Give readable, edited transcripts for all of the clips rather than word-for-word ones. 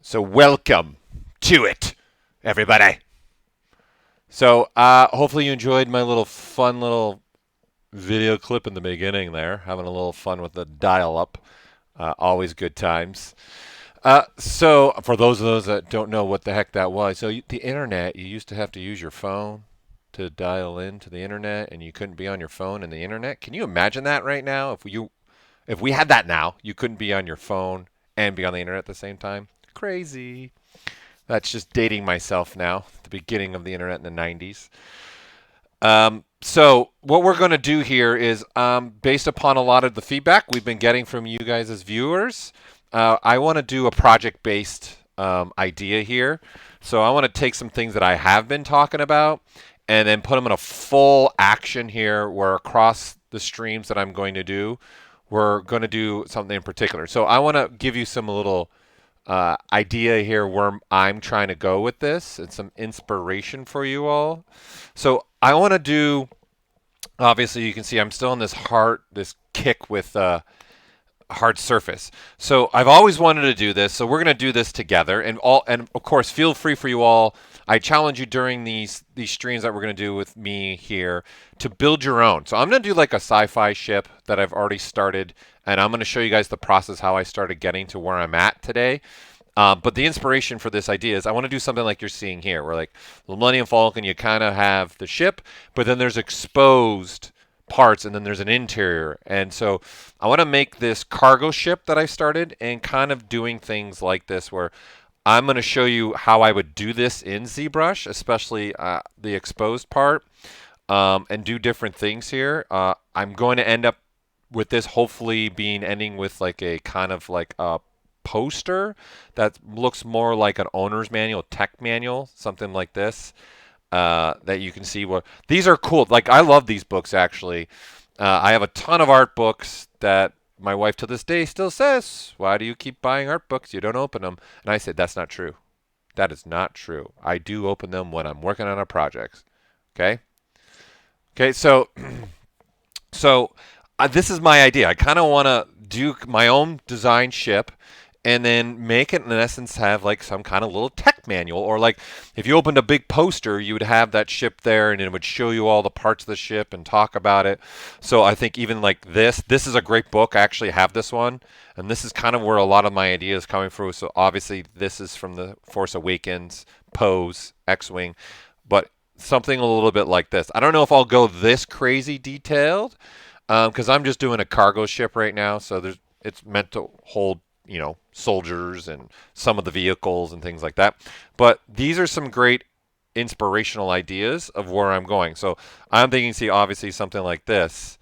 So welcome to it, everybody. So hopefully you enjoyed my little fun little video clip in the beginning there, having a little fun with the dial-up. Always good times. So for those that don't know what the heck that was, the internet, you used to have to use your phone to dial into the internet, and you couldn't be on your phone and the internet. Can you imagine that right now? If we had that now, you couldn't be on your phone and be on the internet at the same time. Crazy. That's just dating myself now, the beginning of the internet in the 90s. So what we're going to do here is, based upon a lot of the feedback we've been getting from you guys as viewers, I want to do a project-based idea here. So I want to take some things that I have been talking about and then put them in a full action here where across the streams that I'm going to do, we're going to do something in particular. So I want to give you some little idea here where I'm trying to go with this and some inspiration for you all. So I want to do, obviously you can see I'm still in this kick with hard surface. So I've always wanted to do this. So we're going to do this together, and of course, feel free for you all. I challenge you during these streams that we're going to do with me here to build your own. So I'm going to do like a sci-fi ship that I've already started, and I'm going to show you guys the process how I started getting to where I'm at today. But the inspiration for this idea is I want to do something like you're seeing here, where like the Millennium Falcon, you kind of have the ship, but then there's exposed parts and then there's an interior. And so I want to make this cargo ship that I started and kind of doing things like this where I'm going to show you how I would do this in ZBrush, especially the exposed part, and do different things here. I'm going to end up with this hopefully ending with like a kind of like a poster that looks more like an owner's manual, tech manual, something like this. That you can see what these are cool. Like I love these books actually. I have a ton of art books that my wife to this day still says, "Why do you keep buying art books? You don't open them." And I said, "That's not true. That is not true. I do open them when I'm working on a project." Okay. Okay. So this is my idea. I kind of want to do my own design ship and then make it in essence have like some kind of little tech manual, or like if you opened a big poster you would have that ship there and it would show you all the parts of the ship and talk about it. So I think even like this is a great book. I actually have this one, and this is kind of where a lot of my ideas coming through. So obviously this is from the Force Awakens, Pose, X-Wing, but something a little bit like this. I don't know if I'll go this crazy detailed because I'm just doing a cargo ship right now, so it's meant to hold soldiers and some of the vehicles and things like that. But these are some great inspirational ideas of where I'm going. So I'm thinking, see, obviously something like this,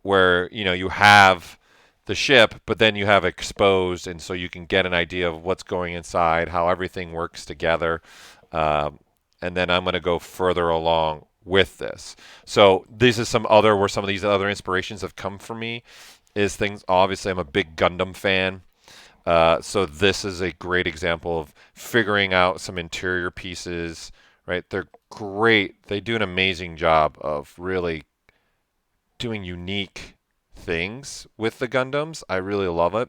where you have the ship, but then you have exposed, and so you can get an idea of what's going inside, how everything works together, and then I'm going to go further along with this. So this is where some of these other inspirations have come from me. Is things, obviously I'm a big Gundam fan. So this is a great example of figuring out some interior pieces, right? They're great. They do an amazing job of really doing unique things with the Gundams. I really love it.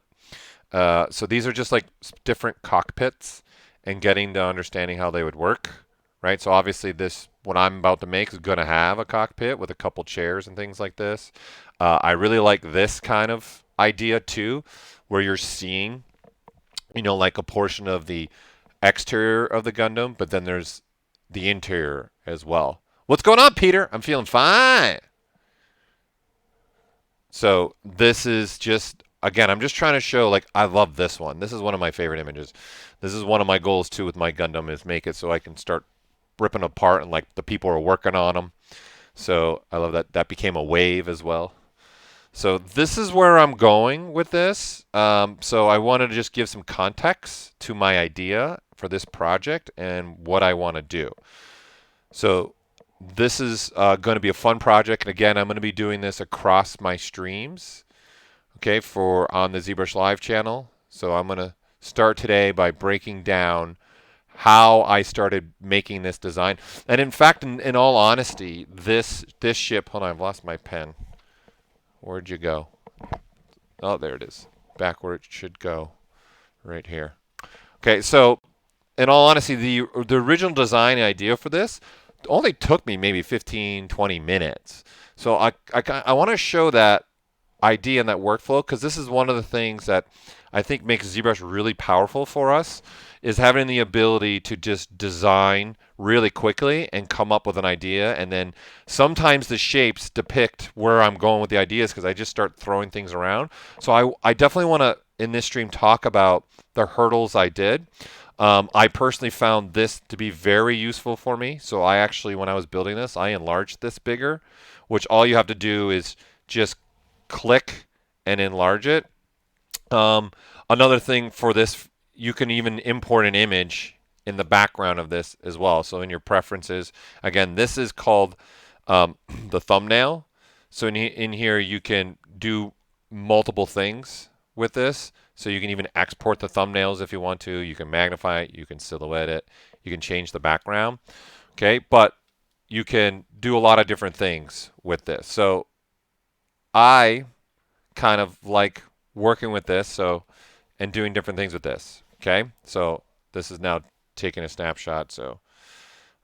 So these are just like different cockpits and getting to understanding how they would work, right? So obviously what I'm about to make is going to have a cockpit with a couple chairs and things like this. I really like this kind of idea too, where you're seeing like a portion of the exterior of the Gundam, but then there's the interior as well. What's going on, Peter? I'm feeling fine. So this is just, again, I'm just trying to show, like, I love this one. This is one of my favorite images. This is one of my goals too with my Gundam, is make it so I can start ripping apart and like the people are working on them. So I love that. That became a wave as well. So this is where I'm going with this. So I wanted to just give some context to my idea for this project and what I want to do. So this is going to be a fun project. And again, I'm going to be doing this across my streams, okay, on the ZBrush Live channel. So I'm going to start today by breaking down how I started making this design. And in fact, in all honesty, this ship, hold on, I've lost my pen. Where'd you go? Oh, there it is. Back where it should go. Right here. Okay, so in all honesty, the original design idea for this only took me maybe 15, 20 minutes. So I want to show that idea and that workflow because this is one of the things that I think makes ZBrush really powerful for us is having the ability to just design really quickly and come up with an idea. And then sometimes the shapes depict where I'm going with the ideas because I just start throwing things around. So I definitely want to, in this stream, talk about the hurdles I did. I personally found this to be very useful for me. So I actually, when I was building this, I enlarged this bigger, which all you have to do is just click and enlarge it. Another thing for this, you can even import an image in the background of this as well. So in your preferences, again, this is called the thumbnail. So in here, you can do multiple things with this. So you can even export the thumbnails if you want to. You can magnify it. You can silhouette it. You can change the background. Okay, but you can do a lot of different things with this. So I kind of like working with this and doing different things with this. Okay, so this is now taking a snapshot. So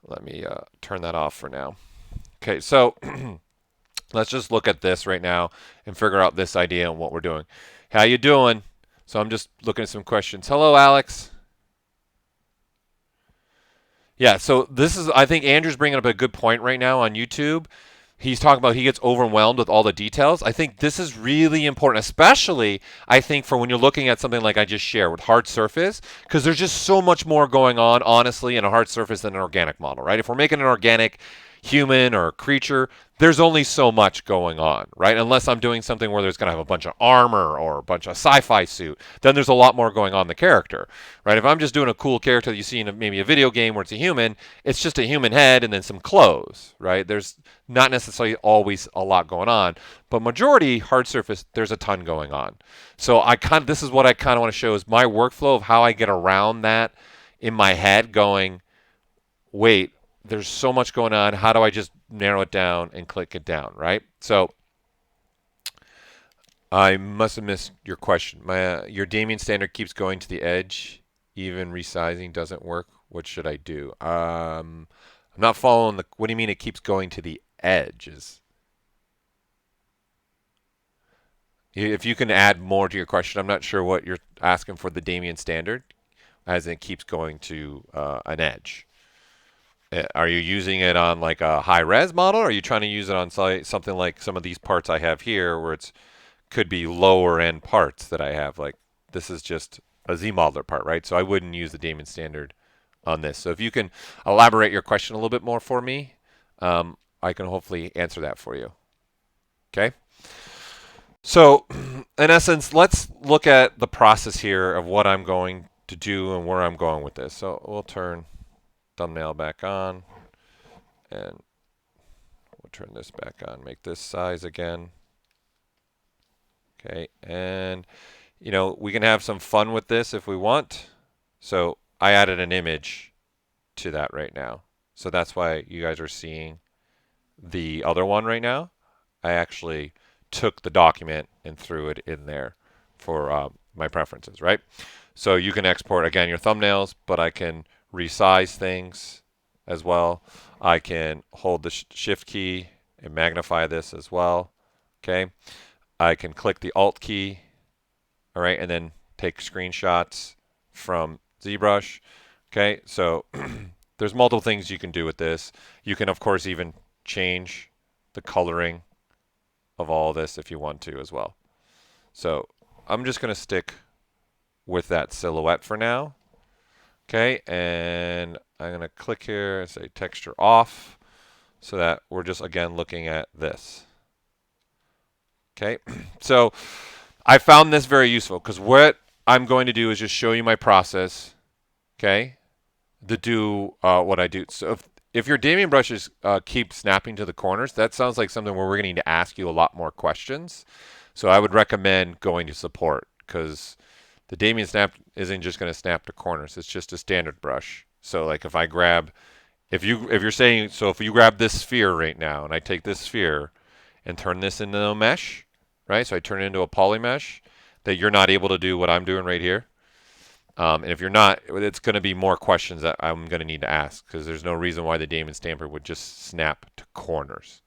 let me turn that off for now. Okay, so let's just look at this right now and figure out this idea and what we're doing. How you doing? So I'm just looking at some questions. Hello, Alex. Yeah, so this is, I think Andrew's bringing up a good point right now on YouTube. He's talking about he gets overwhelmed with all the details. I think this is really important, especially I think for when you're looking at something like I just shared with hard surface, because there's just so much more going on, honestly, in a hard surface than an organic model, right? If we're making an organic human or creature, there's only so much going on, right? Unless I'm doing something where there's going to have a bunch of armor or a bunch of sci-fi suit, then there's a lot more going on in the character, right? If I'm just doing a cool character that you see in maybe a video game where it's a human, it's just a human head and then some clothes, right? There's not necessarily always a lot going on, but majority hard surface, there's a ton going on. So this is what I kind of want to show is my workflow of how I get around that in my head going, wait, there's so much going on. How do I just narrow it down and click it down, right? So I must have missed your question. Your Damien standard keeps going to the edge. Even resizing doesn't work. What should I do? I'm not following what do you mean it keeps going to the edges? If you can add more to your question, I'm not sure what you're asking for the Damien standard, as it keeps going to an edge. Are you using it on like a high-res model, or are you trying to use it on something like some of these parts I have here where it's could be lower-end parts that I have? Like this is just a Z-modeler part, right? So I wouldn't use the Damien standard on this. So if you can elaborate your question a little bit more for me, I can hopefully answer that for you. Okay? So in essence, let's look at the process here of what I'm going to do and where I'm going with this. So we'll turn thumbnail back on and we'll turn this back on, make this size again. Okay, and you know, we can have some fun with this if we want. So I added an image to that right now. So that's why you guys are seeing the other one right now. I actually took the document and threw it in there for my preferences, right? So you can export, again, your thumbnails, but I can resize things as well. I can hold the shift key and magnify this as well. Okay. I can click the alt key, all right, and then take screenshots from ZBrush. Okay, so there's multiple things you can do with this. You can, of course, even change the coloring of all this if you want to as well. So I'm just going to stick with that silhouette for now. Okay, and I'm going to click here and say texture off so that we're just, again, looking at this. Okay, so I found this very useful because what I'm going to do is just show you my process, okay, to do what I do. So if your Damien brushes keep snapping to the corners, that sounds like something where we're going to need to ask you a lot more questions. So I would recommend going to support because the Damien snap isn't just going to snap to corners. It's just a standard brush. So like if I grab, if you're saying, so if you grab this sphere right now and I take this sphere and turn this into a mesh, right? So I turn it into a poly mesh that you're not able to do what I'm doing right here. And if you're not, it's going to be more questions that I'm going to need to ask, because there's no reason why the Damon stamper would just snap to corners.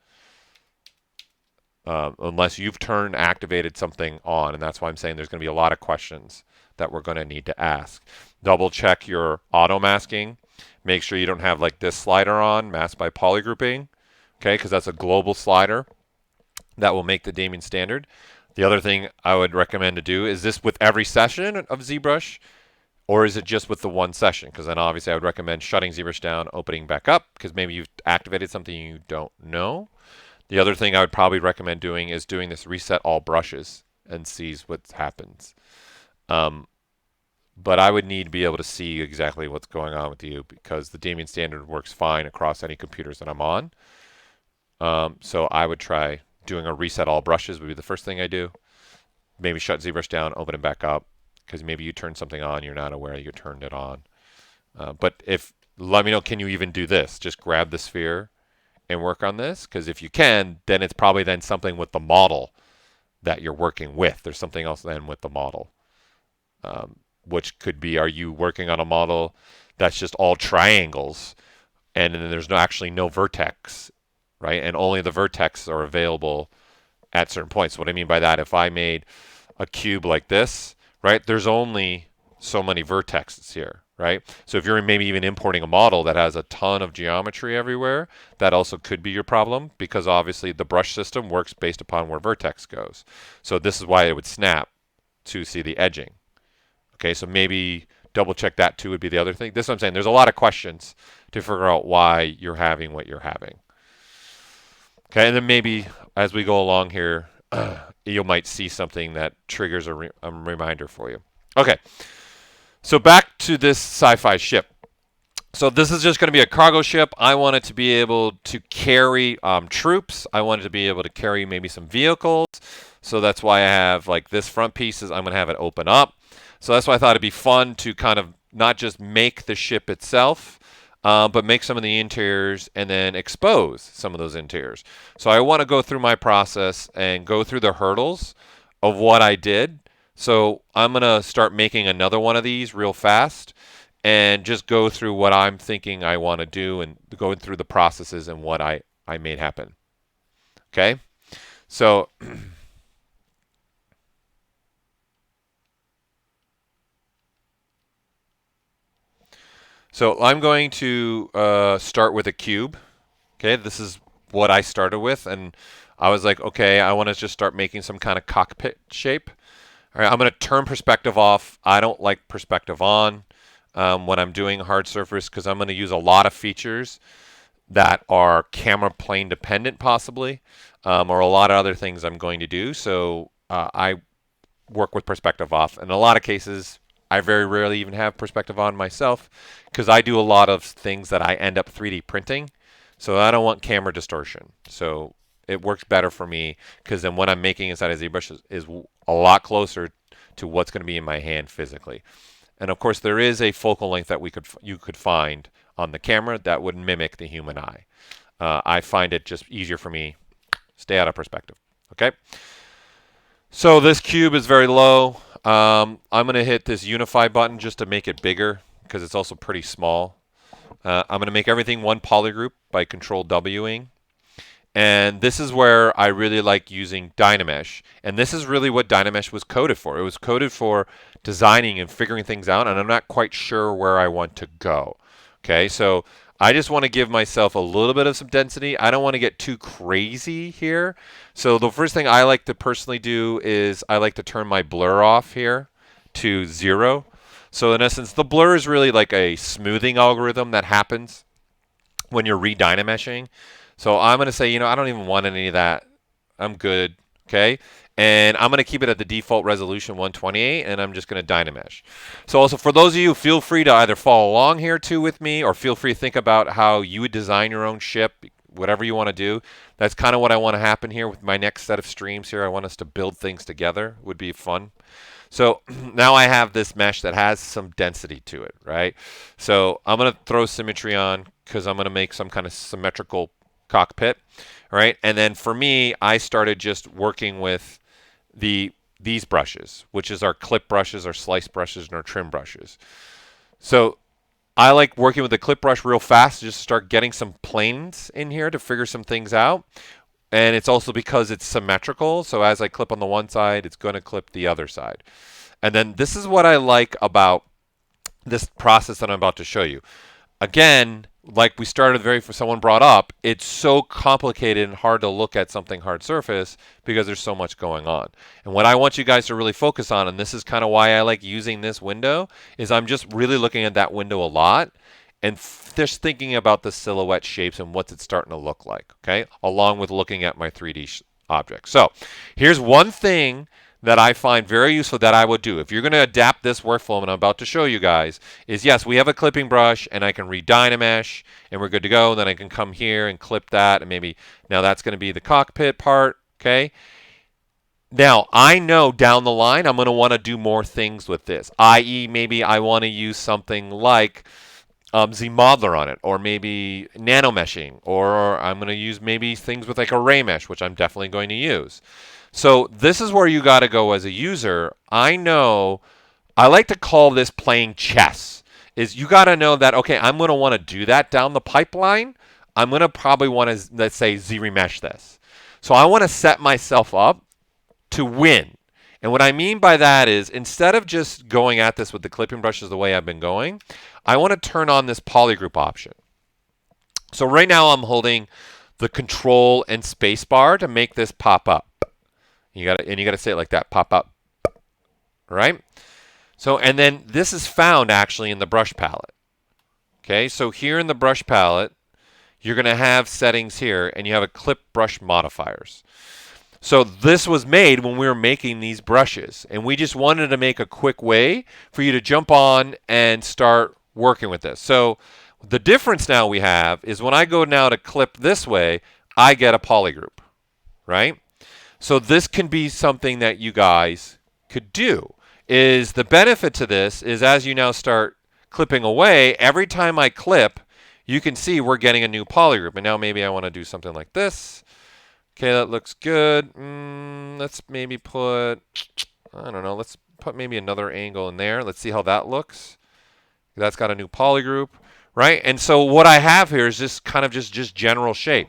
Unless you've activated something on, and that's why I'm saying there's going to be a lot of questions that we're going to need to ask. Double check your auto masking. Make sure you don't have like this slider on, mask by polygrouping, okay, because that's a global slider that will make the Damon standard. The other thing I would recommend to do is this with every session of ZBrush, or is it just with the one session? Because then obviously I would recommend shutting ZBrush down, opening back up, because maybe you've activated something you don't know. The other thing I would probably recommend doing is doing this reset all brushes and sees what happens. But I would need to be able to see exactly what's going on with you, because the Damon standard works fine across any computers that I'm on. So I would try doing a reset all brushes would be the first thing I do. Maybe shut ZBrush down, open it back up, because maybe you turned something on, you're not aware you turned it on. But let me know, can you even do this? Just grab the sphere and work on this, because if you can, then it's probably then something with the model that you're working with. There's something else then with the model, which could be, are you working on a model that's just all triangles, and then there's actually no vertex, right? And only the vertex are available at certain points. What I mean by that, if I made a cube like this, right, there's only so many vertexes here, right? So if you're maybe even importing a model that has a ton of geometry everywhere, that also could be your problem, because obviously the brush system works based upon where vertex goes. So this is why it would snap to see the edging. Okay, so maybe double check that too would be the other thing. This is what I'm saying. There's a lot of questions to figure out why you're having what you're having. Okay, and then maybe as we go along here, you might see something that triggers a reminder for you. Okay. So back to this sci-fi ship. So this is just going to be a cargo ship. I want it to be able to carry troops. I want it to be able to carry maybe some vehicles. So that's why I have like this front piece is I'm going to have it open up. So that's why I thought it'd be fun to kind of not just make the ship itself, but make some of the interiors and then expose some of those interiors. So I want to go through my process and go through the hurdles of what I did. So I'm going to start making another one of these real fast and just go through what I'm thinking I want to do and going through the processes and what I made happen. Okay? So I'm going to start with a cube. Okay, this is what I started with, and I was like, okay, I want to just start making some kind of cockpit shape. All right, I'm going to turn perspective off. I don't like perspective on when I'm doing hard surface, because I'm going to use a lot of features that are camera plane dependent possibly, or a lot of other things I'm going to do. So I work with perspective off. In a lot of cases, I very rarely even have perspective on myself, because I do a lot of things that I end up 3D printing. So I don't want camera distortion. So it works better for me, because then what I'm making inside of ZBrush is a lot closer to what's going to be in my hand physically. And of course, there is a focal length that you could find on the camera that would mimic the human eye. I find it just easier for me. Stay out of perspective. Okay. So this cube is very low. I'm going to hit this unify button just to make it bigger, because it's also pretty small. I'm going to make everything one polygroup by Control Wing. And this is where I really like using Dynamesh. And this is really what Dynamesh was coded for. It was coded for designing and figuring things out, and I'm not quite sure where I want to go. Okay, so I just want to give myself a little bit of some density. I don't want to get too crazy here. So the first thing I like to personally do is I like to turn my blur off here to 0. So in essence, the blur is really like a smoothing algorithm that happens when you're re-Dynameshing. So I'm going to say, I don't even want any of that. I'm good, okay? And I'm going to keep it at the default resolution 128, and I'm just going to Dynamesh. So also for those of you, feel free to either follow along here too with me, or feel free to think about how you would design your own ship, whatever you want to do. That's kind of what I want to happen here with my next set of streams here. I want us to build things together. Would be fun. So now I have this mesh that has some density to it, right? So I'm going to throw symmetry on, because I'm going to make some kind of symmetrical cockpit, right? And then for me, I started just working with the these brushes, which is our clip brushes, our slice brushes, and our trim brushes. So I like working with the clip brush real fast to just start getting some planes in here to figure some things out. And it's also because it's symmetrical. So as I clip on the one side, it's going to clip the other side. And then this is what I like about this process that I'm about to show you. Again, like we started someone brought up, it's so complicated and hard to look at something hard surface because there's so much going on. And what I want you guys to really focus on, and this is kind of why I like using this window, is I'm just really looking at that window a lot and just thinking about the silhouette shapes and what's it starting to look like, okay? Along with looking at my 3D object. So here's one thing that I find very useful that I would do. If you're going to adapt this workflow, and I'm about to show you guys, is yes, we have a clipping brush, and I can re-Dynamesh, and we're good to go. And then I can come here and clip that, and maybe now that's going to be the cockpit part, okay? Now, I know down the line I'm going to want to do more things with this, i.e. maybe I want to use something like ZModeler on it, or maybe nanomeshing, or I'm going to use maybe things with like array mesh, which I'm definitely going to use. So this is where you got to go as a user. I know, I like to call this playing chess, is you got to know that, okay, I'm going to want to do that down the pipeline. I'm going to probably want to, let's say, ZRemesh this. So I want to set myself up to win. And what I mean by that is, instead of just going at this with the clipping brushes the way I've been going, I want to turn on this polygroup option. So right now I'm holding the control and space bar to make this pop up. You got to say it like that, pop up, right? So, and then this is found actually in the brush palette. Okay, so here in the brush palette, you're going to have settings here, and you have a clip brush modifiers. So this was made when we were making these brushes, and we just wanted to make a quick way for you to jump on and start working with this. So the difference now we have is when I go now to clip this way, I get a polygroup, right? So this can be something that you guys could do. Is the benefit to this is as you now start clipping away, every time I clip, you can see we're getting a new polygroup. And now maybe I want to do something like this. Okay, that looks good. Let's maybe put, I don't know, let's put maybe another angle in there. Let's see how that looks. That's got a new polygroup, right? And so what I have here is just kind of just general shape.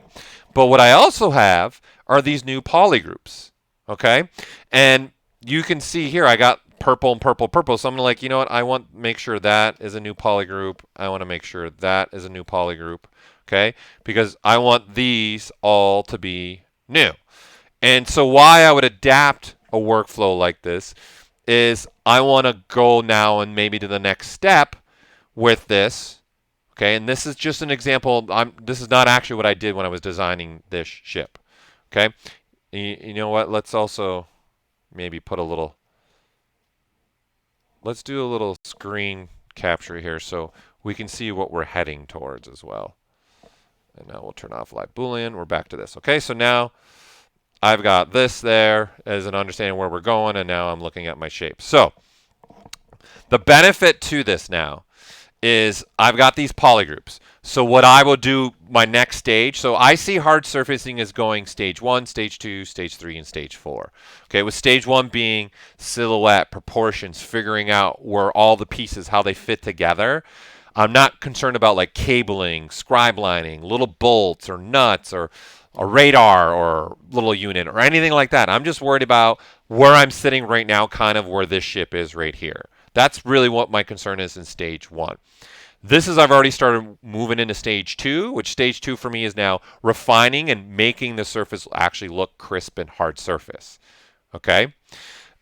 But what I also have are these new polygroups, okay? And you can see here I got purple and purple, purple. So I'm like, you know what? I want to make sure that is a new polygroup. I want to make sure that is a new polygroup, okay? Because I want these all to be new. And so why I would adapt a workflow like this is I want to go now and maybe to the next step with this, okay? And this is just an example. This is not actually what I did when I was designing this ship, okay? You know what? Let's also maybe put a little, let's do a little screen capture here so we can see what we're heading towards as well. And now we'll turn off live Boolean. We're back to this. Okay, so now I've got this there as an understanding where we're going, and now I'm looking at my shape. So the benefit to this now is I've got these polygroups. So what I will do my next stage, so I see hard surfacing as going stage 1, stage 2, stage 3, and stage 4. Okay, with stage 1 being silhouette, proportions, figuring out where all the pieces, how they fit together. I'm not concerned about like cabling, scribe lining, little bolts or nuts or a radar or little unit or anything like that. I'm just worried about where I'm sitting right now, kind of where this ship is right here. That's really what my concern is in stage 1. This is I've already started moving into stage 2, which stage 2 for me is now refining and making the surface actually look crisp and hard surface. Okay?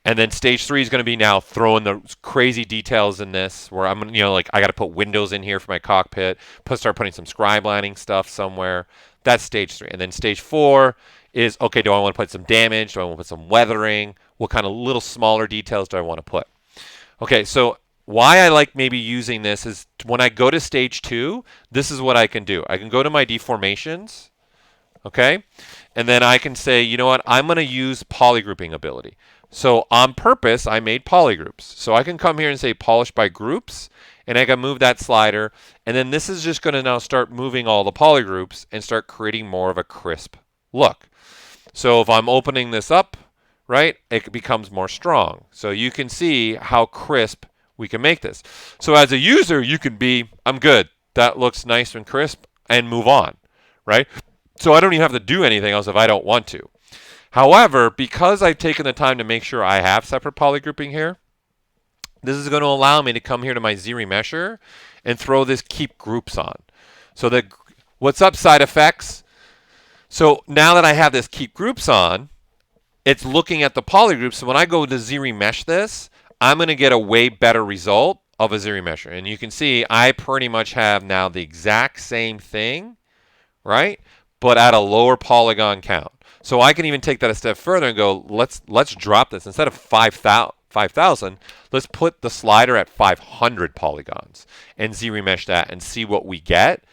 And then stage 3 is going to be now throwing the crazy details in this, where I'm, you know, like I got to put windows in here for my cockpit, start putting some scribe lining stuff somewhere. That's stage 3. And then stage 4 is, okay, do I want to put some damage? Do I want to put some weathering? What kind of little smaller details do I want to put? Okay, so why I like maybe using this is when I go to stage 2, this is what I can do. I can go to my deformations, okay? And then I can say, you know what, I'm going to use polygrouping ability. So on purpose, I made polygroups. So I can come here and say polish by groups, and I can move that slider. And then this is just going to now start moving all the polygroups and start creating more of a crisp look. So if I'm opening this up, right, it becomes more strong. So you can see how crisp we can make this. So as a user, you can be, I'm good. That looks nice and crisp, and move on, right? So I don't even have to do anything else if I don't want to. However, because I've taken the time to make sure I have separate polygrouping here, this is going to allow me to come here to my ZRemesher and throw this keep groups on. So that, what's up, side effects? So now that I have this keep groups on, it's looking at the polygroups. So when I go to ZRemesh this, I'm going to get a way better result of a ZRemesher. And you can see I pretty much have now the exact same thing, right? But at a lower polygon count. So I can even take that a step further and go, let's drop this. Instead of 5,000, let's put the slider at 500 polygons and ZRemesh that and see what we get.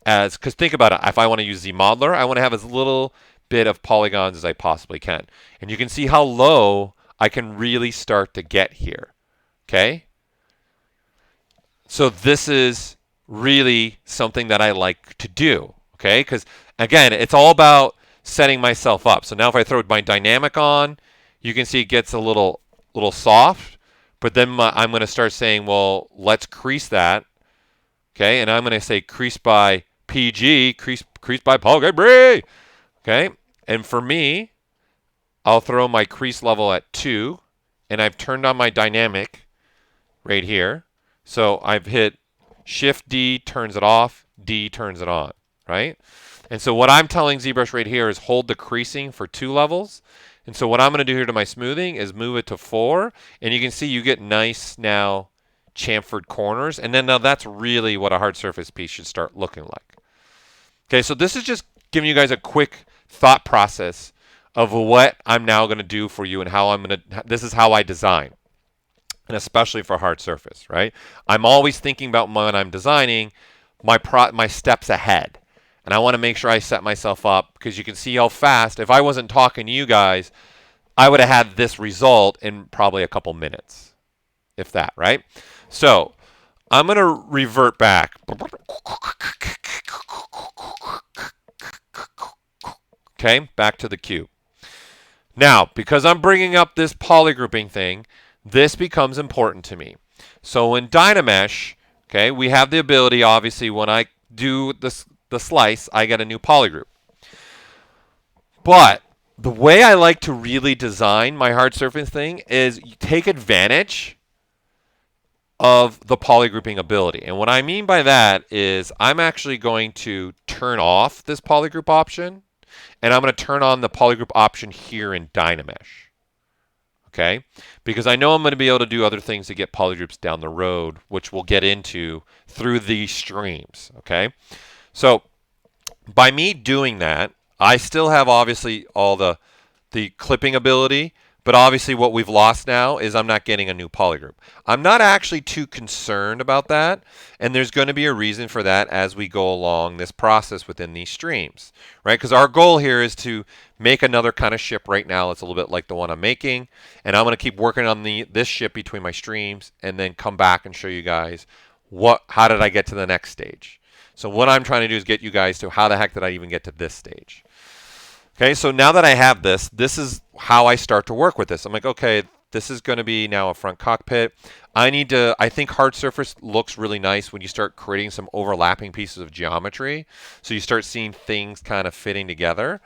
Because think about it, if I want to use ZModeler, I want to have as little bit of polygons as I possibly can. And you can see how low I can really start to get here. Okay? So this is really something that I like to do. Okay? Because again, it's all about setting myself up. So now if I throw my dynamic on, you can see it gets a little soft. But then I'm going to start saying, well, let's crease that. Okay? And I'm going to say crease by PG, crease by Gaboury. Okay? And for me, I'll throw my crease level at 2, and I've turned on my dynamic right here. So I've hit Shift D turns it off, D turns it on, right? And so what I'm telling ZBrush right here is hold the creasing for 2 levels. And so what I'm going to do here to my smoothing is move it to 4, and you can see you get nice now chamfered corners. And then now that's really what a hard surface piece should start looking like. Okay, so this is just giving you guys a quick thought process of what I'm now going to do for you and how I'm going to, this is how I design. And especially for hard surface, right? I'm always thinking about when I'm designing my steps ahead. And I want to make sure I set myself up because you can see how fast, if I wasn't talking to you guys, I would have had this result in probably a couple minutes, if that, right? So I'm going to revert back. Okay, back to the cube. Now, because I'm bringing up this polygrouping thing, this becomes important to me. So in Dynamesh, okay, we have the ability, obviously, when I do the slice, I get a new polygroup. But the way I like to really design my hard surface thing is you take advantage of the polygrouping ability. And what I mean by that is I'm actually going to turn off this polygroup option, and I'm going to turn on the polygroup option here in Dynamesh. Okay? Because I know I'm going to be able to do other things to get polygroups down the road, which we'll get into through these streams. Okay? So by me doing that, I still have obviously all the clipping ability, but obviously what we've lost now is I'm not getting a new polygroup. I'm not actually too concerned about that, and there's going to be a reason for that as we go along this process within these streams, right? Because our goal here is to make another kind of ship right now. It's a little bit like the one I'm making, and I'm going to keep working on this ship between my streams and then come back and show you guys how did I get to the next stage. So what I'm trying to do is get you guys to how the heck did I even get to this stage. Okay, so now that I have this is how I start to work with this. I'm like, okay, this is going to be now a front cockpit. I think hard surface looks really nice when you start creating some overlapping pieces of geometry. So you start seeing things kind of fitting together.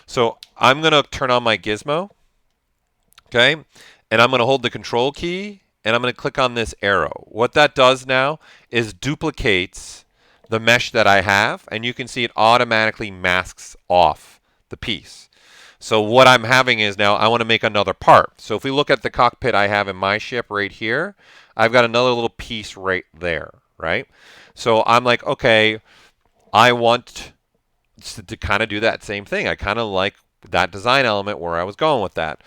So I'm going to turn on my gizmo, okay, and I'm going to hold the control key, and I'm going to click on this arrow. What that does now is duplicates the mesh that I have, and you can see it automatically masks off the piece. So what I'm having is now I want to make another part. So if we look at the cockpit I have in my ship right here, I've got another little piece right there, right? So I'm like, okay, I want to kind of do that same thing. I kind of like that design element where I was going with that.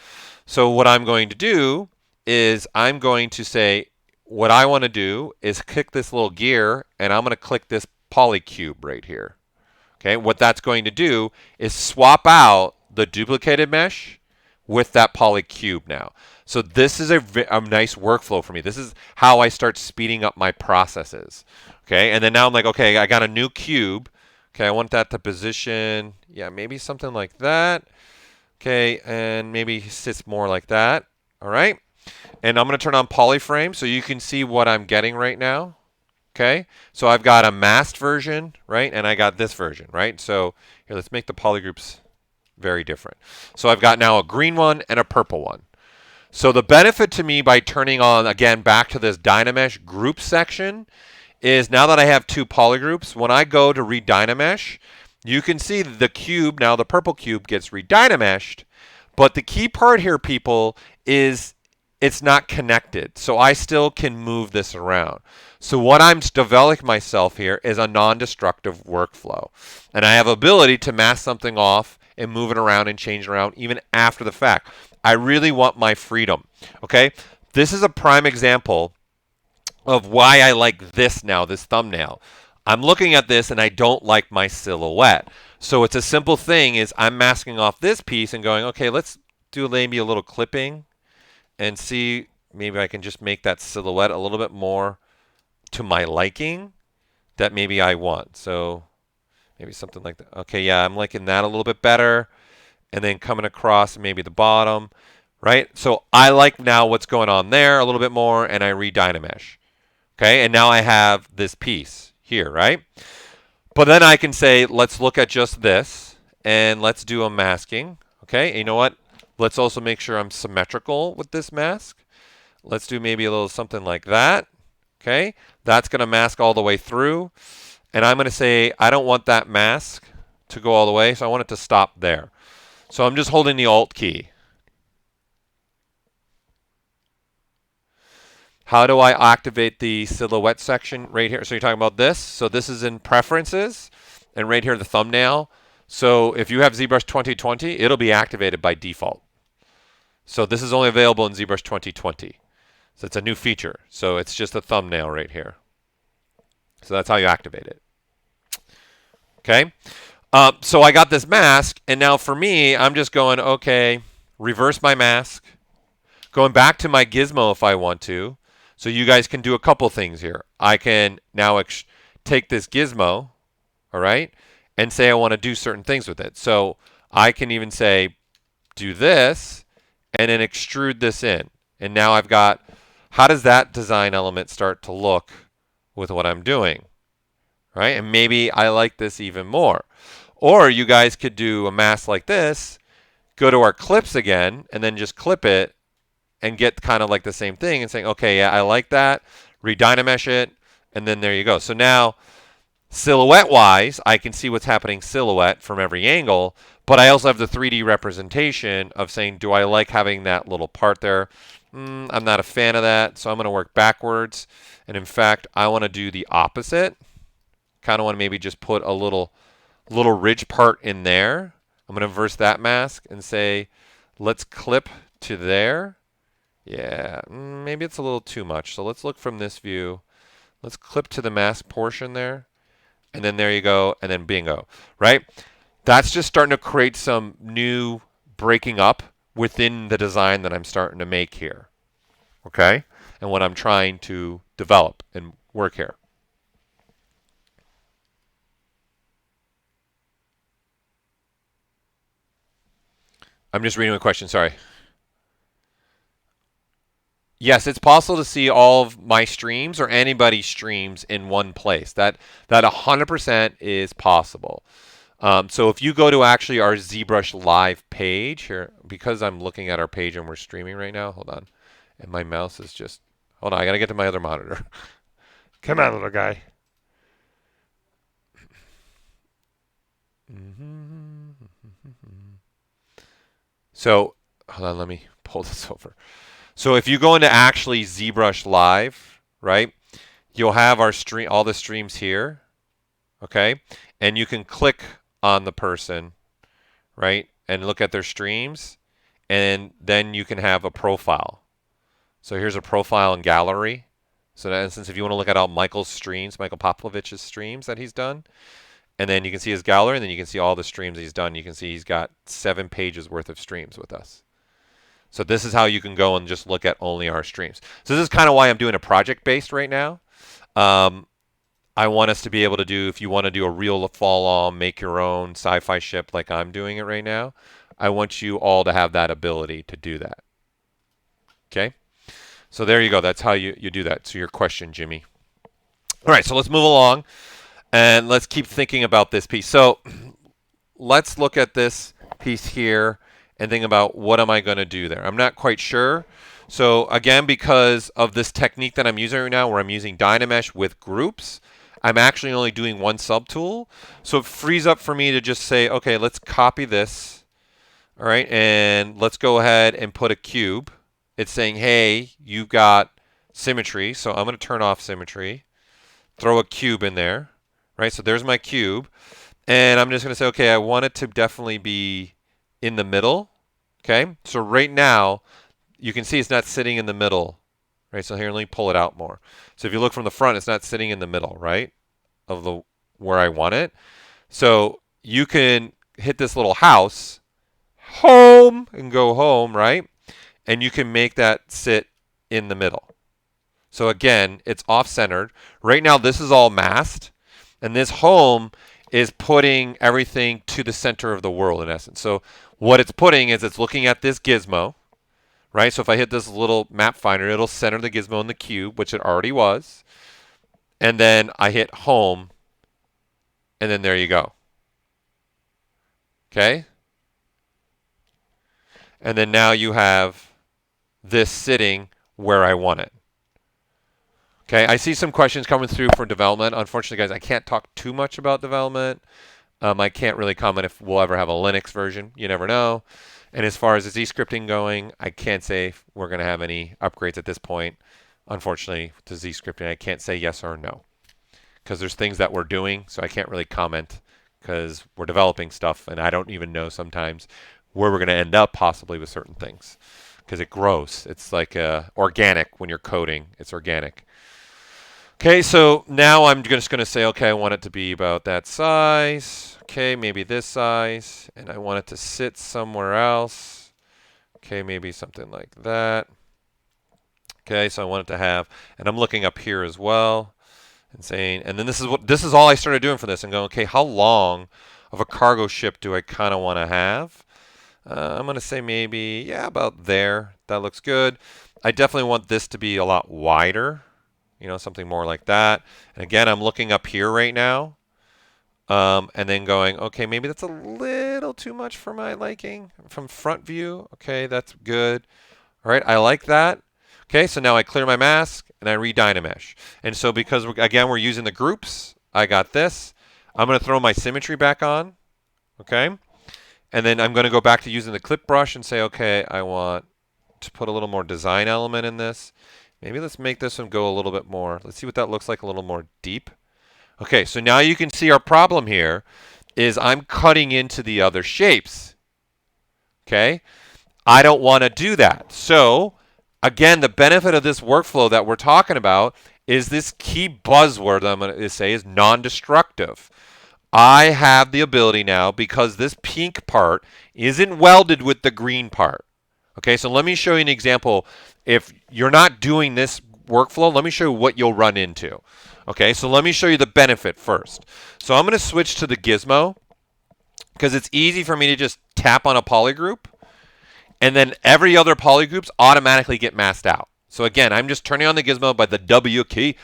So what I'm going to do is I'm going to say what I want to do is click this little gear, and I'm going to click this polycube right here. Okay, what that's going to do is swap out the duplicated mesh with that polycube now. So this is a nice workflow for me. This is how I start speeding up my processes. Okay, and then now I'm like, okay, I got a new cube. Okay, I want that to position, yeah, maybe something like that. Okay, and maybe he sits more like that. All right. And I'm going to turn on polyframe so you can see what I'm getting right now. Okay, so I've got a masked version, right, and I got this version, right? So here, let's make the polygroups very different. So I've got now a green one and a purple one. So the benefit to me by turning on, again, back to this Dynamesh group section is now that I have two polygroups, when I go to read Dynamesh, you can see the cube, now the purple cube gets redynameshed, but the key part here, people, is it's not connected. So I still can move this around. So what I'm developing myself here is a non-destructive workflow. And I have ability to mask something off and move it around and change it around even after the fact. I really want my freedom. Okay? This is a prime example of why I like this now, this thumbnail. I'm looking at this and I don't like my silhouette. So it's a simple thing is I'm masking off this piece and going, okay, let's do maybe a little clipping and see maybe I can just make that silhouette a little bit more to my liking that maybe I want. So maybe something like that. Okay, yeah, I'm liking that a little bit better. And then coming across maybe the bottom, right? So I like now what's going on there a little bit more, and I redynamesh. Okay, and now I have this piece here, right? But then I can say, let's look at just this, and let's do a masking. Okay, and you know what? Let's also make sure I'm symmetrical with this mask. Let's do maybe a little something like that. Okay, that's going to mask all the way through. And I'm going to say, I don't want that mask to go all the way, so I want it to stop there. So I'm just holding the Alt key. How do I activate the silhouette section right here? So you're talking about this. So this is in preferences, and right here the thumbnail. So if you have ZBrush 2020, it'll be activated by default. So this is only available in ZBrush 2020. So it's a new feature. So it's just a thumbnail right here. So that's how you activate it. Okay. So I got this mask, and now for me, I'm just going, okay, reverse my mask, going back to my gizmo if I want to. So you guys can do a couple things here. I can now take this gizmo, all right, and say I want to do certain things with it. So I can even say, do this, and then extrude this in. And now I've got, how does that design element start to look with what I'm doing, right? And maybe I like this even more. Or you guys could do a mask like this, go to our clips again, and then just clip it and get kind of like the same thing and saying, okay, yeah, I like that, redynamesh it, and then there you go. So now, silhouette-wise, I can see what's happening silhouette from every angle, but I also have the 3D representation of saying, do I like having that little part there? I'm not a fan of that, so I'm going to work backwards. And in fact, I want to do the opposite. Kind of want to maybe just put a little ridge part in there. I'm going to inverse that mask and say, let's clip to there. Yeah, maybe it's a little too much. So let's look from this view. Let's clip to the mask portion there. And then there you go. And then bingo, right? That's just starting to create some new breaking up within the design that I'm starting to make here. Okay? And what I'm trying to develop and work here. I'm just reading a question, sorry. Yes, it's possible to see all of my streams or anybody's streams in one place. That 100% is possible. So if you go to actually our ZBrush Live page here, because I'm looking at our page and we're streaming right now, hold on. And my mouse is just, hold on, I got to get to my other monitor. Come on, little guy. So, hold on, let me pull this over. So if you go into actually ZBrush Live, right, you'll have our stream, all the streams here, okay? And you can click on the person, right, and look at their streams, and then you can have a profile. So here's a profile and gallery. So in instance, if you want to look at all Michael's streams, Michael Popovich's streams that he's done, and then you can see his gallery, and then you can see all the streams he's done. You can see he's got 7 pages worth of streams with us. So this is how you can go and just look at only our streams. So this is kind of why I'm doing a project-based right now. I want us to be able to do, if you want to do a real fall-on, make your own sci-fi ship like I'm doing it right now, I want you all to have that ability to do that. Okay? So there you go. That's how you do that. So your question, Jimmy. All right, so let's move along, and let's keep thinking about this piece. So let's look at this piece here and think about what am I going to do there. I'm not quite sure. So again, because of this technique that I'm using right now, where I'm using Dynamesh with groups, I'm actually only doing one subtool. So it frees up for me to just say, okay, let's copy this. All right, and let's go ahead and put a cube. It's saying, hey, you've got symmetry. So I'm going to turn off symmetry, throw a cube in there. Right, so there's my cube. And I'm just going to say, okay, I want it to definitely be in the middle. Okay, so right now, you can see it's not sitting in the middle, right? So here, let me pull it out more. So if you look from the front, it's not sitting in the middle, right, of the where I want it. So you can hit this little house, home, and go home, right? And you can make that sit in the middle. So again, it's off-centered. Right now, this is all masked, and this home is putting everything to the center of the world, in essence. So what it's putting is it's looking at this gizmo, right? So if I hit this little map finder, it'll center the gizmo in the cube, which it already was. And then I hit home, and then there you go. Okay? And then now you have this sitting where I want it. Okay, I see some questions coming through for development. Unfortunately, guys, I can't talk too much about development. I can't really comment if we'll ever have a Linux version. You never know. And as far as the Z scripting going, I can't say if we're going to have any upgrades at this point. Unfortunately, to Z scripting, I can't say yes or no because there's things that we're doing, so I can't really comment because we're developing stuff, and I don't even know sometimes where we're going to end up possibly with certain things because it grows. It's like organic when you're coding. It's organic. Okay, so now I'm just going to say, okay, I want it to be about that size. Okay, maybe this size. And I want it to sit somewhere else. Okay, maybe something like that. Okay, so I want it to have, and I'm looking up here as well and saying, and then this is all I started doing for this and going, okay, how long of a cargo ship do I kind of want to have? I'm going to say maybe, yeah, about there. That looks good. I definitely want this to be a lot wider. You know, something more like that. And again, I'm looking up here right now. And then going, okay, maybe that's a little too much for my liking from front view. Okay, that's good. All right, I like that. Okay, so now I clear my mask and I re-Dynamesh. And so because, again, we're using the groups, I got this. I'm going to throw my symmetry back on. Okay, and then I'm going to go back to using the clip brush and say, okay, I want to put a little more design element in this. Maybe let's make this one go a little bit more. Let's see what that looks like a little more deep. Okay, so now you can see our problem here is I'm cutting into the other shapes. Okay, I don't want to do that. So again, the benefit of this workflow that we're talking about is this key buzzword I'm going to say is non-destructive. I have the ability now, because this pink part isn't welded with the green part. Okay, so let me show you an example. If you're not doing this workflow, let me show you what you'll run into. Okay, so let me show you the benefit first. So I'm going to switch to the gizmo because it's easy for me to just tap on a polygroup and then every other polygroups automatically get masked out. So again, I'm just turning on the gizmo by the W key,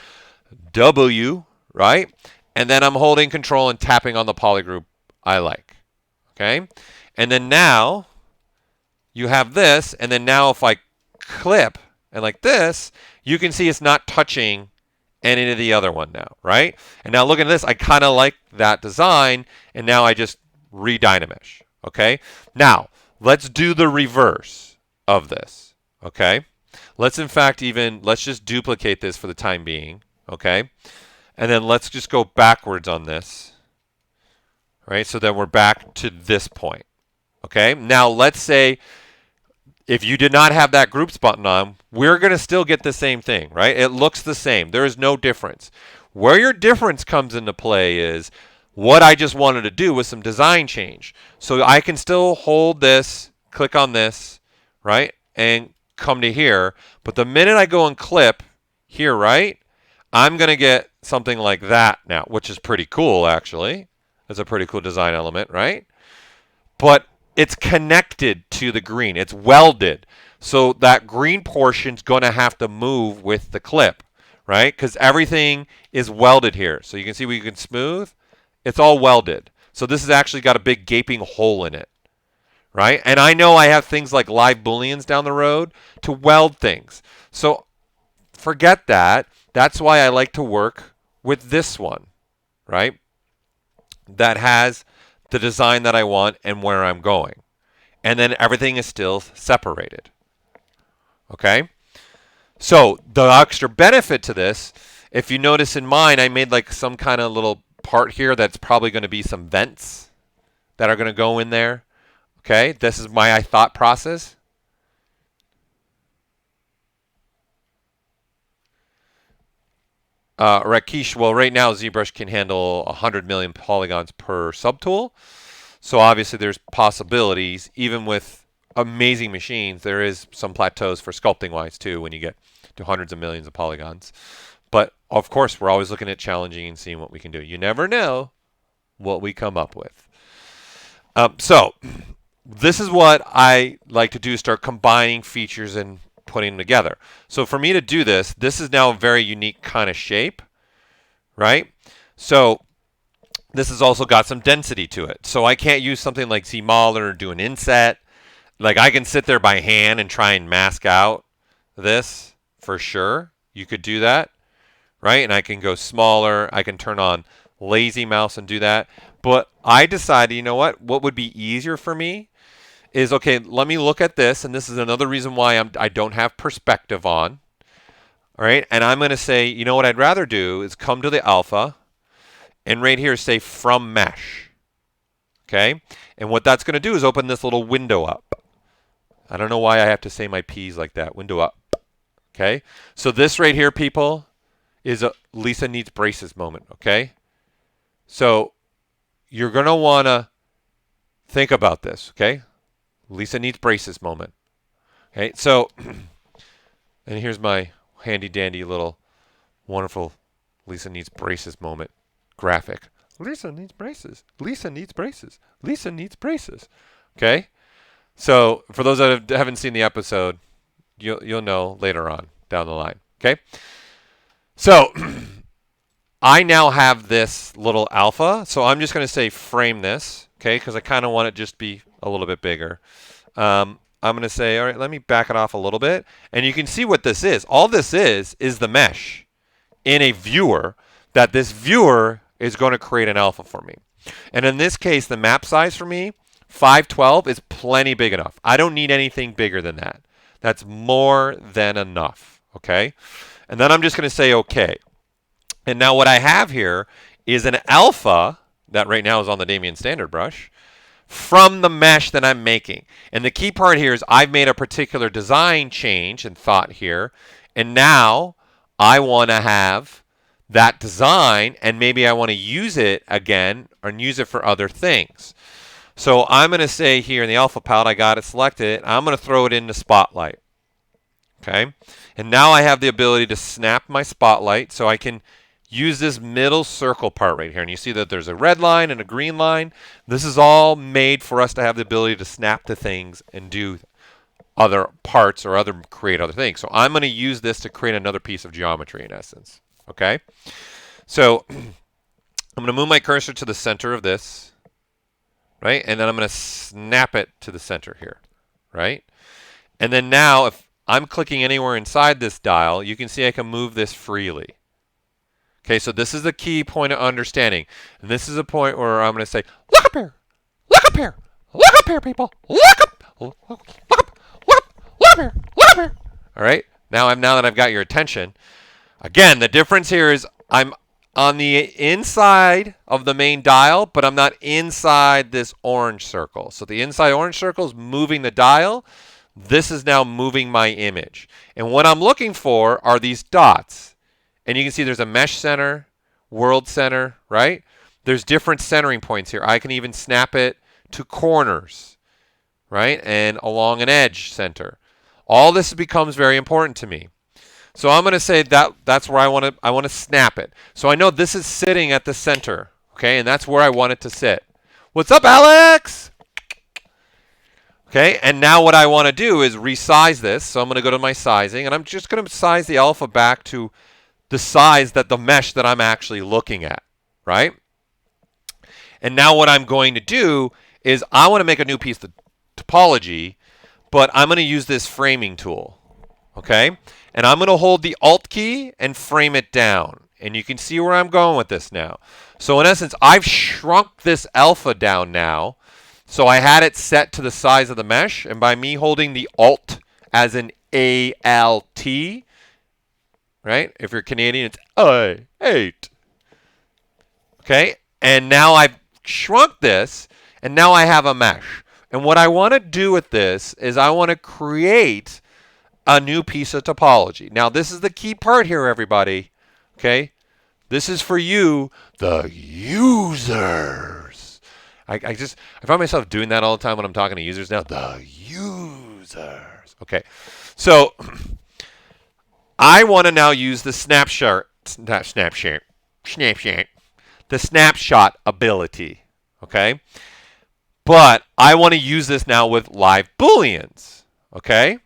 W, right? And then I'm holding control and tapping on the polygroup I like. Okay, and then now you have this, and then now if I clip and like this, you can see it's not touching any of the other one now, right? And now look at this, I kind of like that design, and now I just re-Dynamesh, okay? Now, let's do the reverse of this, okay? Let's just duplicate this for the time being, okay? And then let's just go backwards on this, right? So then we're back to this point, okay? Now, let's say if you did not have that groups button on, we're going to still get the same thing, right? It looks the same. There is no difference. Where your difference comes into play is what I just wanted to do with some design change. So I can still hold this, click on this, right, and come to here. But the minute I go and clip here, right, I'm going to get something like that now, which is pretty cool, actually. It's a pretty cool design element, right? But it's connected to the green. It's welded. So that green portion's going to have to move with the clip, right? Because everything is welded here. So you can see we can smooth. It's all welded. So this has actually got a big gaping hole in it, right? And I know I have things like live Booleans down the road to weld things. So forget that. That's why I like to work with this one, right? That has the design that I want and where I'm going. And then everything is still separated. Okay? So the extra benefit to this, if you notice in mine, I made like some kind of little part here that's probably going to be some vents that are going to go in there. Okay? This is my thought process. Rakesh, well, right now ZBrush can handle 100 million polygons per subtool. So obviously there's possibilities. Even with amazing machines, there is some plateaus for sculpting wise too when you get to hundreds of millions of polygons. But of course, we're always looking at challenging and seeing what we can do. You never know what we come up with. So this is what I like to do, start combining features and putting them together. So for me to do this, this is now a very unique kind of shape, right? So this has also got some density to it. So I can't use something like ZModeler or do an inset. Like I can sit there by hand and try and mask out this for sure. You could do that, right? And I can go smaller. I can turn on lazy mouse and do that. But I decided, you know what would be easier for me is, okay, let me look at this. And this is another reason why I don't have perspective on. All right. And I'm going to say, you know what I'd rather do is come to the alpha and right here say from mesh. Okay. And what that's going to do is open this little window up. I don't know why I have to say my P's like that. Window up. Okay. So this right here, people, is a Lisa needs braces moment. Okay. So you're going to want to think about this. Okay. Lisa needs braces moment. Okay. So, and here's my handy dandy little wonderful Lisa needs braces moment graphic. Lisa needs braces. Lisa needs braces. Lisa needs braces. Okay. So for those that haven't seen the episode, you'll know later on down the line. Okay. So I now have this little alpha. So I'm just going to say frame this. Okay. Because I kind of want it just to be a little bit bigger. I'm going to say, all right, let me back it off a little bit. And you can see what this is. All this is the mesh in a viewer that this viewer is going to create an alpha for me. And in this case, the map size for me, 512 is plenty big enough. I don't need anything bigger than that. That's more than enough, okay? And then I'm just going to say okay. And now what I have here is an alpha that right now is on the Damien standard brush from the mesh that I'm making. And the key part here is I've made a particular design change and thought here, and now I want to have that design, and maybe I want to use it again or use it for other things. So I'm going to say here in the alpha palette, I got it selected. I'm going to throw it into Spotlight. Okay. And now I have the ability to snap my Spotlight, so I can use this middle circle part right here. And you see that there's a red line and a green line. This is all made for us to have the ability to snap to things and do other parts or create other things. So I'm going to use this to create another piece of geometry in essence. Okay, so I'm going to move my cursor to the center of this, right? And then I'm going to snap it to the center here, right? And then now if I'm clicking anywhere inside this dial, you can see I can move this freely. Okay, so this is the key point of understanding. And this is a point where I'm going to say, look up here, look up here, look up here, people, look up, look up, look up, look up here, look up here. All right, now that I've got your attention, again, the difference here is I'm on the inside of the main dial, but I'm not inside this orange circle. So the inside orange circle is moving the dial. This is now moving my image. And what I'm looking for are these dots. And you can see there's a mesh center, world center, right? There's different centering points here. I can even snap it to corners, right? And along an edge center. All this becomes very important to me. So I'm going to say that's where I want to snap it. So I know this is sitting at the center, okay? And that's where I want it to sit. What's up, Alex? Okay, and now what I want to do is resize this. So I'm going to go to my sizing, and I'm just going to size the alpha back to the size that the mesh that I'm actually looking at, right? And now what I'm going to do is I want to make a new piece of topology, but I'm going to use this framing tool, okay? And I'm going to hold the Alt key and frame it down. And you can see where I'm going with this now. So in essence, I've shrunk this alpha down now. So I had it set to the size of the mesh. And by me holding the Alt as an A-L-T, right? If you're Canadian, it's A-8. Okay? And now I've shrunk this, and now I have a mesh. And what I want to do with this is I want to create a new piece of topology. Now, this is the key part here, everybody. Okay? This is for you, the users. I find myself doing that all the time when I'm talking to users now. The users. Okay. So I want to now use the snapshot ability. Okay? But I want to use this now with live Booleans. Okay?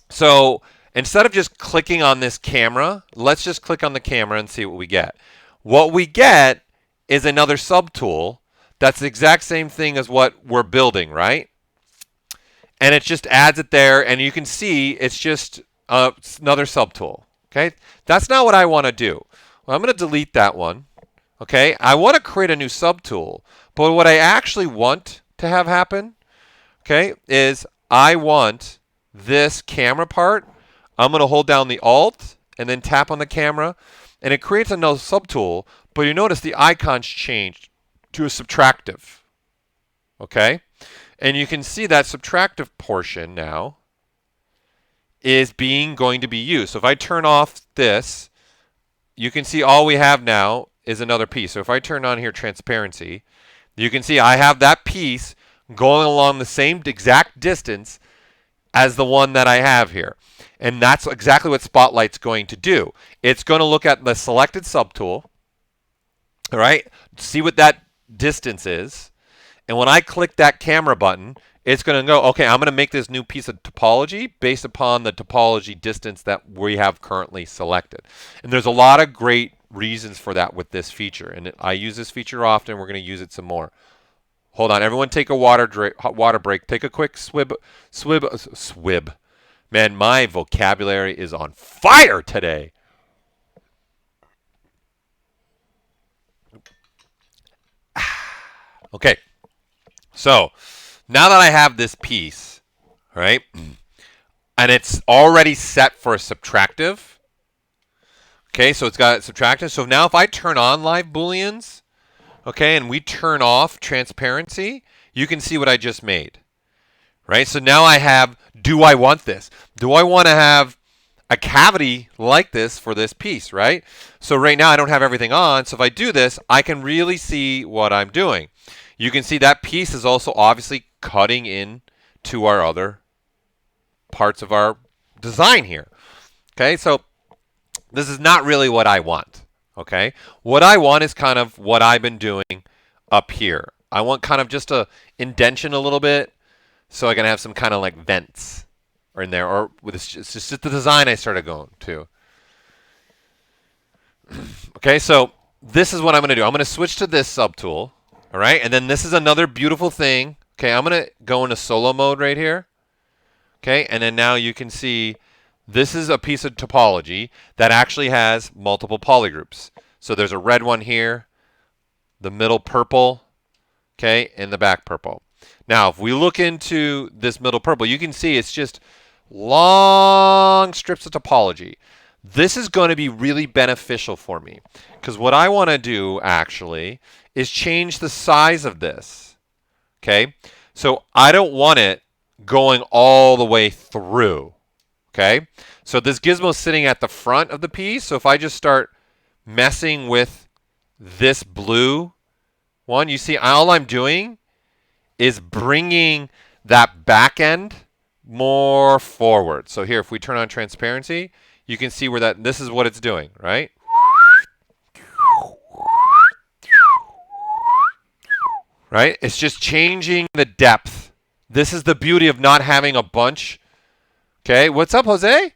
So instead of just clicking on this camera, let's just click on the camera and see what we get. What we get is another subtool that's the exact same thing as what we're building, right? And it just adds it there, and you can see it's just another subtool. Okay? That's not what I want to do. Well, I'm going to delete that one. Okay? I want to create a new subtool, but what I actually want to have happen, okay, is I want this camera part. I'm going to hold down the Alt and then tap on the camera, and it creates another subtool, but you notice the icon's changed to a subtractive. Okay? And you can see that subtractive portion now is going to be used. So if I turn off this, you can see all we have now is another piece. So if I turn on here transparency, you can see I have that piece going along the same exact distance as the one that I have here. And that's exactly what Spotlight's going to do. It's going to look at the selected subtool, all right, see what that distance is. And when I click that camera button, it's going to go, okay, I'm going to make this new piece of topology based upon the topology distance that we have currently selected. And there's a lot of great reasons for that with this feature. And I use this feature often. We're going to use it some more. Hold on, everyone take a water break. Take a quick swib. Man, my vocabulary is on fire today. Okay, so now that I have this piece, right, and it's already set for a subtractive, okay, so it's got subtractive. So now if I turn on live Booleans, okay, and we turn off transparency, you can see what I just made, right? So now I have, do I want this? Do I want to have a cavity like this for this piece, right? So right now I don't have everything on, so if I do this, I can really see what I'm doing. You can see that piece is also obviously cutting in to our other parts of our design here. Okay, so this is not really what I want. Okay, what I want is kind of what I've been doing up here. I want kind of just a indentation a little bit, so I can have some kind of like vents in there, or with it's just the design I started going to. Okay, so this is what I'm going to do. I'm going to switch to this subtool. All right, and then this is another beautiful thing. Okay, I'm going to go into solo mode right here. Okay, and then now you can see this is a piece of topology that actually has multiple polygroups. So there's a red one here, the middle purple, okay, and the back purple. Now, if we look into this middle purple, you can see it's just long strips of topology. This is going to be really beneficial for me because what I want to do actually is change the size of this. Okay, so I don't want it going all the way through. Okay, so this gizmo is sitting at the front of the piece. So if I just start messing with this blue one, you see all I'm doing is bringing that back end more forward. So here, if we turn on transparency, you can see where this is what it's doing, right? Right? It's just changing the depth This is the beauty of not having a bunch. Okay, what's up, Jose?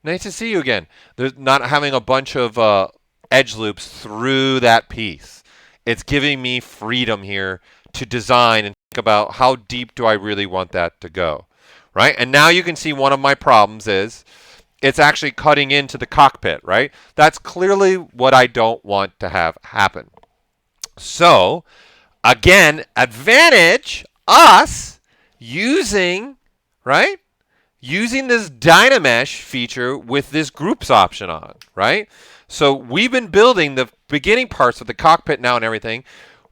Nice to see you again. There's not having a bunch of edge loops through that piece. It's giving me freedom here to design and think about how deep do I really want that to go, right? And now you can see one of my problems is it's actually cutting into the cockpit, right? That's clearly what I don't want to have happen. So, again, advantage us using, right? Using this Dynamesh feature with this groups option on, right? So we've been building the beginning parts of the cockpit now and everything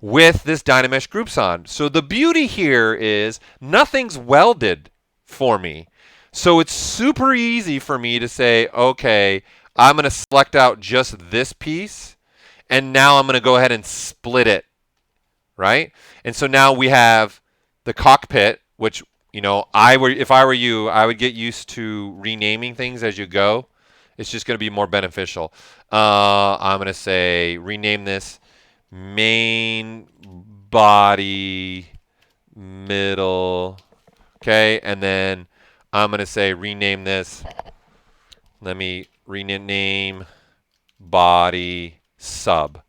with this Dynamesh groups on. So the beauty here is nothing's welded for me. So it's super easy for me to say, okay, I'm going to select out just this piece, and now I'm going to go ahead and split it, right? And so now we have the cockpit, which, you know, if I were you, I would get used to renaming things as you go. It's just going to be more beneficial. I'm going to say rename this main body middle. Okay, and then I'm going to say rename this. Let me rename body sub.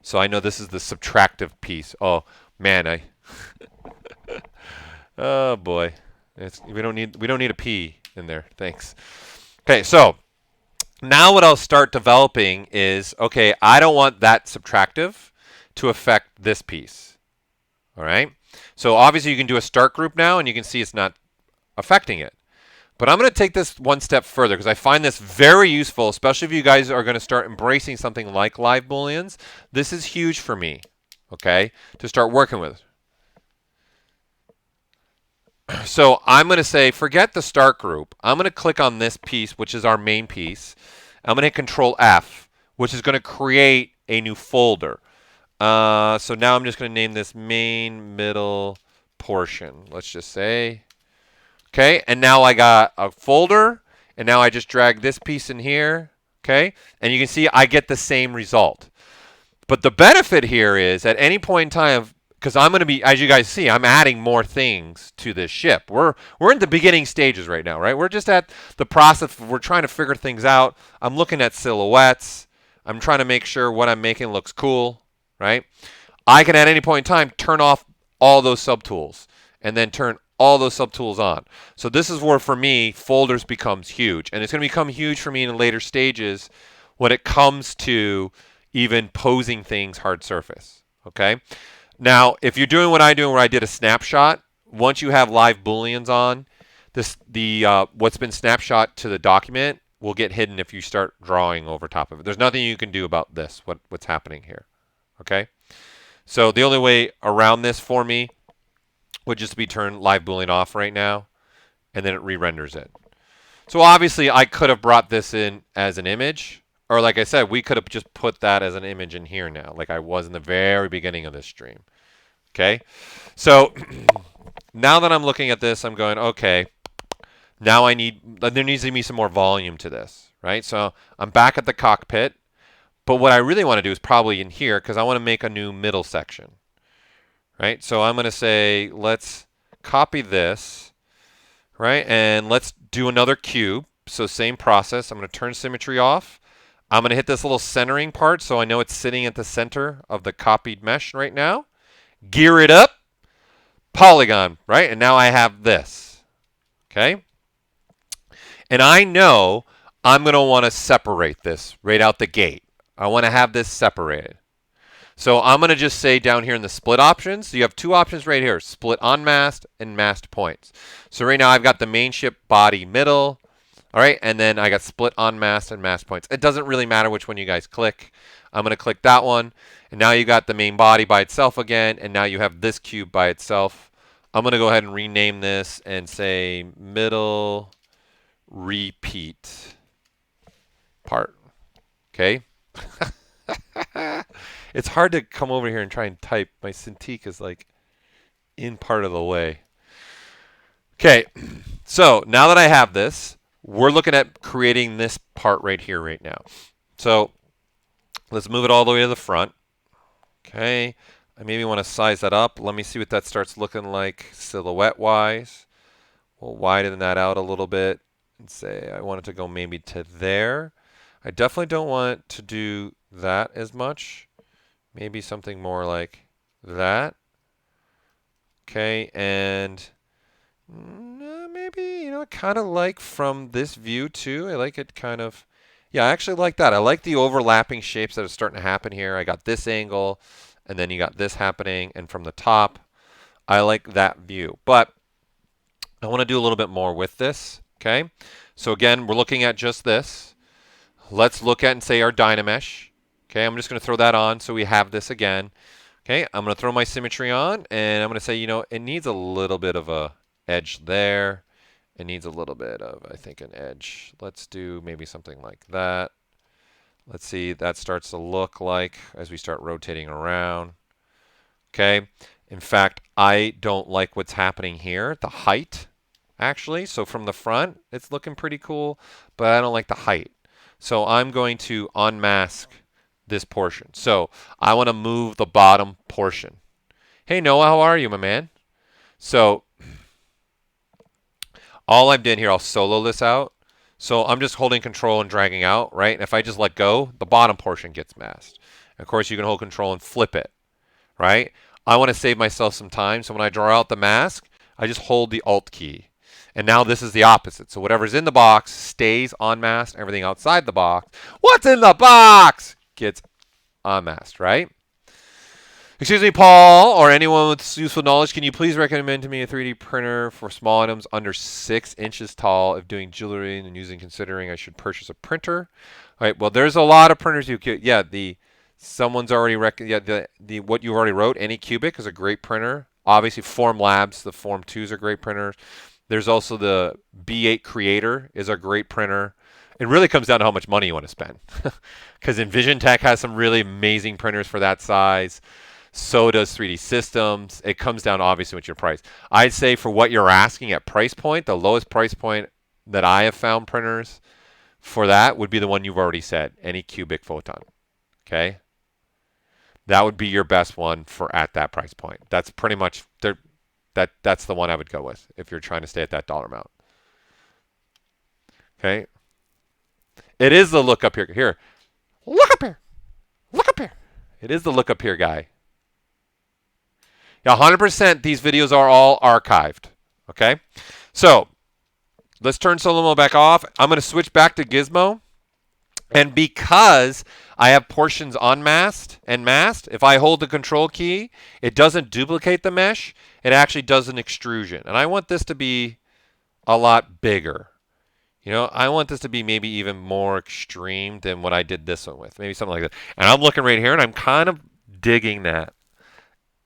So I know this is the subtractive piece. Oh man, oh boy, we don't need a P in there. Thanks. Okay, so now what I'll start developing is, okay, I don't want that subtractive to affect this piece. All right. So obviously you can do a start group now, and you can see it's not affecting it. But I'm going to take this one step further because I find this very useful, especially if you guys are going to start embracing something like live Booleans. This is huge for me, okay, to start working with. So I'm going to say, forget the start group. I'm going to click on this piece, which is our main piece. I'm going to hit Control F, which is going to create a new folder. So now I'm just going to name this main middle portion. Let's just say. Okay, and now I got a folder, and now I just drag this piece in here, okay? And you can see I get the same result. But the benefit here is at any point in time, because I'm going to be, as you guys see, I'm adding more things to this ship. We're in the beginning stages right now, right? We're just at the process, we're trying to figure things out. I'm looking at silhouettes. I'm trying to make sure what I'm making looks cool, right? I can at any point in time turn off all those subtools and then turn all those subtools on. So this is where, for me, folders becomes huge. And it's going to become huge for me in later stages when it comes to even posing things hard surface. Okay? Now, if you're doing what I do, where I did a snapshot, once you have live Booleans on, what's been snapshot to the document will get hidden if you start drawing over top of it. There's nothing you can do about this, what's happening here. Okay? So the only way around this for me would just be turn live Boolean off right now, and then it re-renders it. So obviously I could have brought this in as an image, or like I said, we could have just put that as an image in here now, like I was in the very beginning of this stream. Okay, so now that I'm looking at this, I'm going, okay, now there needs to be some more volume to this, right? So I'm back at the cockpit, but what I really want to do is probably in here, because I want to make a new middle section. Right, so I'm going to say, let's copy this, right, and let's do another cube. So same process. I'm going to turn symmetry off. I'm going to hit this little centering part so I know it's sitting at the center of the copied mesh right now. Gear it up. Polygon, right, and now I have this. Okay, and I know I'm going to want to separate this right out the gate. I want to have this separated. So I'm going to just say down here in the split options, so you have two options right here, split on mast and mast points. So right now I've got the main ship body middle, all right, and then I got split on mast and mast points. It doesn't really matter which one you guys click. I'm going to click that one, and now you got the main body by itself again, and now you have this cube by itself. I'm going to go ahead and rename this and say middle repeat part, okay? It's hard to come over here and try and type. My Cintiq is like in part of the way. Okay, so now that I have this, we're looking at creating this part right here right now. So let's move it all the way to the front. Okay, I maybe want to size that up. Let me see what that starts looking like silhouette-wise. We'll widen that out a little bit and say I want it to go maybe to there. I definitely don't want to do that as much. Maybe something more like that. Okay, and maybe, you know, kind of like from this view too. I like it kind of, yeah, I actually like that. I like the overlapping shapes that are starting to happen here. I got this angle, and then you got this happening, and from the top, I like that view. But I want to do a little bit more with this, okay? So again, we're looking at just this. Let's look at and say our Dynamesh. Okay, I'm just going to throw that on so we have this again. Okay, I'm going to throw my symmetry on, and I'm going to say, you know, it needs a little bit of a edge there. It needs a little bit of, I think, an edge. Let's do maybe something like that. Let's see, that starts to look like as we start rotating around. Okay, in fact, I don't like what's happening here, the height, actually. So from the front, it's looking pretty cool, but I don't like the height. So I'm going to unmask this portion. So I want to move the bottom portion. Hey, Noah, how are you, my man? So all I've done here, I'll solo this out. So I'm just holding control and dragging out, right? And if I just let go, the bottom portion gets masked. Of course, you can hold control and flip it, right? I want to save myself some time. So when I draw out the mask, I just hold the Alt key. And now this is the opposite. So whatever's in the box stays unmasked. Everything outside the box, what's in the box, gets unmasked, right? Excuse me, Paul, or anyone with useful knowledge, can you please recommend to me a 3D printer for small items under 6 inches tall if doing jewelry and using considering I should purchase a printer? All right, well, there's a lot of printers you could, yeah, someone's already, what you already wrote, Anycubic is a great printer. Obviously, Form Labs, the Form 2s are great printers. There's also the B8 Creator is a great printer. It really comes down to how much money you want to spend. Because EnvisionTech has some really amazing printers for that size. So does 3D Systems. It comes down obviously with your price. I'd say for what you're asking at price point, the lowest price point that I have found printers for that would be the one you've already said, Anycubic Photon. Okay? That would be your best one for at that price point. That's pretty much that's the one I would go with if you're trying to stay at that dollar amount. Okay? It is the look up here. Here. Look up here. Look up here. It is the look up here guy. Yeah, 100% these videos are all archived. Okay? So, let's turn solo mode back off. I'm going to switch back to Gizmo. And because I have portions unmasked and masked, if I hold the control key, it doesn't duplicate the mesh. It actually does an extrusion. And I want this to be a lot bigger. You know, I want this to be maybe even more extreme than what I did this one with. Maybe something like that. And I'm looking right here, and I'm kind of digging that.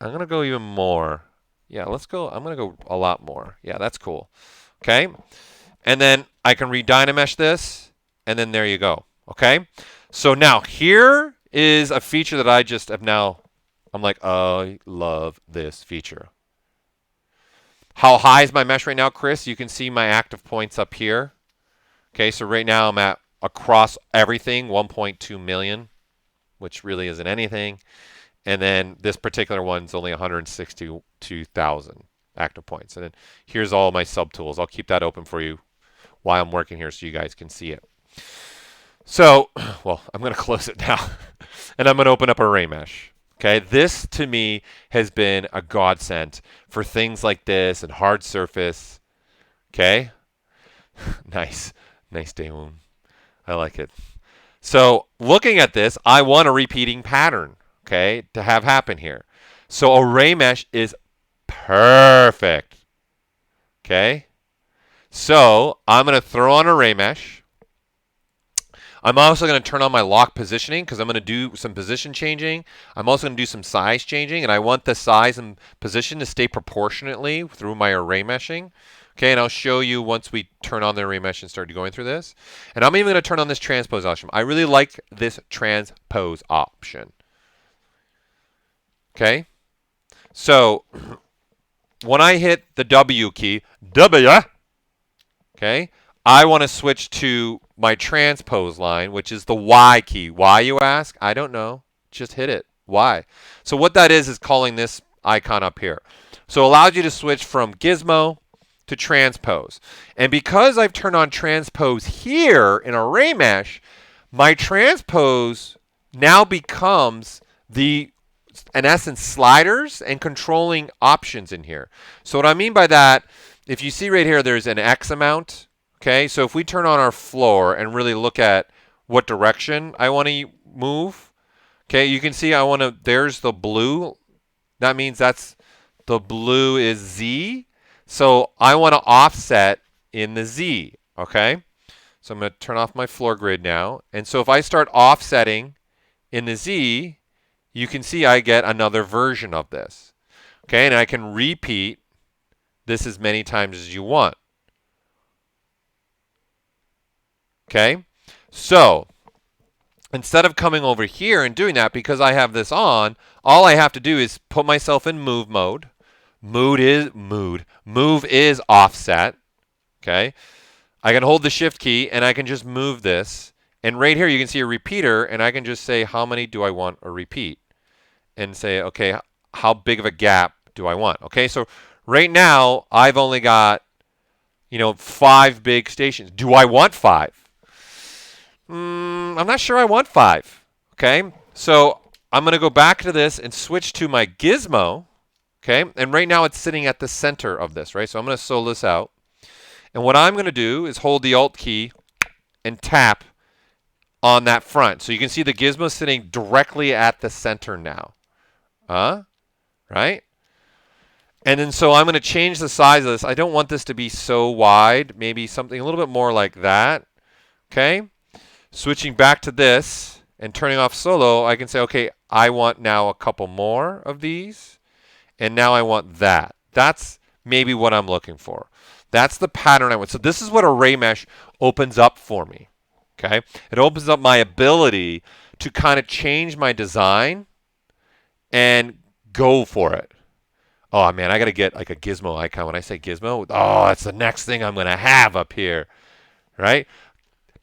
I'm going to go even more. Yeah, let's go. I'm going to go a lot more. Yeah, that's cool. Okay. And then I can re-Dynamesh this, and then there you go. Okay. So now here is a feature that I just have now. I'm like, I love this feature. How high is my mesh right now, Chris? You can see my active points up here. Okay, so right now I'm at across everything 1.2 million, which really isn't anything. And then this particular one's only 162,000 active points. And then here's all my subtools. I'll keep that open for you while I'm working here so you guys can see it. So, well, I'm going to close it now. And I'm going to open up Array Mesh. Okay, this to me has been a godsend for things like this and hard surface. Okay, nice Daewoo. I like it. So looking at this, I want a repeating pattern, okay, to have happen here. So Array Mesh is perfect. Okay, so I'm going to throw on Array Mesh. I'm also going to turn on my lock positioning because I'm going to do some position changing. I'm also going to do some size changing, and I want the size and position to stay proportionately through my array meshing. Okay, and I'll show you once we turn on the array mesh and start going through this. And I'm even going to turn on this transpose option. I really like this transpose option. Okay, so when I hit the W key, okay, I want to switch to my transpose line, which is the Y key. Why, you ask? I don't know. Just hit it. Why? So what that is calling this icon up here. So it allows you to switch from gizmo to transpose. And because I've turned on transpose here in array mesh, my transpose now becomes the, in essence, sliders and controlling options in here. So what I mean by that, if you see right here, there's an X amount. Okay, so if we turn on our floor and really look at what direction I want to move, okay, you can see I want to, there's the blue. That means the blue is Z. So I want to offset in the Z, okay? So I'm going to turn off my floor grid now. And so if I start offsetting in the Z, you can see I get another version of this. Okay, and I can repeat this as many times as you want. Okay, so instead of coming over here and doing that, because I have this on, all I have to do is put myself in move mode. Move is offset. Okay, I can hold the shift key and I can just move this. And right here you can see a repeater, and I can just say how many do I want a repeat, and say, okay, how big of a gap do I want? Okay, so right now I've only got, 5 big stations. Do I want 5? I'm not sure I want 5. Okay, so I'm going to go back to this and switch to my gizmo. Okay, and right now it's sitting at the center of this, right? So I'm going to solo this out. And what I'm going to do is hold the Alt key and tap on that front. So you can see the gizmo sitting directly at the center now. Right? And then so I'm going to change the size of this. I don't want this to be so wide. Maybe something a little bit more like that. Okay? Switching back to this and turning off solo, I can say, okay, I want now a couple more of these. And now I want that. That's maybe what I'm looking for. That's the pattern I want. So this is what array mesh opens up for me. Okay? It opens up my ability to kind of change my design and go for it. Oh, man, I got to get like a gizmo icon. When I say gizmo, oh, that's the next thing I'm going to have up here. Right?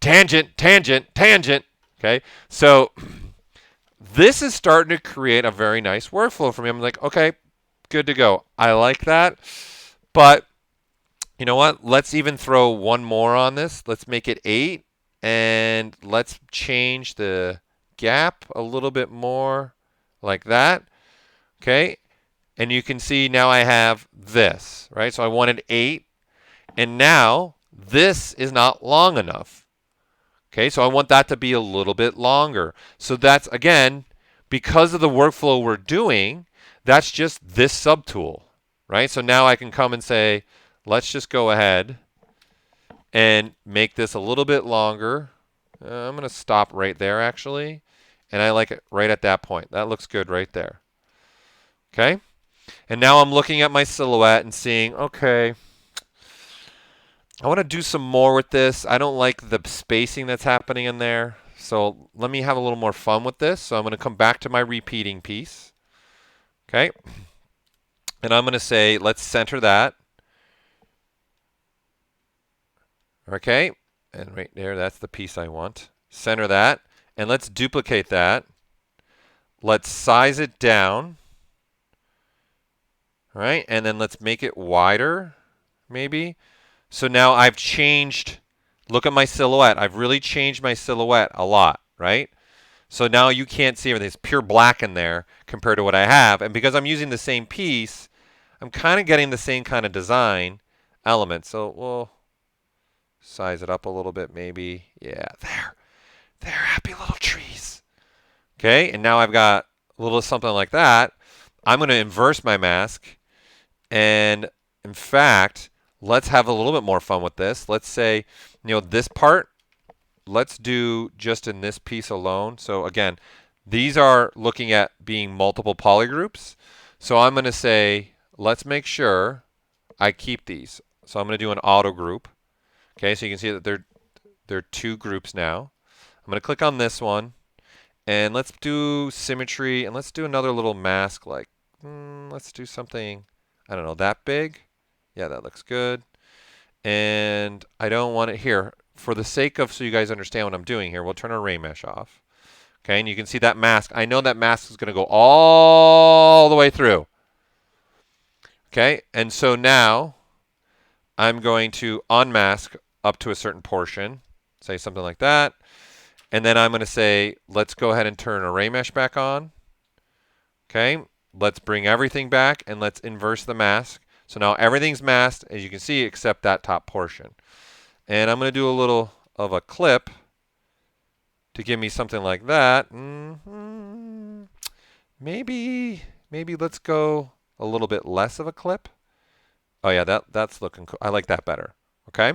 Tangent, tangent, tangent. Okay? So this is starting to create a very nice workflow for me. I'm like, okay, good to go. I like that. But you know what? Let's even throw one more on this. Let's make it 8. And let's change the gap a little bit more like that. Okay? And you can see now I have this, right? So I wanted 8. And now this is not long enough. Okay? So I want that to be a little bit longer. So that's, again, because of the workflow we're doing, that's just this subtool, right? So now I can come and say, let's just go ahead and make this a little bit longer. I'm going to stop right there, actually. And I like it right at that point. That looks good right there. Okay? And now I'm looking at my silhouette and seeing, okay, I want to do some more with this. I don't like the spacing that's happening in there. So let me have a little more fun with this. So I'm going to come back to my repeating piece. Okay? And I'm going to say, let's center that. Okay? And right there, that's the piece I want. Center that. And let's duplicate that. Let's size it down. All right? And then let's make it wider, maybe. So now I've changed, look at my silhouette. I've really changed my silhouette a lot, right? So now you can't see everything. It's pure black in there compared to what I have. And because I'm using the same piece, I'm kind of getting the same kind of design element. So we'll size it up a little bit maybe. Yeah, there. There, happy little trees. Okay, and now I've got a little something like that. I'm going to inverse my mask. And in fact, let's have a little bit more fun with this. Let's say, this part, let's do just in this piece alone. So again, these are looking at being multiple polygroups. So I'm going to say, let's make sure I keep these. So I'm going to do an auto group. Okay, so you can see that they're 2 groups now. I'm going to click on this one, and let's do symmetry, and let's do another little mask, like, let's do something, I don't know, that big. Yeah, that looks good. And I don't want it here. For the sake of, so you guys understand what I'm doing here, we'll turn array mesh off. Okay, and you can see that mask. I know that mask is going to go all the way through. Okay, and so now I'm going to unmask up to a certain portion, say something like that. And then I'm going to say, let's go ahead and turn array mesh back on. Okay, let's bring everything back and let's inverse the mask. So now everything's masked, as you can see, except that top portion. And I'm going to do a little of a clip to give me something like that. Maybe let's go a little bit less of a clip. Oh yeah, that's looking cool. I like that better. Okay,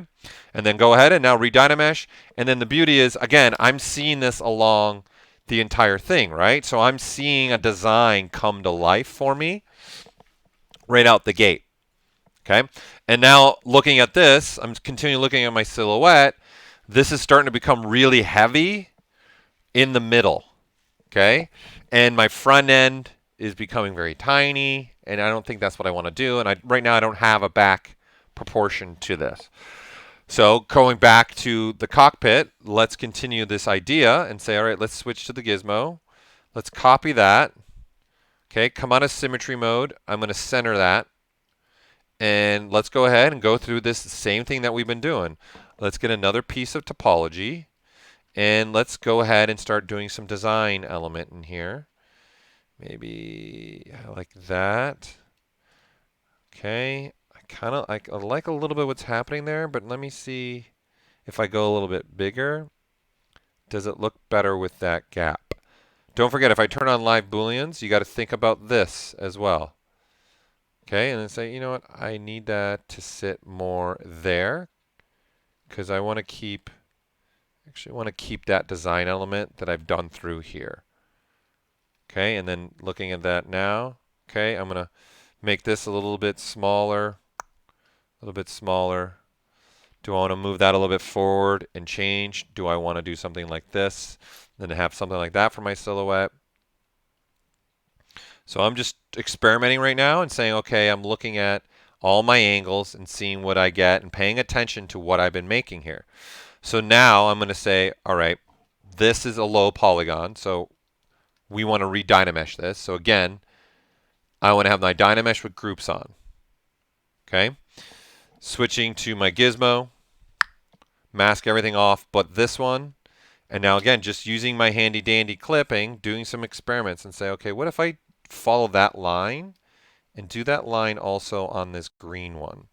and then go ahead and now re-Dynamesh. And then the beauty is, again, I'm seeing this along the entire thing, right? So I'm seeing a design come to life for me right out the gate. Okay, and now looking at this, I'm continuing looking at my silhouette. This is starting to become really heavy in the middle. Okay, and my front end is becoming very tiny, and I don't think that's what I want to do. And right now I don't have a back proportion to this. So going back to the cockpit, let's continue this idea and say, all right, let's switch to the gizmo. Let's copy that. Okay, come out of symmetry mode. I'm going to center that. And let's go ahead and go through this same thing that we've been doing. Let's get another piece of topology. And let's go ahead and start doing some design element in here. Maybe like that. Okay. I like a little bit what's happening there, but let me see if I go a little bit bigger. Does it look better with that gap? Don't forget, if I turn on live Booleans, you got to think about this as well. Okay, and then say, you know what, I need that to sit more there because I want to keep, actually want to keep that design element that I've done through here. Okay, and then looking at that now, okay, I'm going to make this a little bit smaller, a little bit smaller. Do I want to move that a little bit forward and change? Do I want to do something like this? Then have something like that for my silhouette. So I'm just experimenting right now and saying, okay, I'm looking at all my angles and seeing what I get and paying attention to what I've been making here. So now I'm going to say, all right, this is a low polygon. So we want to re-Dynamesh this. So again, I want to have my Dynamesh with groups on. Okay. Switching to my gizmo, mask everything off but this one. And now again, just using my handy dandy clipping, doing some experiments and say, okay, what if I follow that line and do that line also on this green one?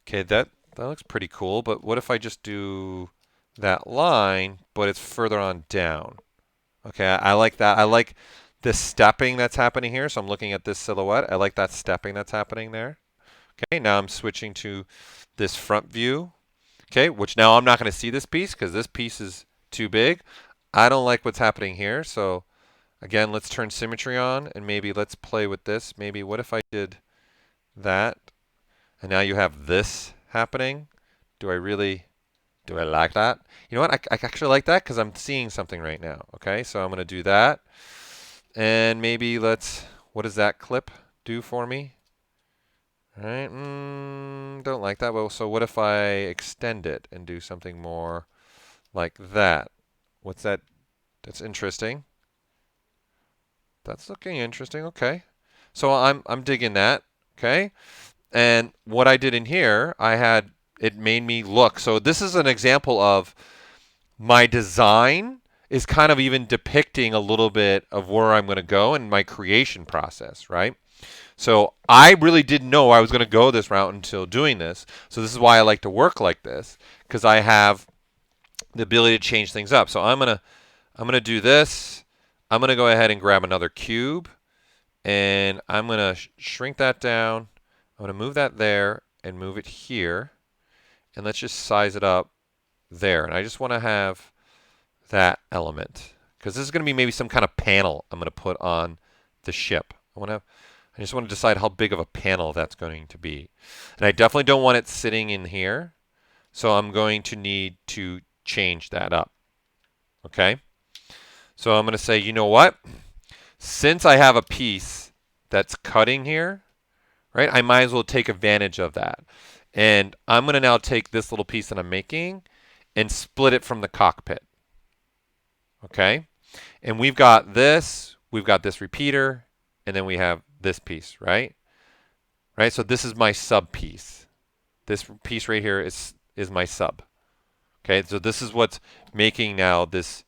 Okay, that looks pretty cool, but what if I just do that line, but it's further on down? Okay, I like that. I like the stepping that's happening here. So I'm looking at this silhouette. I like that stepping that's happening there. Okay, now I'm switching to this front view. Okay, which now I'm not going to see this piece because this piece is too big. I don't like what's happening here. So again, let's turn symmetry on and maybe let's play with this. Maybe what if I did that? And now you have this happening. Do I like that? You know what? I actually like that because I'm seeing something right now. Okay, so I'm going to do that. And maybe what does that clip do for me? All right, don't like that. Well, so what if I extend it and do something more like that? What's that? That's interesting. That's looking interesting. Okay. So I'm digging that. Okay. And what I did in here, it made me look. So this is an example of my design is kind of even depicting a little bit of where I'm going to go in my creation process, right? So I really didn't know I was going to go this route until doing this. So this is why I like to work like this, because I have the ability to change things up. So I'm gonna do this. I'm gonna go ahead and grab another cube, and I'm gonna shrink that down. I'm gonna move that there and move it here, and let's just size it up there. And I just want to have that element because this is going to be maybe some kind of panel I'm going to put on the ship. I just want to decide how big of a panel that's going to be. And I definitely don't want it sitting in here. So I'm going to need to change that up. Okay? So I'm going to say, you know what? Since I have a piece that's cutting here, right, I might as well take advantage of that. And I'm going to now take this little piece that I'm making and split it from the cockpit. Okay? And we've got this repeater, and then we have this piece, right? Right? So this is my sub piece. This piece right here is my sub. Okay, so this is what's making now this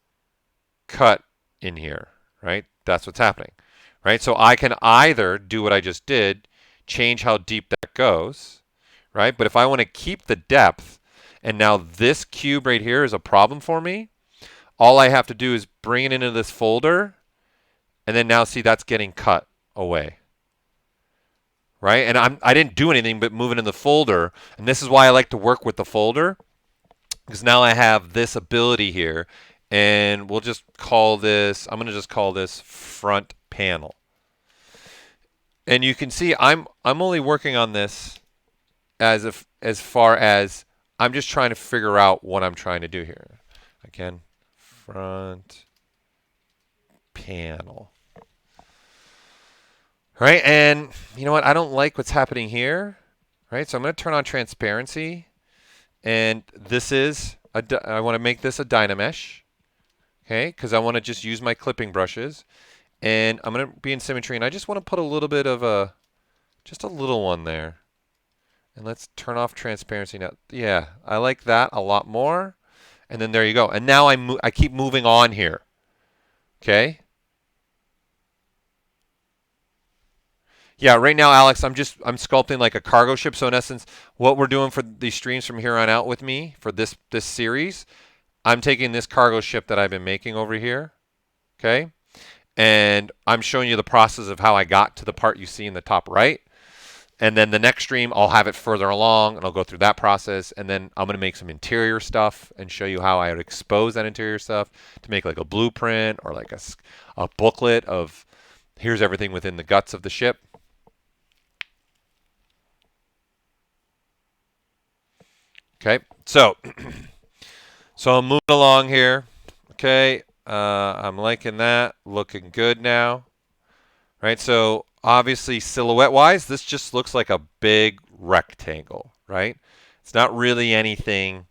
cut in here, right? That's what's happening, right? So I can either do what I just did, change how deep that goes, right? But if I want to keep the depth, and now this cube right here is a problem for me, all I have to do is bring it into this folder, and then now see that's getting cut away, right? And I didn't do anything but move it in the folder, and this is why I like to work with the folder, because now I have this ability here, and we'll just call this, I'm going to just call this front panel. And you can see I'm only working on this as far as I'm just trying to figure out what I'm trying to do here. Again, front panel. Right, and you know what? I don't like what's happening here. Right, so I'm going to turn on transparency. And this is, I want to make this a Dynamesh. Okay, because I want to just use my clipping brushes. And I'm going to be in symmetry, and I just want to put a little bit of just a little one there. And let's turn off transparency now. Yeah, I like that a lot more. And then there you go. And now I keep moving on here. Okay. Yeah, right now, Alex, I'm sculpting like a cargo ship. So in essence, what we're doing for these streams from here on out with me for this series, I'm taking this cargo ship that I've been making over here. Okay. And I'm showing you the process of how I got to the part you see in the top right. And then the next stream, I'll have it further along, and I'll go through that process. And then I'm going to make some interior stuff and show you how I would expose that interior stuff to make like a blueprint or like a booklet of here's everything within the guts of the ship. Okay, so I'm moving along here. Okay, I'm liking that. Looking good now. Right, so obviously silhouette-wise, this just looks like a big rectangle, right? It's not really anything.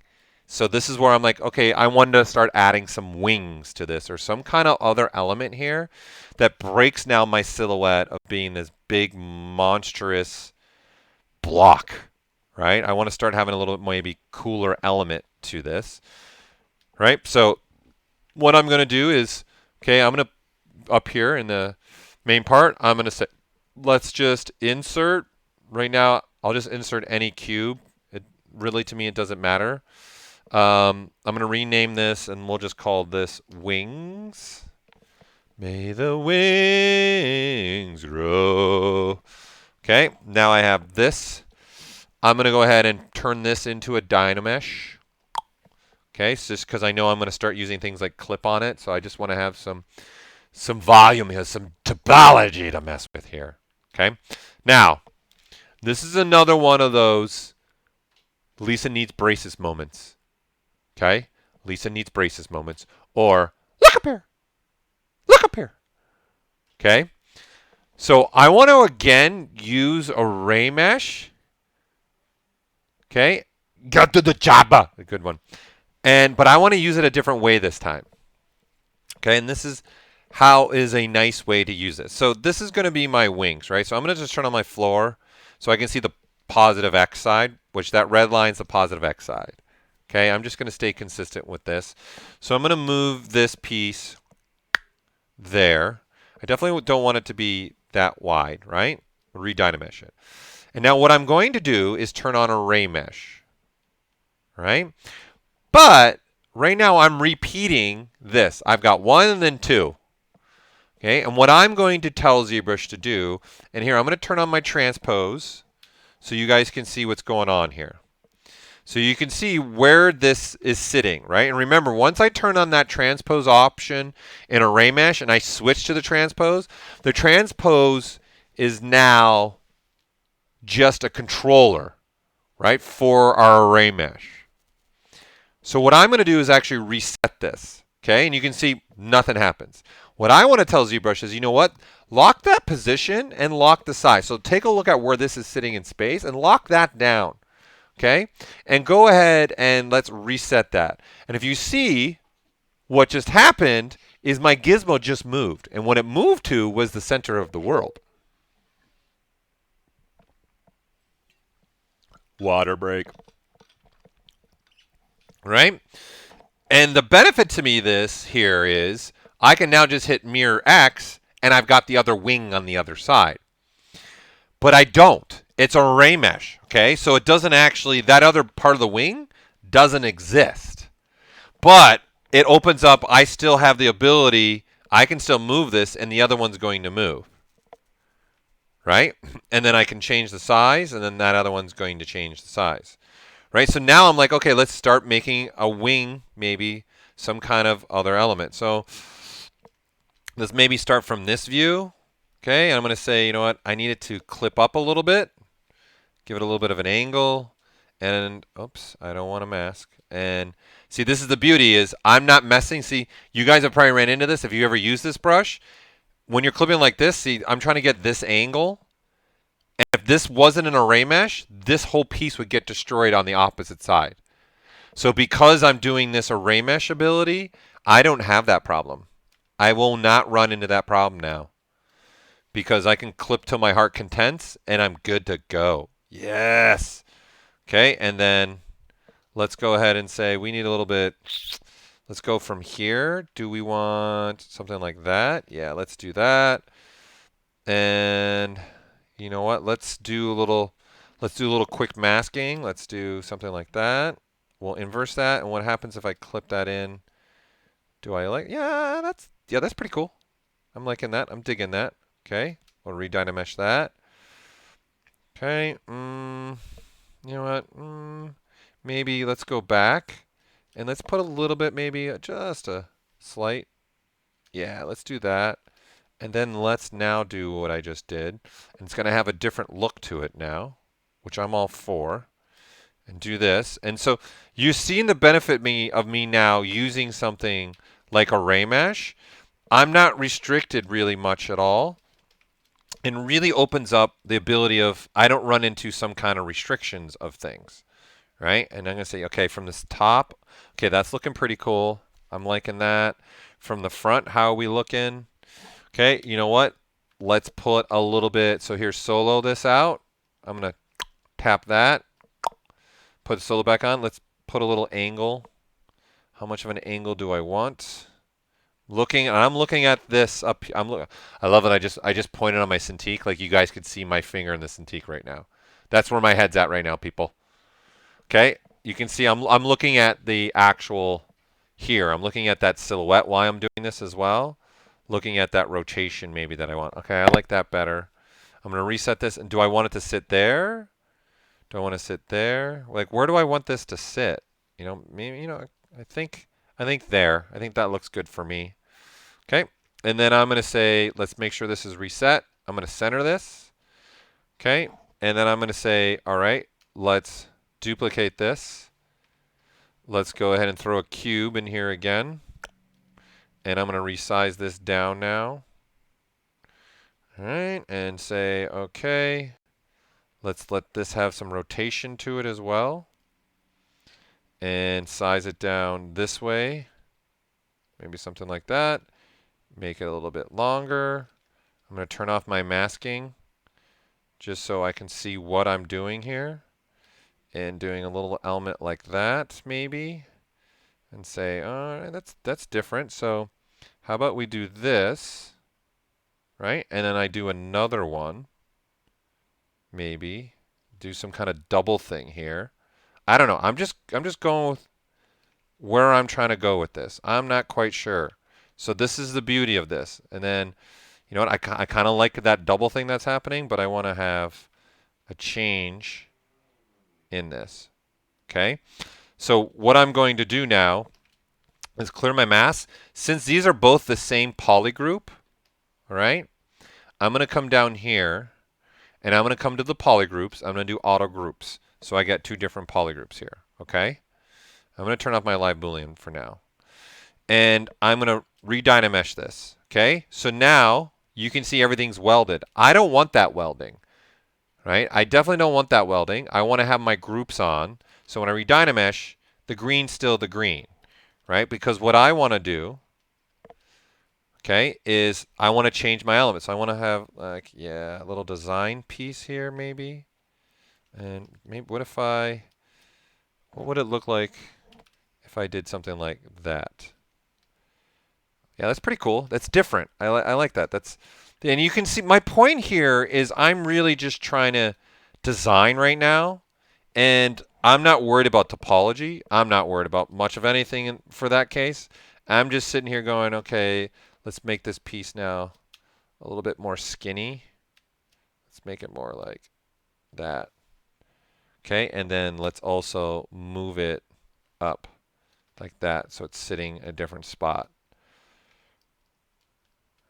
So this is where I'm like, okay, I want to start adding some wings to this or some kind of other element here that breaks now my silhouette of being this big, monstrous block, right? I want to start having a little bit maybe cooler element to this, right? So what I'm going to do is, okay, I'm going to, up here in the main part, I'm going to say, let's just insert. Right now, I'll just insert any cube. Really, to me, it doesn't matter. I'm going to rename this, and we'll just call this wings. May the wings grow. Okay, now I have this. I'm going to go ahead and turn this into a Dynamesh. Okay, so just because I know I'm going to start using things like clip on it, so I just want to have some volume here, some topology to mess with here. Okay, now this is another one of those Lisa needs braces moments. Okay, Lisa needs braces moments, or look up here, look up here. Okay, so I want to again use array mesh. Okay, got to the chopper, a good one. But I want to use it a different way this time. Okay, and this is how is a nice way to use this. So this is going to be my wings, right? So I'm going to just turn on my floor so I can see the positive X side, which that red line is the positive X side. Okay, I'm just going to stay consistent with this. So I'm going to move this piece there. I definitely don't want it to be that wide, right? Re-Dynamesh it. And now what I'm going to do is turn on array mesh, right? But right now I'm repeating this. I've got 1 and then 2. Okay, and what I'm going to tell ZBrush to do, and here I'm going to turn on my transpose so you guys can see what's going on here. So you can see where this is sitting, right? And remember, once I turn on that transpose option in array mesh and I switch to the transpose is now just a controller, right, for our array mesh. So what I'm going to do is actually reset this, okay? And you can see nothing happens. What I want to tell ZBrush is, you know what? Lock that position and lock the size. So take a look at where this is sitting in space and lock that down, okay? And go ahead and let's reset that. And if you see what just happened is my gizmo just moved. And what it moved to was the center of the world. Water break. Right? And the benefit to me this here is I can now just hit mirror X and I've got the other wing on the other side. But I don't. It's an array mesh, okay? So it doesn't actually, that other part of the wing doesn't exist. But it opens up, I still have the ability, I can still move this and the other one's going to move. Right? And then I can change the size and then that other one's going to change the size. Right? So now I'm like, okay, let's start making a wing, maybe some kind of other element. So let's maybe start from this view. Okay, and I'm going to say, you know what, I need it to clip up a little bit. Give it a little bit of an angle. And, oops, I don't want to mask. And see, this is the beauty is I'm not messing. See, you guys have probably ran into this if you ever use this brush. When you're clipping like this, see, I'm trying to get this angle. And if this wasn't an array mesh, this whole piece would get destroyed on the opposite side. So because I'm doing this array mesh ability, I don't have that problem. I will not run into that problem now. Because I can clip till my heart contents, and I'm good to go. Yes! Okay, and then let's go ahead and say we need a little bit. Let's go from here. Do we want something like that? Yeah, let's do that. And you know what? Let's do a little quick masking. Let's do something like that. We'll inverse that, and what happens if I clip that in? Do I like? Yeah, that's pretty cool. I'm liking that. I'm digging that. Okay, we'll re-Dynamesh that. Okay, you know what? Maybe let's go back and let's put a little bit, maybe just a slight. Yeah, let's do that. And then let's now do what I just did. And it's going to have a different look to it now, which I'm all for. And do this. And so you've seen the benefit of me now using something like array mesh. I'm not restricted really much at all. And really opens up the ability of, I don't run into some kind of restrictions of things, right? And I'm going to say, okay, from this top, okay, that's looking pretty cool. I'm liking that. From the front, how are we looking? Okay, you know what? Let's put a little bit, so here's solo this out. I'm going to tap that, put the solo back on. Let's put a little angle. How much of an angle do I want? I'm looking at this up. I love it. I just pointed on my Cintiq, like you guys could see my finger in the Cintiq right now. That's where my head's at right now, people. Okay, you can see I'm looking at the actual here. I'm looking at that silhouette while I'm doing this as well. Looking at that rotation maybe that I want. Okay, I like that better. I'm gonna reset this. And do I want it to sit there? Do I want to sit there? Like, where do I want this to sit? You know, maybe, you know, I think there. I think that looks good for me. Okay, and then I'm going to say, let's make sure this is reset. I'm going to center this. Okay, and then I'm going to say, all right, let's duplicate this. Let's go ahead and throw a cube in here again. And I'm going to resize this down now. All right, and say, okay, let's let this have some rotation to it as well. And size it down this way. Maybe something like that. Make it a little bit longer. I'm going to turn off my masking just so I can see what I'm doing here. And doing a little element like that, maybe. And say, that's different. So how about we do this, right? And then I do another one. Maybe. Do some kind of double thing here. I don't know. I'm just going with where I'm trying to go with this. I'm not quite sure. So this is the beauty of this. And then, you know what, I kind of like that double thing that's happening, but I want to have a change in this. Okay? So what I'm going to do now is clear my mask. Since these are both the same polygroup, all right, I'm going to come down here, and I'm going to come to the polygroups. I'm going to do auto groups. So I get two different polygroups here. Okay? I'm going to turn off my live Boolean for now. And I'm going to re-Dynamesh this. Okay? So now you can see everything's welded. I don't want that welding. Right? I definitely don't want that welding. I want to have my groups on. So when I re-Dynamesh, the green's still the green. Right? Because what I want to do okay, is I want to change my element. So I want to have like, yeah, a little design piece here maybe. And maybe what would it look like if I did something like that? Yeah, that's pretty cool. That's different. I like that. And you can see my point here is I'm really just trying to design right now, and I'm not worried about topology. I'm not worried about much of anything for that case. I'm just sitting here going, okay, let's make this piece now a little bit more skinny. Let's make it more like that. Okay, and then let's also move it up like that so it's sitting in a different spot.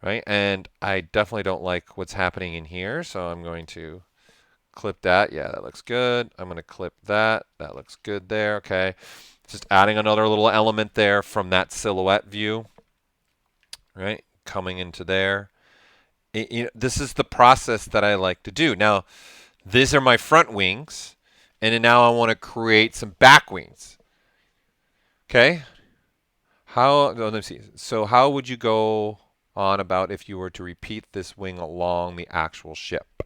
Right, and I definitely don't like what's happening in here, so I'm going to clip that. Yeah, that looks good. I'm going to clip that. That looks good there. Okay, just adding another little element there from that silhouette view. Right, coming into there. This is the process that I like to do. Now, these are my front wings, and then now I want to create some back wings. Okay, let me see. So how would you go on about if you were to repeat this wing along the actual ship?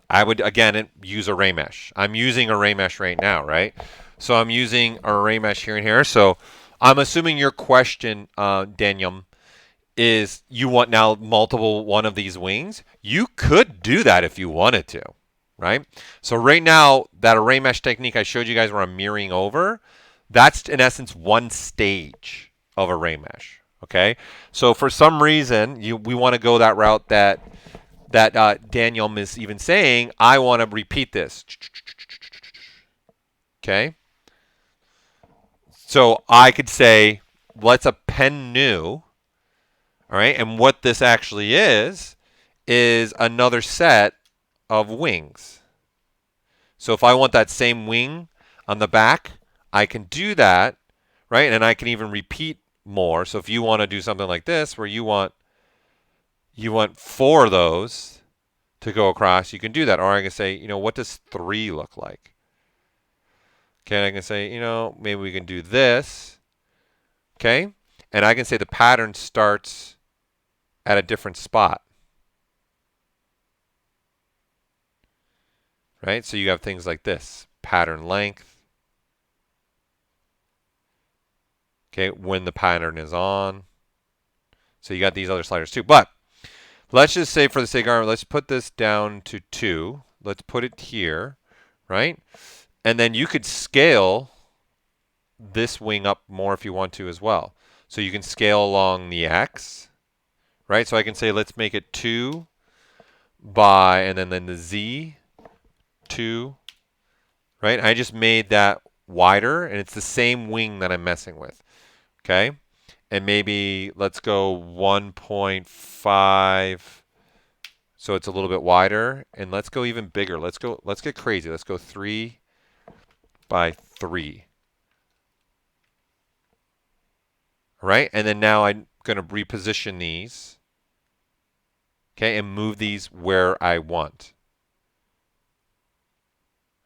I would, again, use array mesh. I'm using array mesh right now, right? So I'm using array mesh here and here. So I'm assuming your question, Daniel, is you want now multiple one of these wings. You could do that if you wanted to, right? So right now, that array mesh technique I showed you guys where I'm mirroring over, that's in essence one stage of array mesh, okay? So for some reason, we want to go that route that Daniel is even saying, I want to repeat this. Okay? So I could say, let's append new. All right? And what this actually is another set of wings. So if I want that same wing on the back, I can do that, right? And I can even repeat more. So if you want to do something like this, where you want 4 of those to go across, you can do that. Or I can say, what does 3 look like? Okay, I can say, maybe we can do this. Okay, and I can say the pattern starts at a different spot. Right, so you have things like this, pattern length. Okay, when the pattern is on. So you got these other sliders too. But let's just say for the sake of argument, let's put this down to 2. Let's put it here, right? And then you could scale this wing up more if you want to as well. So you can scale along the X, right? So I can say let's make it 2 by, and then the Z, 2, right? I just made that wider, and it's the same wing that I'm messing with, okay? And maybe let's go 1.5, so it's a little bit wider, and let's go even bigger. Let's get crazy. Let's go 3 by 3. Right? And then now I'm going to reposition these, okay, and move these where I want.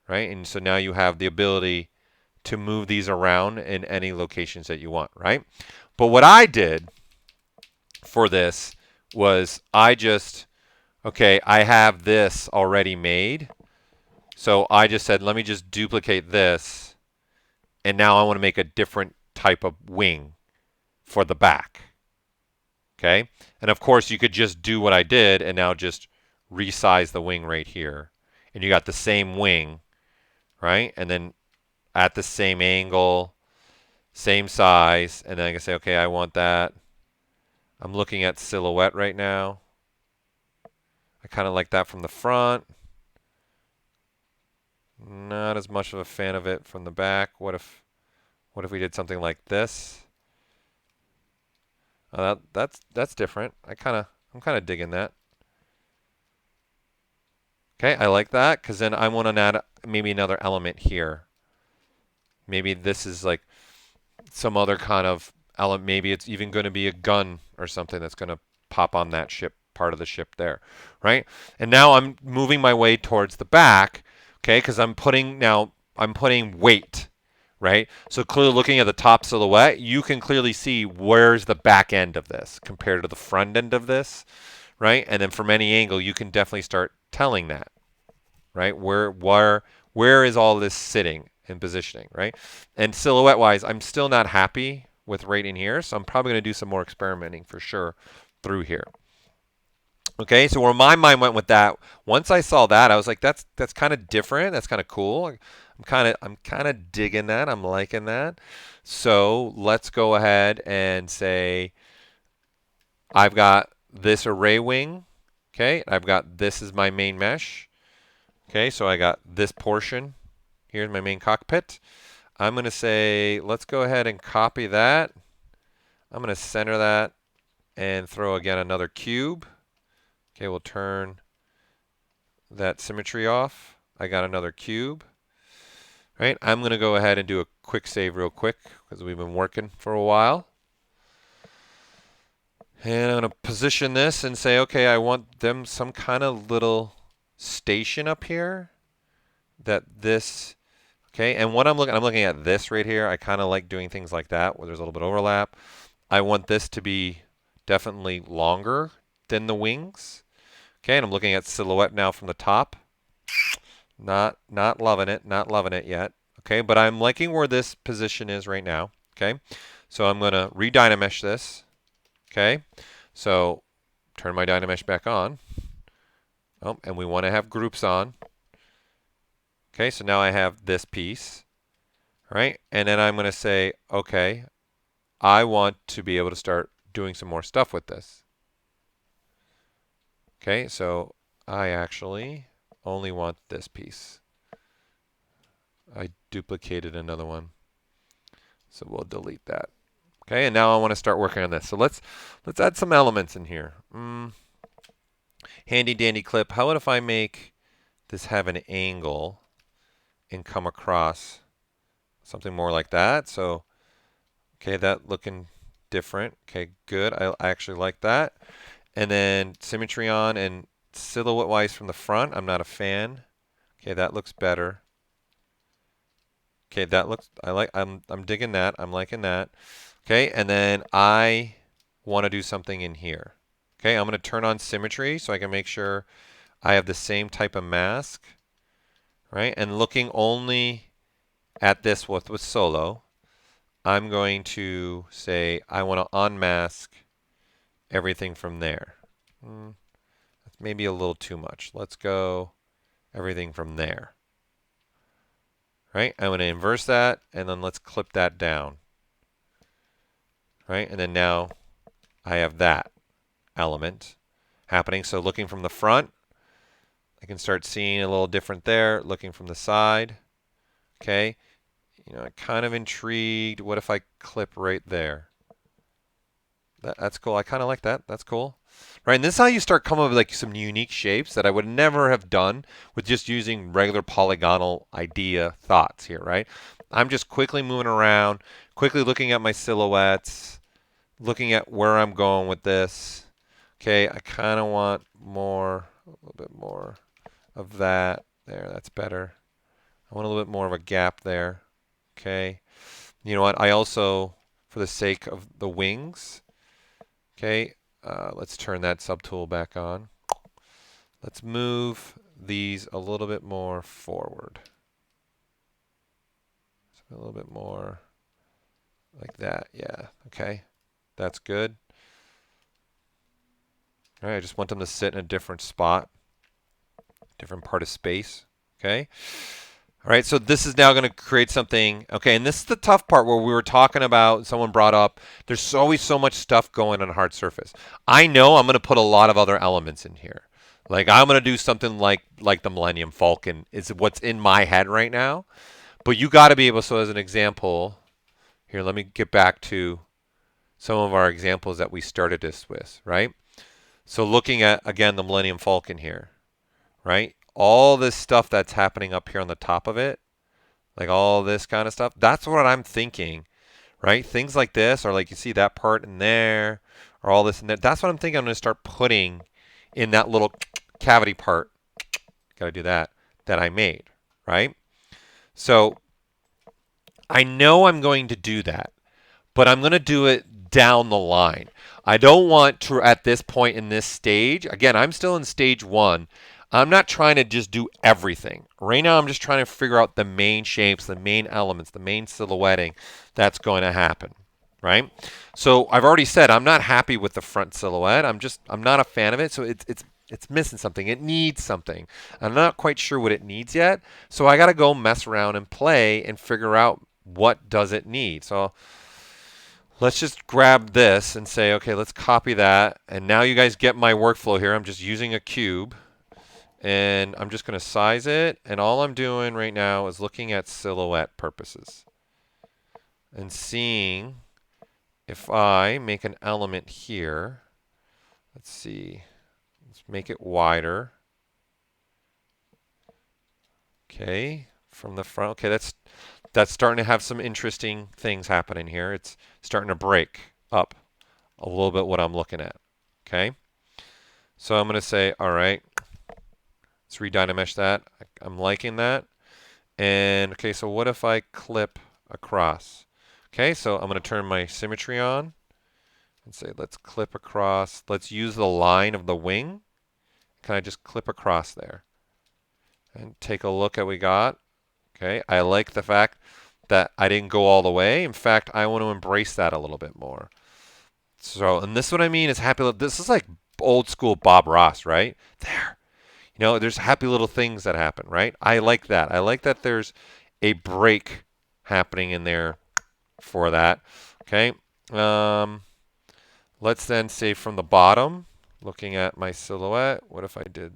Right? And so now you have the ability to move these around in any locations that you want, right? But what I did for this was I have this already made. So I just said, let me just duplicate this. And now I want to make a different type of wing for the back. Okay? And of course, you could just do what I did and now just resize the wing right here. And you got the same wing, right? And then at the same angle, same size. And then I can say, okay, I want that. I'm looking at silhouette right now. I kind of like that from the front. Not as much of a fan of it from the back. What if we did something like this? That's different. I'm kind of digging that. Okay, I like that because then I want to add maybe another element here. Maybe this is like some other kind of element. Maybe it's even going to be a gun or something that's going to pop on that ship, part of the ship there, right? And now I'm moving my way towards the back, okay, because I'm putting weight, right? So clearly looking at the top silhouette, you can clearly see where's the back end of this compared to the front end of this, right? And then from any angle, you can definitely start telling that, right? Where is all this sitting and positioning, right? And silhouette wise, I'm still not happy with right in here, so I'm probably going to do some more experimenting for sure through here. Okay, so where my mind went with that, once I saw that, I was like, that's kind of different. That's kind of cool. I'm kind of digging that. I'm liking that. So let's go ahead and say I've got this array wing. Okay, I've got this is my main mesh. Okay, so I got this portion. Here's my main cockpit. I'm going to say, let's go ahead and copy that. I'm going to center that and throw again another cube. Okay, we'll turn that symmetry off. I got another cube. Right, I'm going to go ahead and do a quick save real quick because we've been working for a while. And I'm going to position this and say, okay, I want them some kind of little station up here. Okay, and what I'm looking at this right here. I kind of like doing things like that where there's a little bit of overlap. I want this to be definitely longer than the wings. Okay, and I'm looking at silhouette now from the top. Not loving it yet. Okay, but I'm liking where this position is right now. Okay, so I'm going to re-Dynamesh this. Okay, so turn my Dynamesh back on. Oh, and we want to have groups on. Okay, so now I have this piece. Right, and then I'm going to say, okay, I want to be able to start doing some more stuff with this. Okay, so I actually only want this piece. I duplicated another one, so we'll delete that. Okay, and now I want to start working on this. So let's add some elements in here. Handy dandy clip. How about if I make this have an angle and come across something more like that? So, okay, that looking different. Okay, good. I actually like that. And then symmetry on and silhouette wise from the front, I'm not a fan. Okay, that looks better. Okay, that looks, I'm digging that. I'm liking that. Okay, and then I want to do something in here. Okay, I'm going to turn on symmetry so I can make sure I have the same type of mask, right? And looking only at this with solo, I'm going to say I want to unmask everything from there. That's maybe a little too much. Let's go everything from there. Right? I'm going to inverse that, and then let's clip that down. Right? And then now I have that element happening. So looking from the front, I can start seeing a little different there. Looking from the side, okay. You know, I'm kind of intrigued. What if I clip right there? That's cool. I kind of like that. That's cool. Right, and this is how you start coming up with like some unique shapes that I would never have done with just using regular polygonal idea thoughts here, right? I'm just quickly moving around, quickly looking at my silhouettes, looking at where I'm going with this. Okay, I kind of want more, a little bit more of that. There, that's better. I want a little bit more of a gap there. Okay. You know what? I also, for the sake of the wings, okay, let's turn that subtool back on. Let's move these a little bit more forward. So a little bit more like that. Yeah. Okay. That's good. All right. I just want them to sit in a different spot, different part of space. Okay. All right, so this is now going to create something. Okay, and this is the tough part where we were talking about, someone brought up, there's always so much stuff going on a hard surface. I know I'm going to put a lot of other elements in here. Like I'm going to do something like the Millennium Falcon is what's in my head right now. But you got to be able, so as an example, here, let me get back to some of our examples that we started this with, right? So looking at, again, the Millennium Falcon here, right? All this stuff that's happening up here on the top of it, like all this kind of stuff, that's what I'm thinking, right? Things like this, or like you see that part in there, or all this in there. That's what I'm thinking I'm going to start putting in that little cavity part. Got to do that, that I made, right? So I know I'm going to do that, but I'm going to do it down the line. I don't want to, at this point in this stage, again, I'm still in stage 1. I'm not trying to just do everything. Right now, I'm just trying to figure out the main shapes, the main elements, the main silhouetting that's going to happen, right? So I've already said I'm not happy with the front silhouette. I'm not a fan of it. So it's missing something. It needs something. I'm not quite sure what it needs yet. So I got to go mess around and play and figure out what does it need. So let's just grab this and say, okay, let's copy that. And now you guys get my workflow here. I'm just using a cube. And I'm just going to size it. And all I'm doing right now is looking at silhouette purposes. And seeing if I make an element here. Let's see. Let's make it wider. Okay, from the front. Okay, that's starting to have some interesting things happening here. It's starting to break up a little bit what I'm looking at. Okay, so I'm going to say, all right, let's re-Dynamesh that. I'm liking that. And okay, so what if I clip across? Okay, so I'm going to turn my symmetry on and say, let's clip across. Let's use the line of the wing. Can I just clip across there? And take a look at what we got. Okay, I like the fact that I didn't go all the way. In fact, I want to embrace that a little bit more. So, and this is what I mean is happy. This is like old school Bob Ross, right? There. You know, there's happy little things that happen, right? I like that. I like that there's a break happening in there for that. Okay. Let's then say from the bottom, looking at my silhouette, what if I did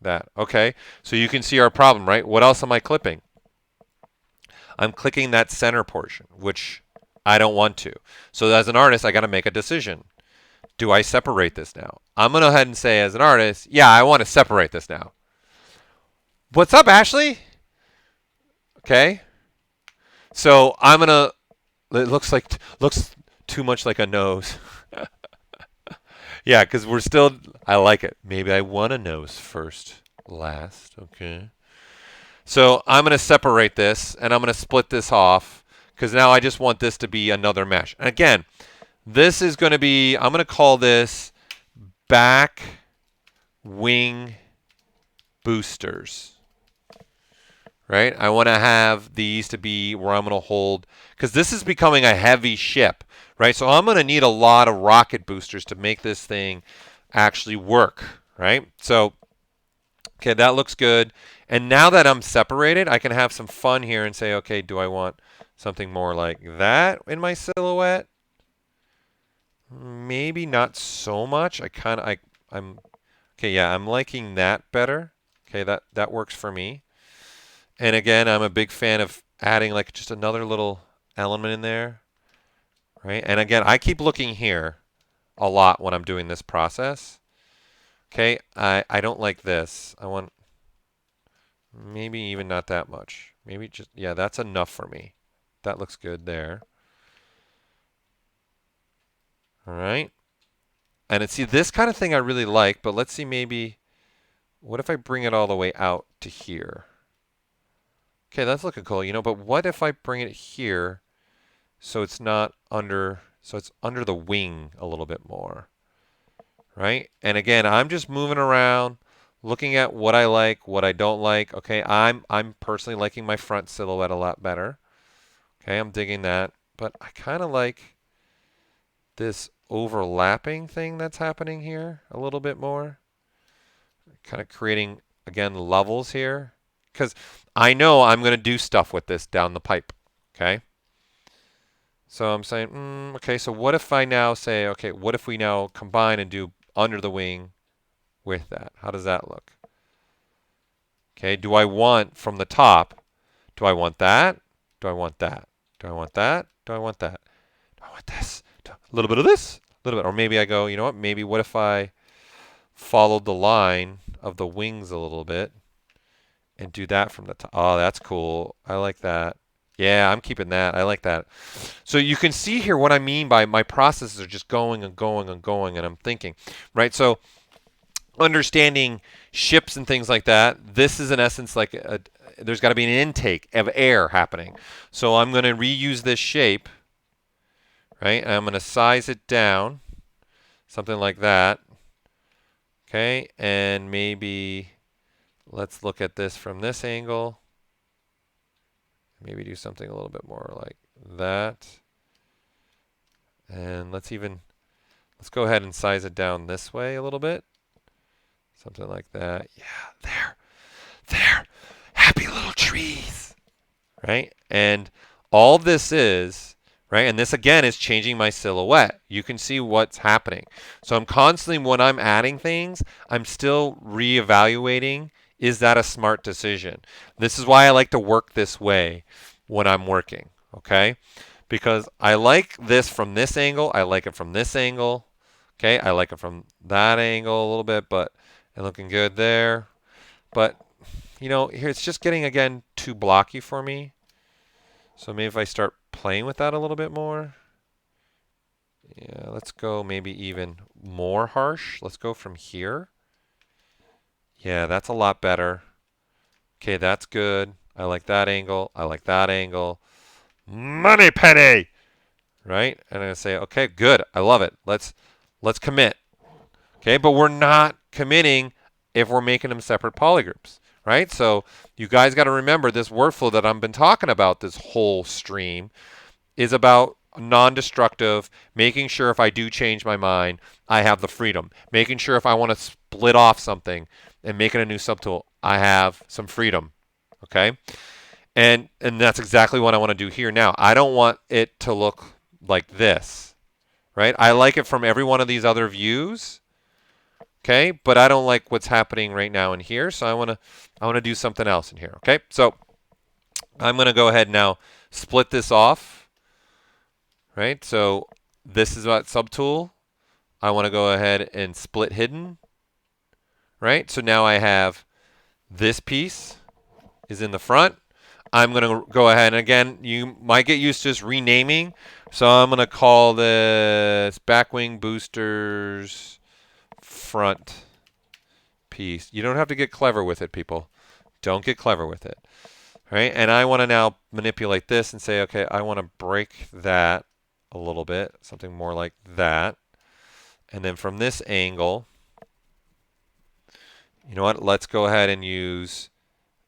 that? Okay, so you can see our problem, right? What else am I clipping? I'm clicking that center portion, which I don't want to. So as an artist, I got to make a decision. Do I separate this now? I'm going to go ahead and say as an artist, yeah, I want to separate this now. What's up, Ashley? Okay. So I'm going to, it looks too much like a nose. Yeah, because we're still, I like it. Maybe I want a nose first, last. Okay. So I'm going to separate this, and I'm going to split this off, because now I just want this to be another mesh. And again, this is going to be, I'm going to call this back wing boosters. Right? I want to have these to be where I'm going to hold, because this is becoming a heavy ship. Right? So I'm going to need a lot of rocket boosters to make this thing actually work. Right? So, okay, that looks good. And now that I'm separated, I can have some fun here and say, okay, do I want something more like that in my silhouette? Maybe not so much. I'm okay, yeah, I'm liking that better. Okay, that works for me. And again, I'm a big fan of adding like just another little element in there. Right? And again, I keep looking here a lot when I'm doing this process. Okay, I don't like this. I want maybe even not that much. Maybe just, yeah, that's enough for me. That looks good there. All right. And see, this kind of thing I really like, but let's see maybe, what if I bring it all the way out to here? Okay, that's looking cool, you know, but what if I bring it here so it's not under, so it's under the wing a little bit more, right? And again, I'm just moving around, looking at what I like, what I don't like. Okay, I'm personally liking my front silhouette a lot better. Okay, I'm digging that, but I kind of like this overlapping thing that's happening here a little bit more. Kind of creating, again, levels here, because I know I'm going to do stuff with this down the pipe. Okay. So I'm saying, okay, so what if I now say, okay, what if we now combine and do under the wing with that? How does that look? Okay, do I want from the top, do I want that? Do I want that? Do I want that? Do I want that? Do I want this? A little bit of this? A little bit. Or maybe I go, you know what? Maybe what if I followed the line of the wings a little bit and do that from the top? Oh, that's cool. I like that. Yeah, I'm keeping that. I like that. So you can see here what I mean by my processes are just going and going and going, and I'm thinking, right? So understanding ships and things like that, this is in essence like there's got to be an intake of air happening. So I'm going to reuse this shape, right? And I'm going to size it down, something like that. Okay, and maybe let's look at this from this angle. Maybe do something a little bit more like that. And let's go ahead and size it down this way a little bit. Something like that. Yeah, there. Happy little trees. Right? And all this is, right? And this again is changing my silhouette. You can see what's happening. So I'm constantly, when I'm adding things, I'm still reevaluating, is that a smart decision? This is why I like to work this way when I'm working, okay? Because I like this from this angle, I like it from this angle, okay? I like it from that angle a little bit, but and looking good there. But, you know, here it's just getting, again, too blocky for me. So maybe if I start playing with that a little bit more. Yeah, let's go maybe even more harsh. Let's go from here. Yeah, that's a lot better. Okay, that's good. I like that angle. I like that angle. Money penny! Right? And I'm going to say, okay, good. I love it. Let's commit. Okay, but we're not committing if we're making them separate polygroups. Right? So you guys got to remember this workflow that I've been talking about this whole stream is about non-destructive, making sure if I do change my mind, I have the freedom. Making sure if I want to split off something and make it a new subtool, I have some freedom. Okay? And that's exactly what I want to do here now. I don't want it to look like this. Right? I like it from every one of these other views. Okay? But I don't like what's happening right now in here, so I want to do something else in here. Okay? So I'm going to go ahead now, split this off. Right? So this is what subtool. I want to go ahead and split hidden. Right? So now I have this piece is in the front. I'm going to go ahead, and again, you might get used to just renaming. So I'm going to call this backwing boosters front piece. You don't have to get clever with it, people. Don't get clever with it. Right? And I want to now manipulate this and say, okay, I want to break that a little bit, something more like that. And then from this angle, you know what? Let's go ahead and use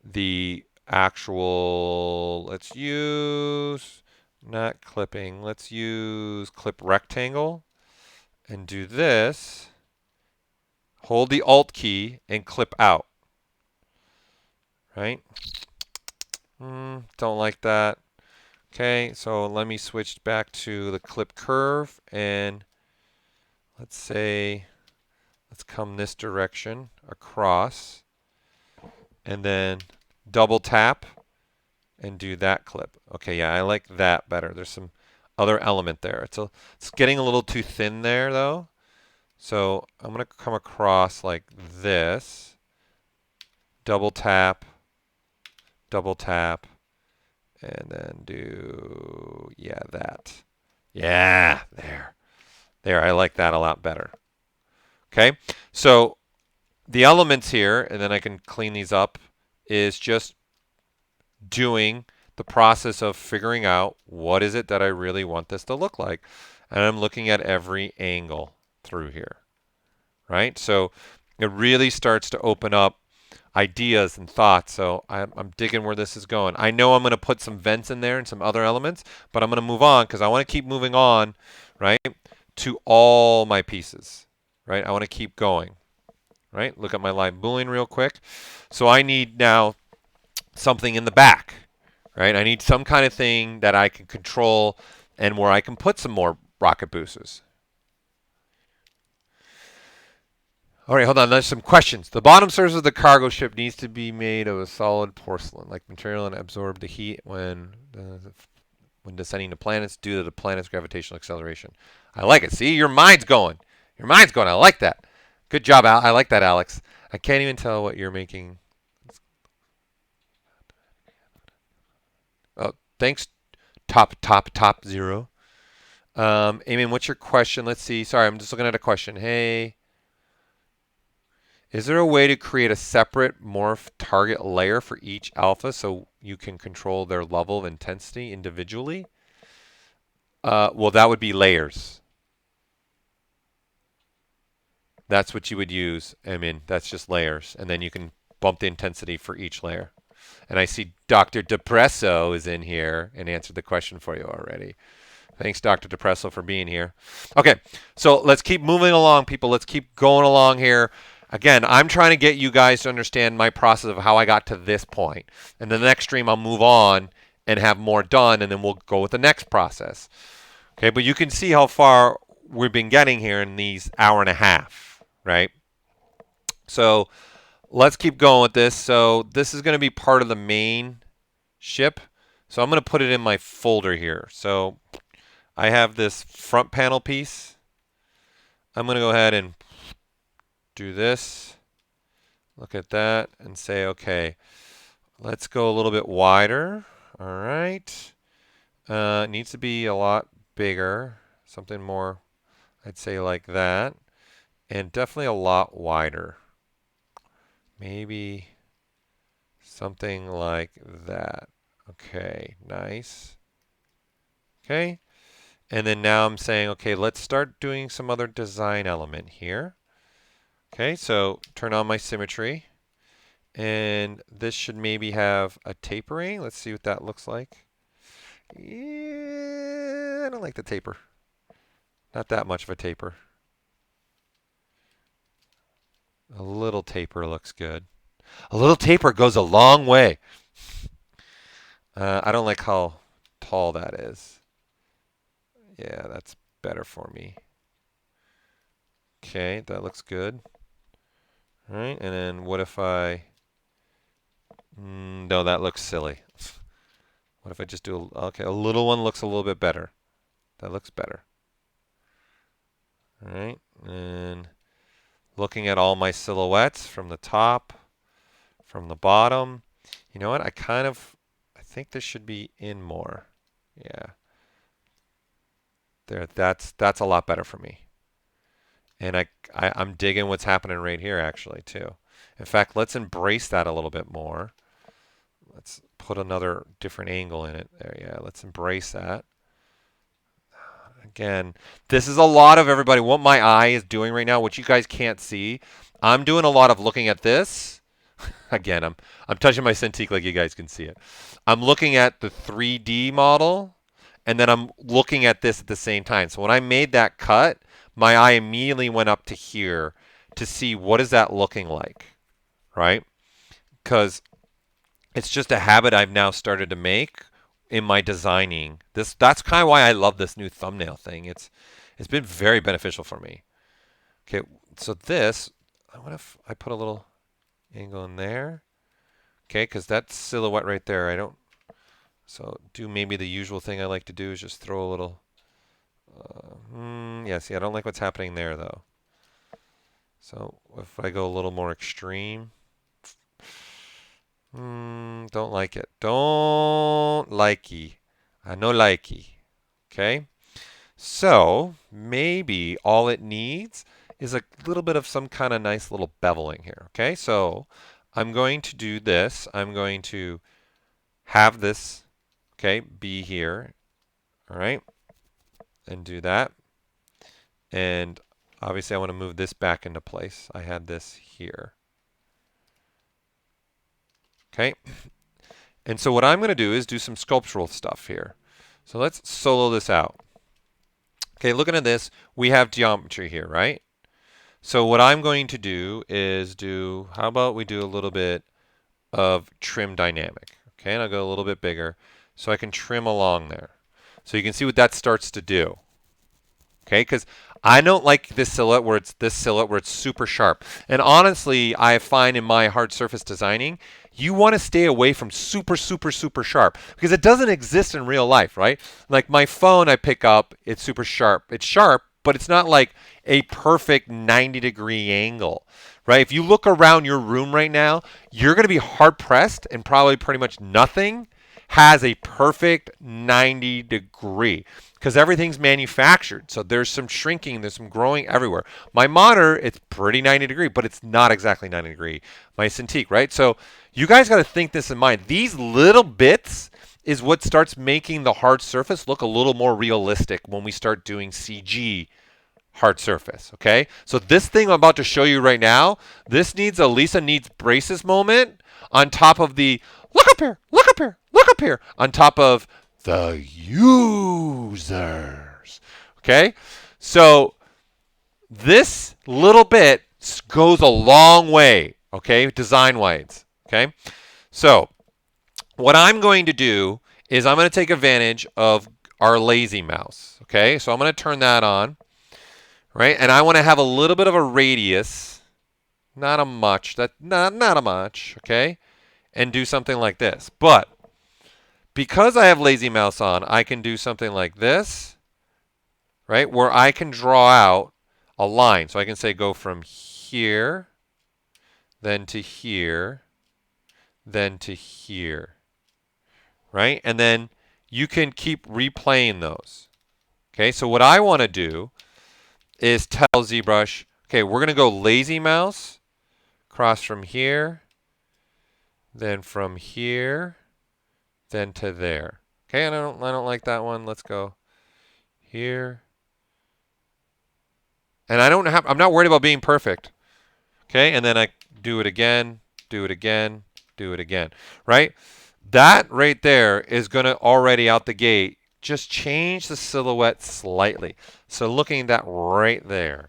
the actual, let's use, not clipping, let's use clip rectangle and do this. Hold the Alt key and clip out. Right? Don't like that. Okay, so let me switch back to the clip curve and let's say, let's come this direction across and then double tap and do that clip. Okay, yeah, I like that better. There's some other element there. It's getting a little too thin there though. So I'm going to come across like this, double tap, and then do, yeah, that. Yeah, there. There, I like that a lot better. Okay, so the elements here, and then I can clean these up, is just doing the process of figuring out what is it that I really want this to look like. And I'm looking at every angle through here, right? So it really starts to open up ideas and thoughts. So I'm digging where this is going. I know I'm going to put some vents in there and some other elements, but I'm going to move on because I want to keep moving on, right, to all my pieces, right? I want to keep going, right? Look at my live Boolean real quick. So I need now something in the back, right? I need some kind of thing that I can control and where I can put some more rocket boosters. All right, hold on. There's some questions. The bottom surface of the cargo ship needs to be made of a solid porcelain-like material and absorb the heat when descending to planets due to the planet's gravitational acceleration. I like it. See, your mind's going. Your mind's going. I like that. Good job, Al. I like that, Alex. I can't even tell what you're making. Oh, thanks, top zero. Eamon, what's your question? Let's see. Sorry, I'm just looking at a question. Hey. Is there a way to create a separate morph target layer for each alpha so you can control their level of intensity individually? Well, that would be layers. That's what you would use. I mean, that's just layers. And then you can bump the intensity for each layer. And I see Dr. Depresso is in here and answered the question for you already. Thanks, Dr. Depresso, for being here. Okay, so let's keep moving along, people. Let's keep going along here. Again, I'm trying to get you guys to understand my process of how I got to this point. And then the next stream, I'll move on and have more done, and then we'll go with the next process. Okay, but you can see how far we've been getting here in these hour and a half, right? So let's keep going with this. So this is going to be part of the main ship. So I'm going to put it in my folder here. So I have this front panel piece. I'm going to go ahead and do this. Look at that and say, okay, let's go a little bit wider. All right. It needs to be a lot bigger. Something more, I'd say like that. And definitely a lot wider. Maybe something like that. Okay, nice. Okay. And then now I'm saying, okay, let's start doing some other design element here. Okay, so turn on my symmetry. And this should maybe have a tapering. Let's see what that looks like. Yeah, I don't like the taper. Not that much of a taper. A little taper looks good. A little taper goes a long way. I don't like how tall that is. Yeah, that's better for me. Okay, that looks good. All right, and then what if I... no, that looks silly. What if I just do... okay, a little one looks a little bit better. That looks better. All right, and looking at all my silhouettes from the top, from the bottom. You know what? I think this should be in more. Yeah. There, that's a lot better for me. And I'm digging what's happening right here actually too. In fact, let's embrace that a little bit more. Let's put another different angle in it there. Yeah, let's embrace that. Again, this is a lot of everybody. What my eye is doing right now, which you guys can't see, I'm doing a lot of looking at this. Again, I'm touching my Cintiq like you guys can see it. I'm looking at the 3D model, and then I'm looking at this at the same time. So when I made that cut, my eye immediately went up to here to see what is that looking like, right? Because it's just a habit I've now started to make in my designing. That's kind of why I love this new thumbnail thing. It's been very beneficial for me. Okay, so this, what if I put a little angle in there? Okay, because that silhouette right there, so do maybe the usual thing I like to do is just throw a little, yeah, see, I don't like what's happening there though. So if I go a little more extreme, don't like it. Don't likey. I no likey. Okay? So maybe all it needs is a little bit of some kind of nice little beveling here. Okay? So I'm going to do this. I'm going to have this, okay, be here. All right? And do that. And obviously I want to move this back into place. I had this here. Okay, and so what I'm going to do is do some sculptural stuff here. So let's solo this out. Okay, looking at this, we have geometry here, right? So what I'm going to do is how about we do a little bit of trim dynamic. Okay, and I'll go a little bit bigger so I can trim along there. So you can see what that starts to do. Okay, because I don't like this silhouette where it's super sharp. And honestly, I find in my hard surface designing, you want to stay away from super, super, super sharp because it doesn't exist in real life, right? Like my phone I pick up, it's super sharp. It's sharp, but it's not like a perfect 90-degree angle, right? If you look around your room right now, you're going to be hard pressed and probably pretty much nothing has a perfect 90 degree because everything's manufactured. So there's some shrinking, there's some growing everywhere. My monitor, it's pretty 90 degree, but it's not exactly 90 degree. My Cintiq, right? So you guys got to think this in mind. These little bits is what starts making the hard surface look a little more realistic when we start doing CG hard surface, okay? So this thing I'm about to show you right now, this needs a Lisa needs braces moment on top of the look up here, look up here, look up here, on top of the users, okay? So this little bit goes a long way, okay, design-wise, okay? So what I'm going to do is I'm going to take advantage of our lazy mouse, okay? So I'm going to turn that on, right? And I want to have a little bit of a radius, not a much, not a much, okay? And do something like this. But because I have lazy mouse on, I can do something like this, right? Where I can draw out a line. So I can say go from here, then to here, then to here, right? And then you can keep replaying those. Okay, so what I want to do is tell ZBrush, okay, we're going to go lazy mouse, cross from here, then from here, then to there. Okay, and I don't like that one. Let's go here. And I'm not worried about being perfect. Okay, and then I do it again, do it again, do it again, right? That right there is going to already out the gate just change the silhouette slightly. So looking at that right there,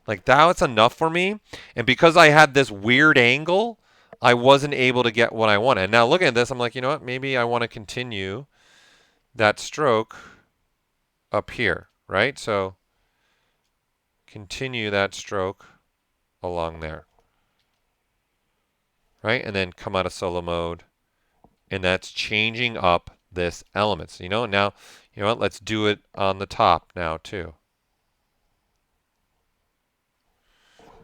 like that's enough for me. And because I had this weird angle, I wasn't able to get what I wanted. And now looking at this, I'm like, you know what? Maybe I want to continue that stroke up here, right? So continue that stroke along there, right? And then come out of solo mode. And that's changing up this element. So, now, you know what? Let's do it on the top now too.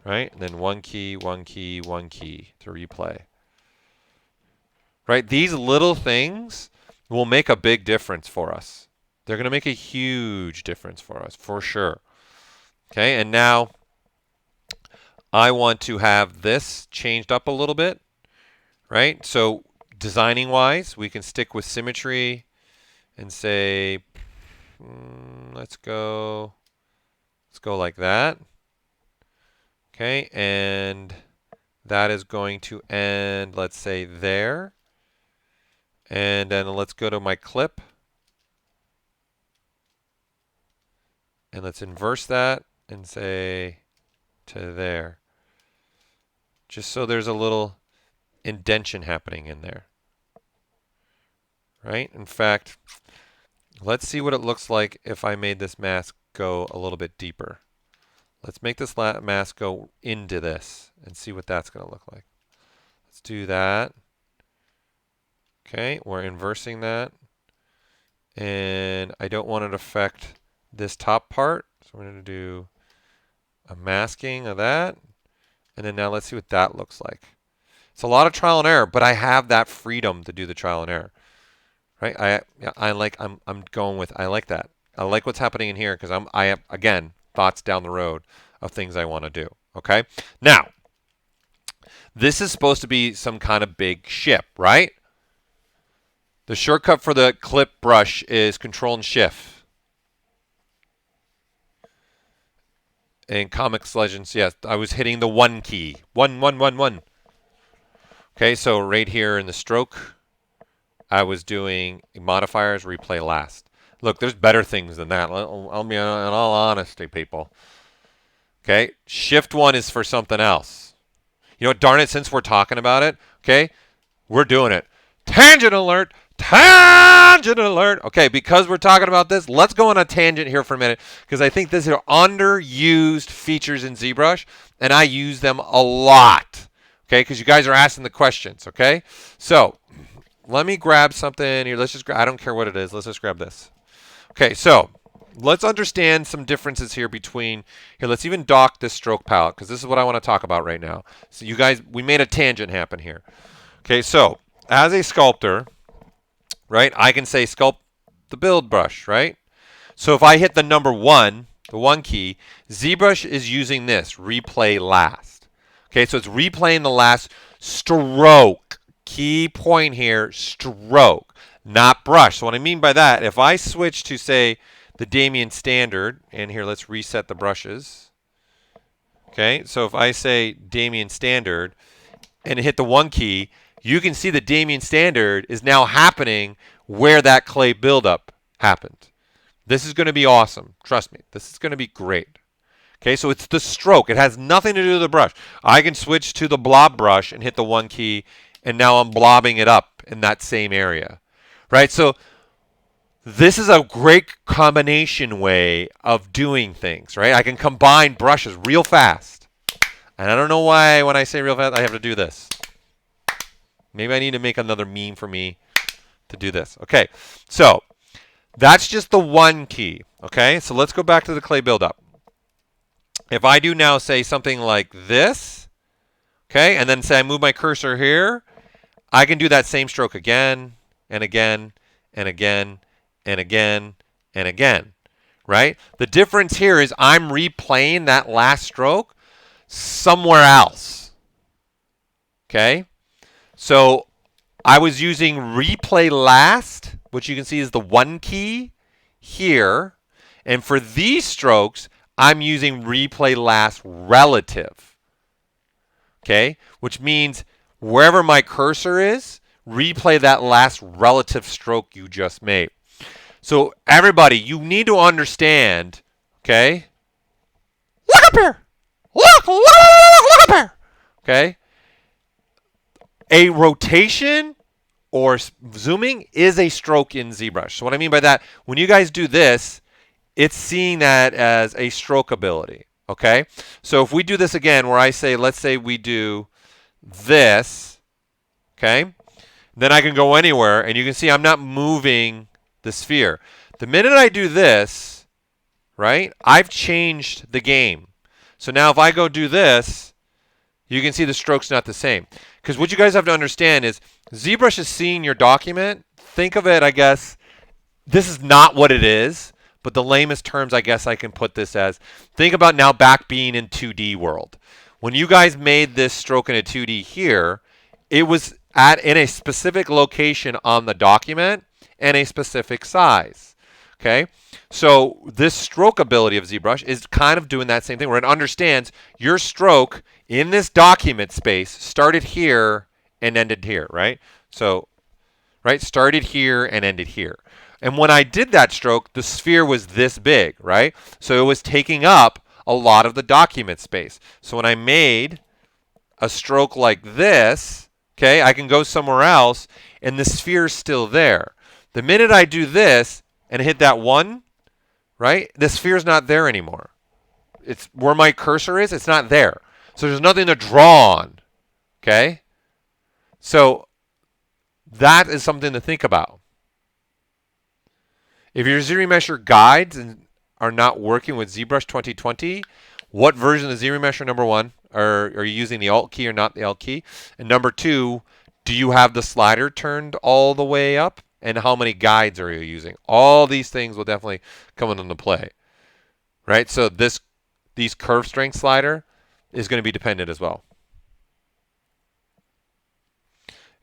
Right? And then one key, one key, one key to replay. Right? These little things will make a big difference for us. They're going to make a huge difference for us, for sure. Okay, and now I want to have this changed up a little bit. Right? So designing wise, we can stick with symmetry and say, let's go like that. Okay, and that is going to end, let's say, there. And then let's go to my clip. And let's inverse that and say to there. Just so there's a little indentation happening in there. Right? In fact, let's see what it looks like if I made this mask go a little bit deeper. Let's make this mask go into this and see what that's going to look like. Let's do that. Okay, we're inversing that. And I don't want it to affect this top part. So we're going to do a masking of that. And then now let's see what that looks like. It's a lot of trial and error, but I have that freedom to do the trial and error. Right? I'm going with, I like that. I like what's happening in here because I have, again, thoughts down the road of things I want to do. Okay? Now, this is supposed to be some kind of big ship, right? The shortcut for the clip brush is Control and Shift. In Comics Legends, yes, I was hitting the 1 key. 1, 1, 1, 1. Okay, so right here in the stroke, I was doing modifiers, replay last. Look, there's better things than that. I'll be in all honesty, people. Okay, Shift 1 is for something else. You know what, darn it, since we're talking about it, okay, we're doing it. Tangent alert! Tangent alert! Okay, because we're talking about this, let's go on a tangent here for a minute, because I think these are underused features in ZBrush, and I use them a lot. Okay, because you guys are asking the questions, okay? So, let me grab something here. Let's just I don't care what it is. Let's just grab this. Okay, so let's understand some differences here between here. Let's even dock this stroke palette because this is what I want to talk about right now. So you guys, we made a tangent happen here. Okay, so as a sculptor, right? I can say sculpt the build brush, right? So if I hit the number 1, the 1 key, ZBrush is using this, replay last. Okay, so it's replaying the last stroke. Key point here, stroke, not brush. So what I mean by that, if I switch to, say, the Damien standard, and here let's reset the brushes. Okay, so if I say Damien standard and hit the 1 key, you can see the Damien standard is now happening where that clay buildup happened. This is going to be awesome. Trust me, this is going to be great. Okay, so it's the stroke. It has nothing to do with the brush. I can switch to the blob brush and hit the 1 key, and now I'm blobbing it up in that same area. Right? So this is a great combination way of doing things, right? I can combine brushes real fast. And I don't know why when I say real fast, I have to do this. Maybe I need to make another meme for me to do this. Okay, so that's just the 1 key. Okay, so let's go back to the clay buildup. If I do now say something like this, okay, and then say I move my cursor here, I can do that same stroke again and again and again and again and again, right? The difference here is I'm replaying that last stroke somewhere else, okay? So I was using replay last, which you can see is the 1 key here, and for these strokes, I'm using replay last relative, okay? Which means wherever my cursor is, replay that last relative stroke you just made. So everybody, you need to understand, okay? Look up here! Look up here! Okay? A rotation or zooming is a stroke in ZBrush. So what I mean by that, when you guys do this, it's seeing that as a stroke ability, okay? So if we do this again, where I say, let's say we do this, okay? Then I can go anywhere, and you can see I'm not moving the sphere. The minute I do this, right, I've changed the game. So now if I go do this, you can see the stroke's not the same. Because what you guys have to understand is ZBrush is seeing your document. Think of it, I guess, this is not what it is. But the lamest terms, I guess I can put this as, think about now back being in 2D world. When you guys made this stroke in a 2D here, it was in a specific location on the document and a specific size. Okay? So this stroke ability of ZBrush is kind of doing that same thing where it understands your stroke in this document space started here and ended here, right? So, right, started here and ended here. And when I did that stroke, the sphere was this big, right? So it was taking up a lot of the document space. So when I made a stroke like this, okay, I can go somewhere else, and the sphere is still there. The minute I do this and hit that 1, right, the sphere is not there anymore. It's where my cursor is, it's not there. So there's nothing to draw on, okay? So that is something to think about. If your ZRemesher guides are not working with ZBrush 2020, what version of ZRemesher, number 1, are you using the Alt key or not the Alt key? And number 2, do you have the slider turned all the way up? And how many guides are you using? All these things will definitely come into play, right? So these curve strength slider is going to be dependent as well.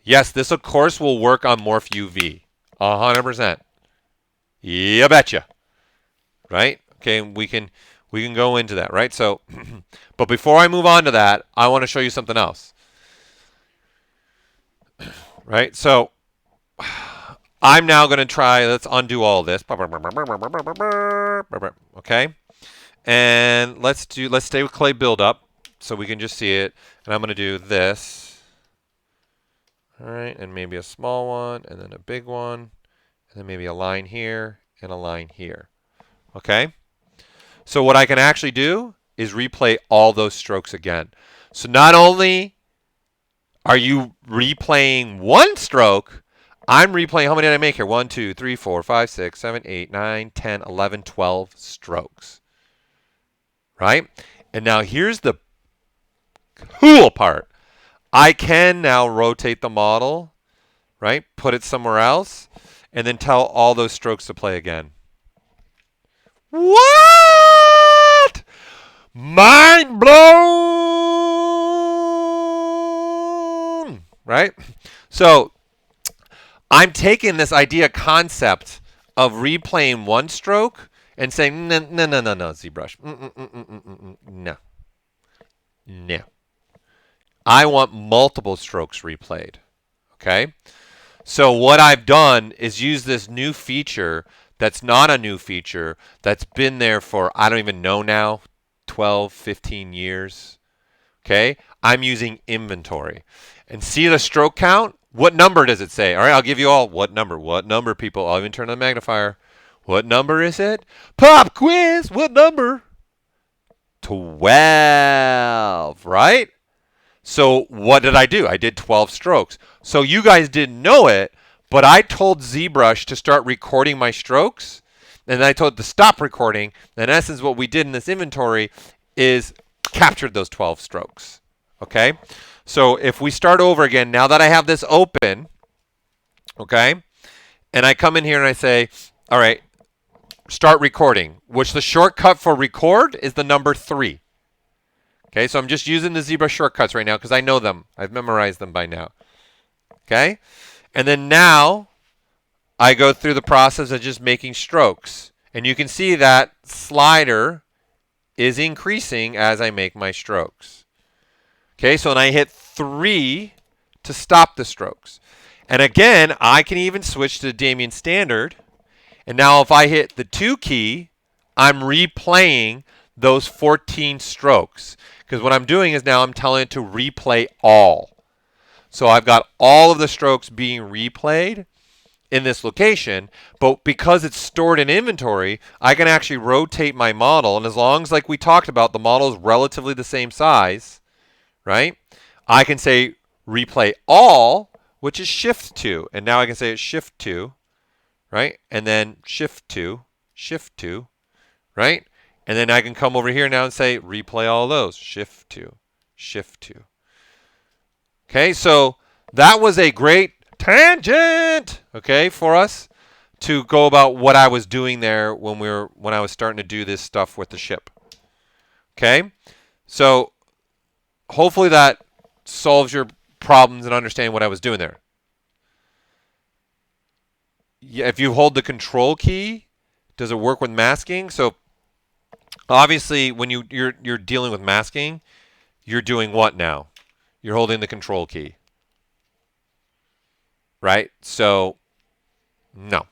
Yes, this of course will work on Morph UV, 100%. You betcha. Right? Okay, we can go into that, right? So, but before I move on to that, I want to show you something else. Right? So, I'm now going to try, let's undo all this. Okay? And let's stay with clay buildup so we can just see it. And I'm going to do this. All right, and maybe a small one and then a big one. And then maybe a line here and a line here. Okay? So what I can actually do is replay all those strokes again. So not only are you replaying one stroke, I'm replaying, how many did I make here? 1, 2, 3, 4, 5, 6, 7, 8, 9, 10, 11, 12 strokes. Right? And now here's the cool part. I can now rotate the model, right? Put it somewhere else, and then tell all those strokes to play again. What? Mind blown! Right? So I'm taking this idea concept of replaying one stroke and saying, no, no, no, no, no, ZBrush. No. No. I want multiple strokes replayed. Okay? So what I've done is use this new feature that's not a new feature that's been there for, I don't even know now, 12, 15 years. Okay? I'm using inventory. And see the stroke count? What number does it say? All right, I'll give you all what number. What number, people? I'll even turn on the magnifier. What number is it? Pop quiz. What number? 12, right? So what did I do? I did 12 strokes. So you guys didn't know it, but I told ZBrush to start recording my strokes, and then I told it to stop recording. In essence, what we did in this inventory is captured those 12 strokes. Okay? So if we start over again, now that I have this open, okay, and I come in here and I say, all right, start recording, which the shortcut for record is the number 3. Okay, so I'm just using the ZBrush shortcuts right now because I know them. I've memorized them by now. Okay, and then now I go through the process of just making strokes. And you can see that slider is increasing as I make my strokes. Okay, so when I hit 3 to stop the strokes. And again, I can even switch to the Damien standard. And now if I hit the 2 key, I'm replaying those 14 strokes. Because what I'm doing is now I'm telling it to replay all. So I've got all of the strokes being replayed in this location, but because it's stored in inventory, I can actually rotate my model. And as long as, like we talked about, the model is relatively the same size, right? I can say replay all, which is shift 2. And now I can say it's shift 2, right? And then shift 2, right? And then I can come over here now and say replay all those, shift 2, shift 2. Okay, so that was a great tangent, okay, for us to go about what I was doing there when I was starting to do this stuff with the ship. Okay? So hopefully that solves your problems and understanding what I was doing there. Yeah, if you hold the control key, does it work with masking? So obviously when you're dealing with masking, you're doing what now? You're holding the control key. Right? So no.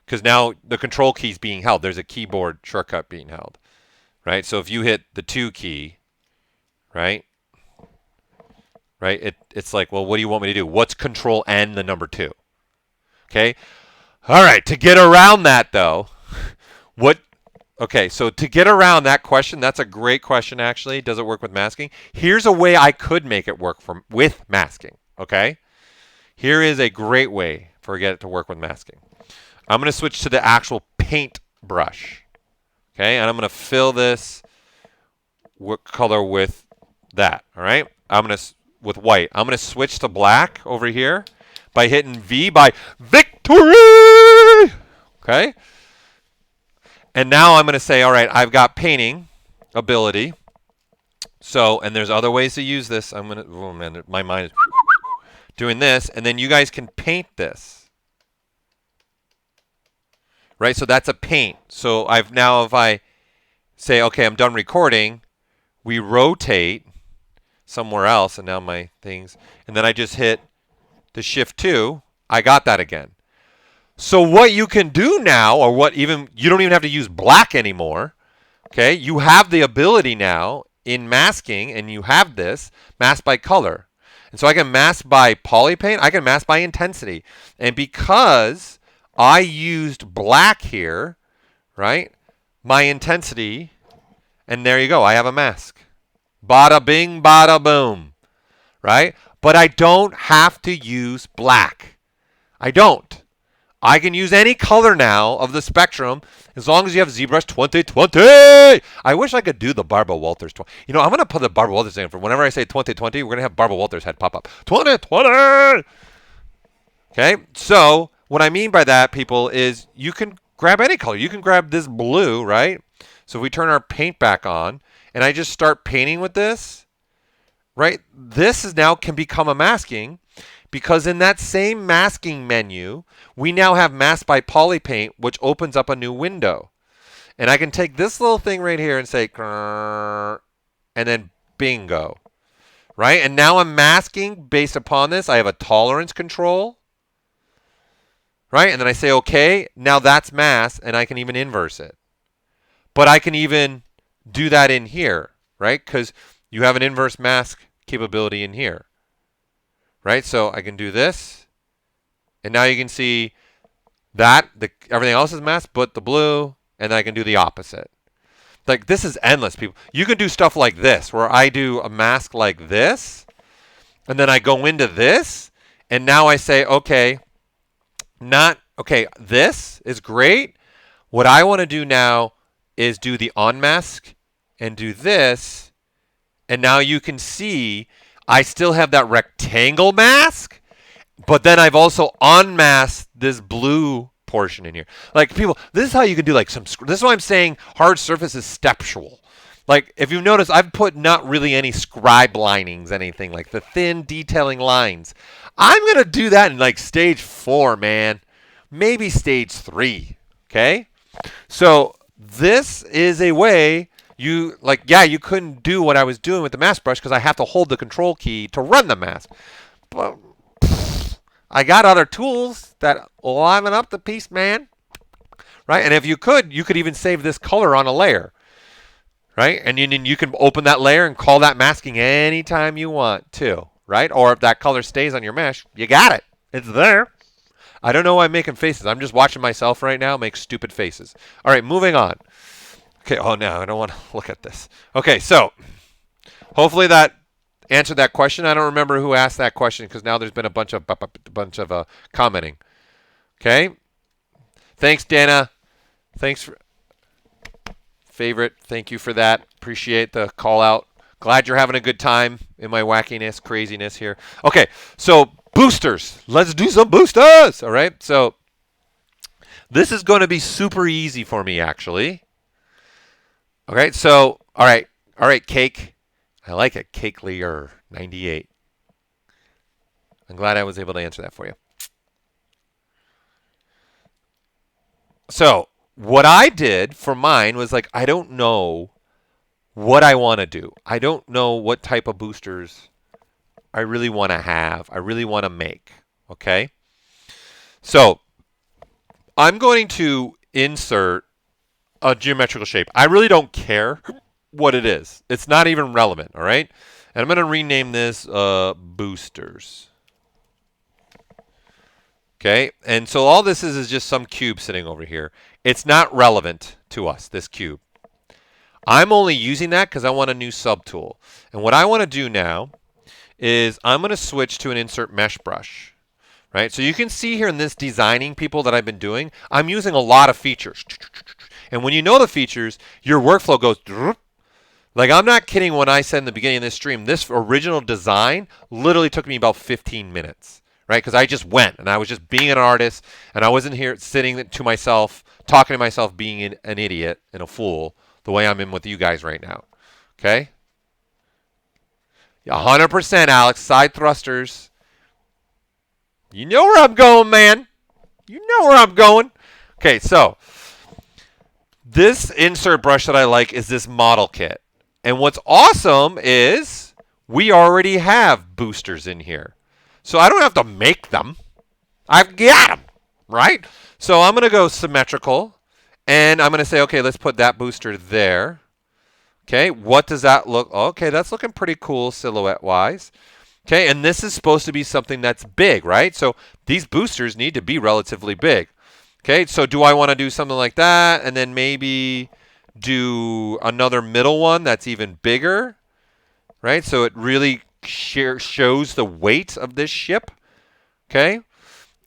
Because now the control key is being held. There's a keyboard shortcut being held. Right? So if you hit the 2 key, right? Right? It's like, well, what do you want me to do? What's control and the number 2? Okay? All right, to get around that though, okay, so to get around that question, that's a great question actually. Does it work with masking? Here's a way I could make it work with masking, okay? Here is a great way for it to work with masking. I'm going to switch to the actual paint brush, okay? And I'm going to fill this color with that, all right? With white. I'm going to switch to black over here by hitting V by victory, okay? And now I'm going to say, all right, I've got painting ability. So, and there's other ways to use this. I'm going to, oh man, my mind is doing this. And then you guys can paint this. Right? So that's a paint. So if I say, okay, I'm done recording, we rotate somewhere else. And now my things, and then I just hit the shift 2. I got that again. So what you can do now, or you don't even have to use black anymore, okay? You have the ability now in masking, and you have this, mask by color. And so I can mask by polypaint, I can mask by intensity. And because I used black here, right, my intensity, and there you go, I have a mask. Bada bing, bada boom, right? But I don't have to use black. I don't. I can use any color now of the spectrum as long as you have ZBrush 2020. I wish I could do the Barbara Walters. I'm going to put the Barbara Walters in for whenever I say 2020, we're going to have Barbara Walters head pop up. 2020! Okay, so what I mean by that, people, is you can grab any color. You can grab this blue, right? So if we turn our paint back on, and I just start painting with this, right? This is now can become a masking, because in that same masking menu, we now have Mask by Polypaint, which opens up a new window. And I can take this little thing right here and say, and then bingo, right? And now I'm masking based upon this. I have a tolerance control, right? And then I say, okay, now that's mask, and I can even inverse it. But I can even do that in here, right? Because you have an inverse mask capability in here, right? So I can do this, and now you can see that everything else is masked but the blue, and then I can do the opposite. Like, this is endless, people. You can do stuff like this, where I do a mask like this, and then I go into this, and now I say, okay, this is great. What I want to do now is do the unmask and do this, and now you can see I still have that rectangle mask, but then I've also unmasked this blue portion in here. Like, people, this is how you can do like this is why I'm saying hard surface is stepsual. Like, if you notice, I've put not really any scribe linings, anything like the thin detailing lines. I'm going to do that in like stage 4, man. Maybe stage 3. Okay? So this is a way you couldn't do what I was doing with the mask brush because I have to hold the control key to run the mask. But I got other tools that liven up the piece, man. Right? And if you could even save this color on a layer. Right? And you can open that layer and call that masking anytime you want to. Right? Or if that color stays on your mesh, you got it. It's there. I don't know why I'm making faces. I'm just watching myself right now make stupid faces. All right, moving on. Okay, oh no, I don't want to look at this. Okay, so hopefully that answered that question. I don't remember who asked that question because now there's been a bunch of commenting. Okay, thanks, Dana. Thanks for favorite. Thank you for that. Appreciate the call out. Glad you're having a good time in my wackiness, craziness here. Okay, so boosters. Let's do some boosters. All right, so this is going to be super easy for me, actually. Okay, so, all right, Cake. I like it, Cake Lear 98. I'm glad I was able to answer that for you. So, what I did for mine was like, I don't know what I want to do. I don't know what type of boosters I really want to have. I really want to make. Okay? So, I'm going to insert a geometrical shape. I really don't care what it is. It's not even relevant, all right? And I'm going to rename this boosters. Okay? And so all this is just some cube sitting over here. It's not relevant to us, this cube. I'm only using that because I want a new subtool. And what I want to do now is I'm going to switch to an insert mesh brush. Right? So you can see here in this designing, people, that I've been doing, I'm using a lot of features. And when you know the features, your workflow goes... Like, I'm not kidding when I said in the beginning of this stream, this original design literally took me about 15 minutes. Right? Because I just went, and I was just being an artist, and I wasn't here sitting to myself, talking to myself, being an idiot and a fool, the way I'm in with you guys right now. Okay? 100%, Alex. Side thrusters. You know where I'm going, man. You know where I'm going. Okay, so this insert brush that I like is this model kit. And what's awesome is we already have boosters in here. So I don't have to make them. I've got them, right? So I'm going to go symmetrical. And I'm going to say, okay, let's put that booster there. Okay, what does that look? Okay, that's looking pretty cool silhouette-wise. Okay, and this is supposed to be something that's big, right? So these boosters need to be relatively big. Okay, so do I want to do something like that and then maybe do another middle one that's even bigger, right? So it really shows the weight of this ship. Okay,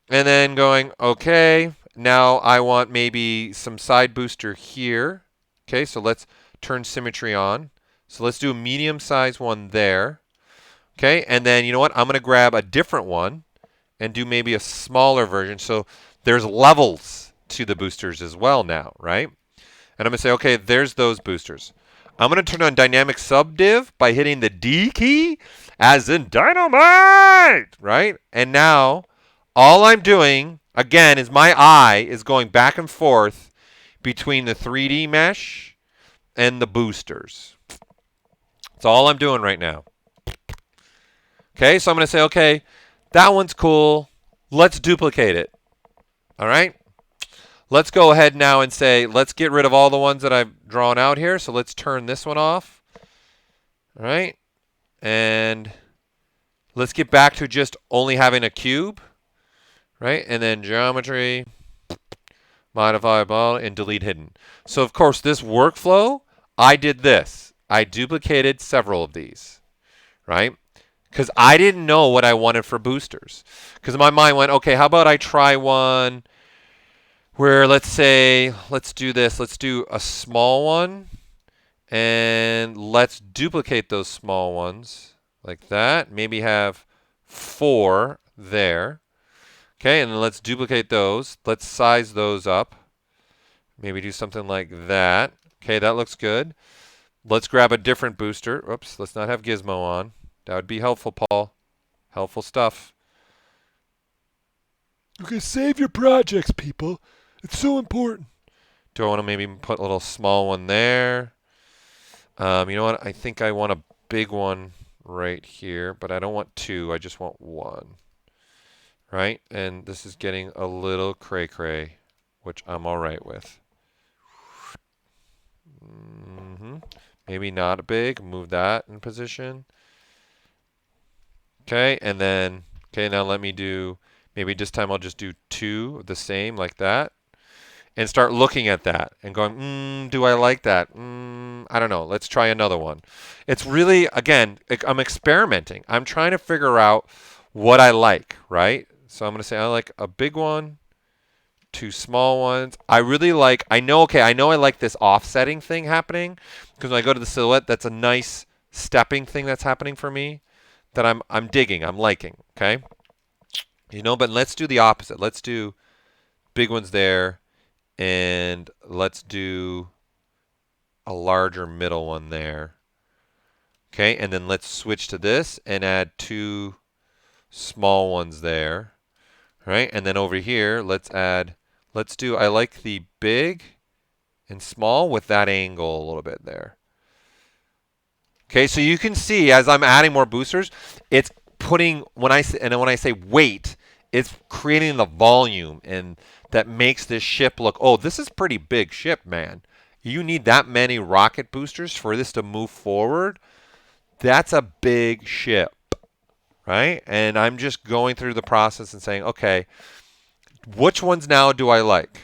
and then going, okay, now I want maybe some side booster here. Okay, so let's turn symmetry on. So let's do a medium size one there. Okay, and then you know what? I'm going to grab a different one, and do maybe a smaller version. So there's levels to the boosters as well now, right? And I'm going to say, okay, there's those boosters. I'm going to turn on dynamic subdiv by hitting the D key, as in dynamite, right? And now all I'm doing, again, is my eye is going back and forth between the 3D mesh and the boosters. That's all I'm doing right now. Okay, so I'm going to say, okay, that one's cool. Let's duplicate it. All right? Let's go ahead now and say, let's get rid of all the ones that I've drawn out here. So let's turn this one off. All right? And let's get back to just only having a cube. Right? And then geometry, modify ball, and delete hidden. So, of course, this workflow, I did this. I duplicated several of these. Right? Because I didn't know what I wanted for boosters. Because my mind went, okay, how about I try one where, let's say, let's do this. Let's do a small one. And let's duplicate those small ones like that. Maybe have 4 there. Okay, and then let's duplicate those. Let's size those up. Maybe do something like that. Okay, that looks good. Let's grab a different booster. Oops, let's not have Gizmo on. That would be helpful, Paul. Helpful stuff. Okay, save your projects, people. It's so important. Do I want to maybe put a little small one there? You know what? I think I want a big one right here, but I don't want 2. I just want 1. Right? And this is getting a little cray-cray, which I'm all right with. Maybe not big. Move that in position. Okay, and then, okay, now let me do, maybe this time I'll just do 2 of the same, like that. And start looking at that and going, do I like that? I don't know. Let's try another one. It's really, again, I'm experimenting. I'm trying to figure out what I like, right? So I'm going to say I like a big one, 2 small ones. I really like, I know I like this offsetting thing happening because when I go to the silhouette, that's a nice stepping thing that's happening for me that I'm digging, I'm liking, okay? You know, but let's do the opposite. Let's do big ones there, and let's do a larger middle one there. Okay, and then let's switch to this and add 2 small ones there. All right, and then over here, let's do, I like the big and small with that angle a little bit there. Okay, so you can see as I'm adding more boosters, it's putting, when I say weight, it's creating the volume, and that makes this ship look, oh, this is pretty big ship, man. You need that many rocket boosters for this to move forward. That's a big ship, right? And I'm just going through the process and saying, okay, which ones now do I like?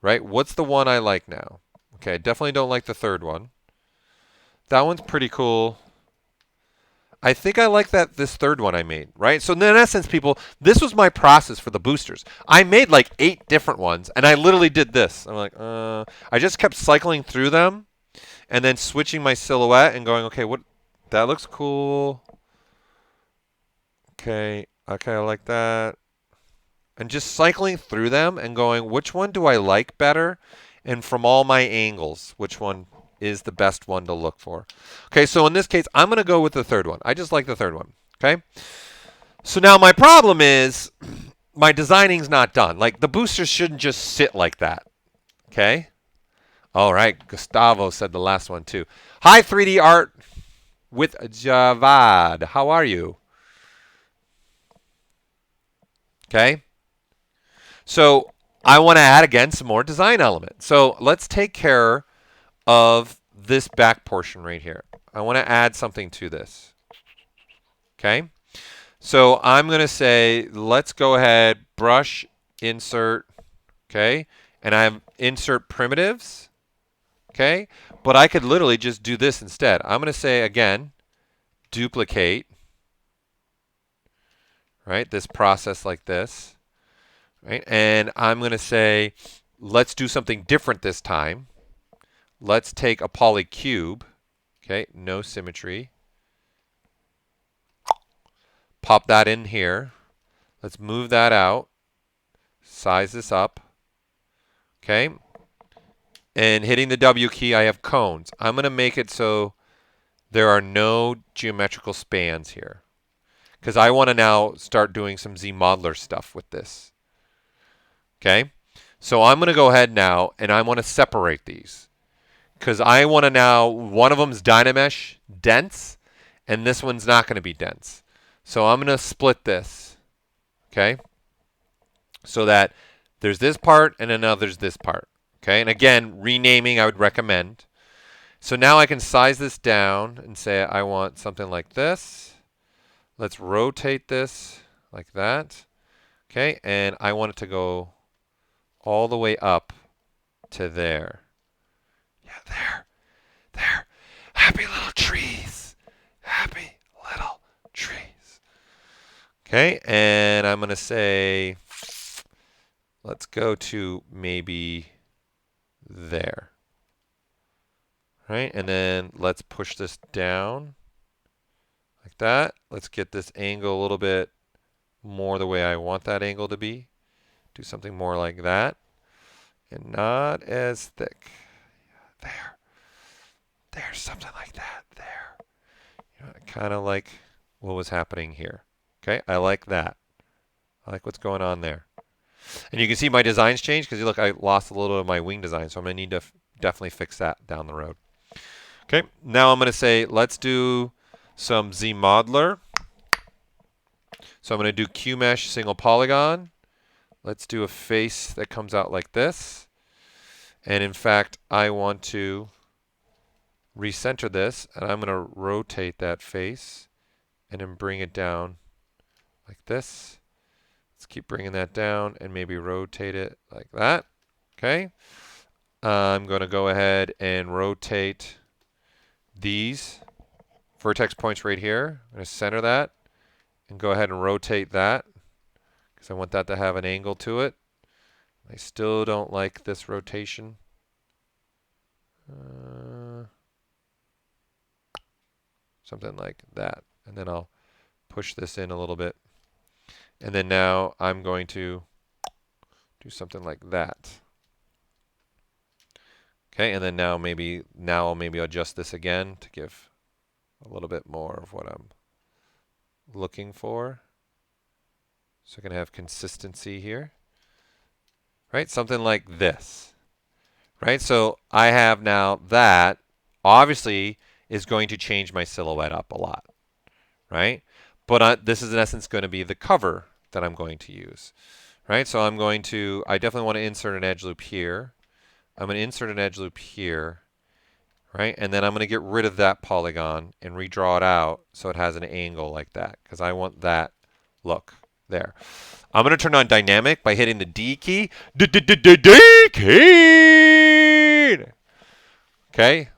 Right? What's the one I like now? Okay, I definitely don't like the third one. That one's pretty cool. I think I like this third one I made, right? So in essence, people, this was my process for the boosters. I made like 8 different ones, and I literally did this. I'm like, I just kept cycling through them, and then switching my silhouette and going, okay, that looks cool. Okay, I like that. And just cycling through them and going, which one do I like better? And from all my angles, which one is the best one to look for? Okay, so in this case, I'm going to go with the third one. I just like the third one. Okay? So now my problem is my designing's not done. Like, the boosters shouldn't just sit like that. Okay? All right, Gustavo said the last one too. Hi, 3D Art with Javad. How are you? Okay? So I want to add, again, some more design elements. So let's take care of this back portion right here. I want to add something to this. Okay? So I'm going to say, let's go ahead, brush, insert, okay? And I have insert primitives, okay? But I could literally just do this instead. I'm going to say, again, duplicate, right? This process like this. Right? And I'm going to say, let's do something different this time. Let's take a polycube. Okay, no symmetry. Pop that in here. Let's move that out. Size this up. Okay. And hitting the W key, I have cones. I'm going to make it so there are no geometrical spans here, because I want to now start doing some ZModeler stuff with this. Okay. So I'm going to go ahead now and I want to separate these, because I want to now, one of them is Dynamesh dense, and this one's not going to be dense. So I'm going to split this. Okay. So that there's this part and then now there's this part. Okay. And again, renaming I would recommend. So now I can size this down and say I want something like this. Let's rotate this like that. Okay. And I want it to go all the way up to there. Yeah, there. There. Happy little trees. Happy little trees. Okay. And I'm going to say, let's go to maybe there. Right? And then let's push this down like that. Let's get this angle a little bit more the way I want that angle to be. Do something more like that. And not as thick. There. There's something like that. There. You know, kind of like what was happening here. Okay? I like that. I like what's going on there. And you can see my designs change because, look, I lost a little of my wing design. So I'm going to need to definitely fix that down the road. Okay, now I'm going to say, let's do some ZModeler. So I'm going to do QMesh single polygon. Let's do a face that comes out like this. And in fact, I want to recenter this, and I'm going to rotate that face and then bring it down like this. Let's keep bringing that down and maybe rotate it like that. Okay. I'm going to go ahead and rotate these vertex points right here. I'm going to center that and go ahead and rotate that because I want that to have an angle to it. I still don't like this rotation. Something like that. And then I'll push this in a little bit. And then now I'm going to do something like that. Okay, and then now I'll maybe adjust this again to give a little bit more of what I'm looking for. So I can have consistency here. Right, something like this. Right, so I have now that obviously is going to change my silhouette up a lot. Right, but this is in essence going to be the cover that I'm going to use. Right, so I definitely want to insert an edge loop here. I'm going to insert an edge loop here, right? And then I'm going to get rid of that polygon and redraw it out so it has an angle like that, because I want that look there. I'm going to turn on dynamic by hitting the D key. D key. Okay.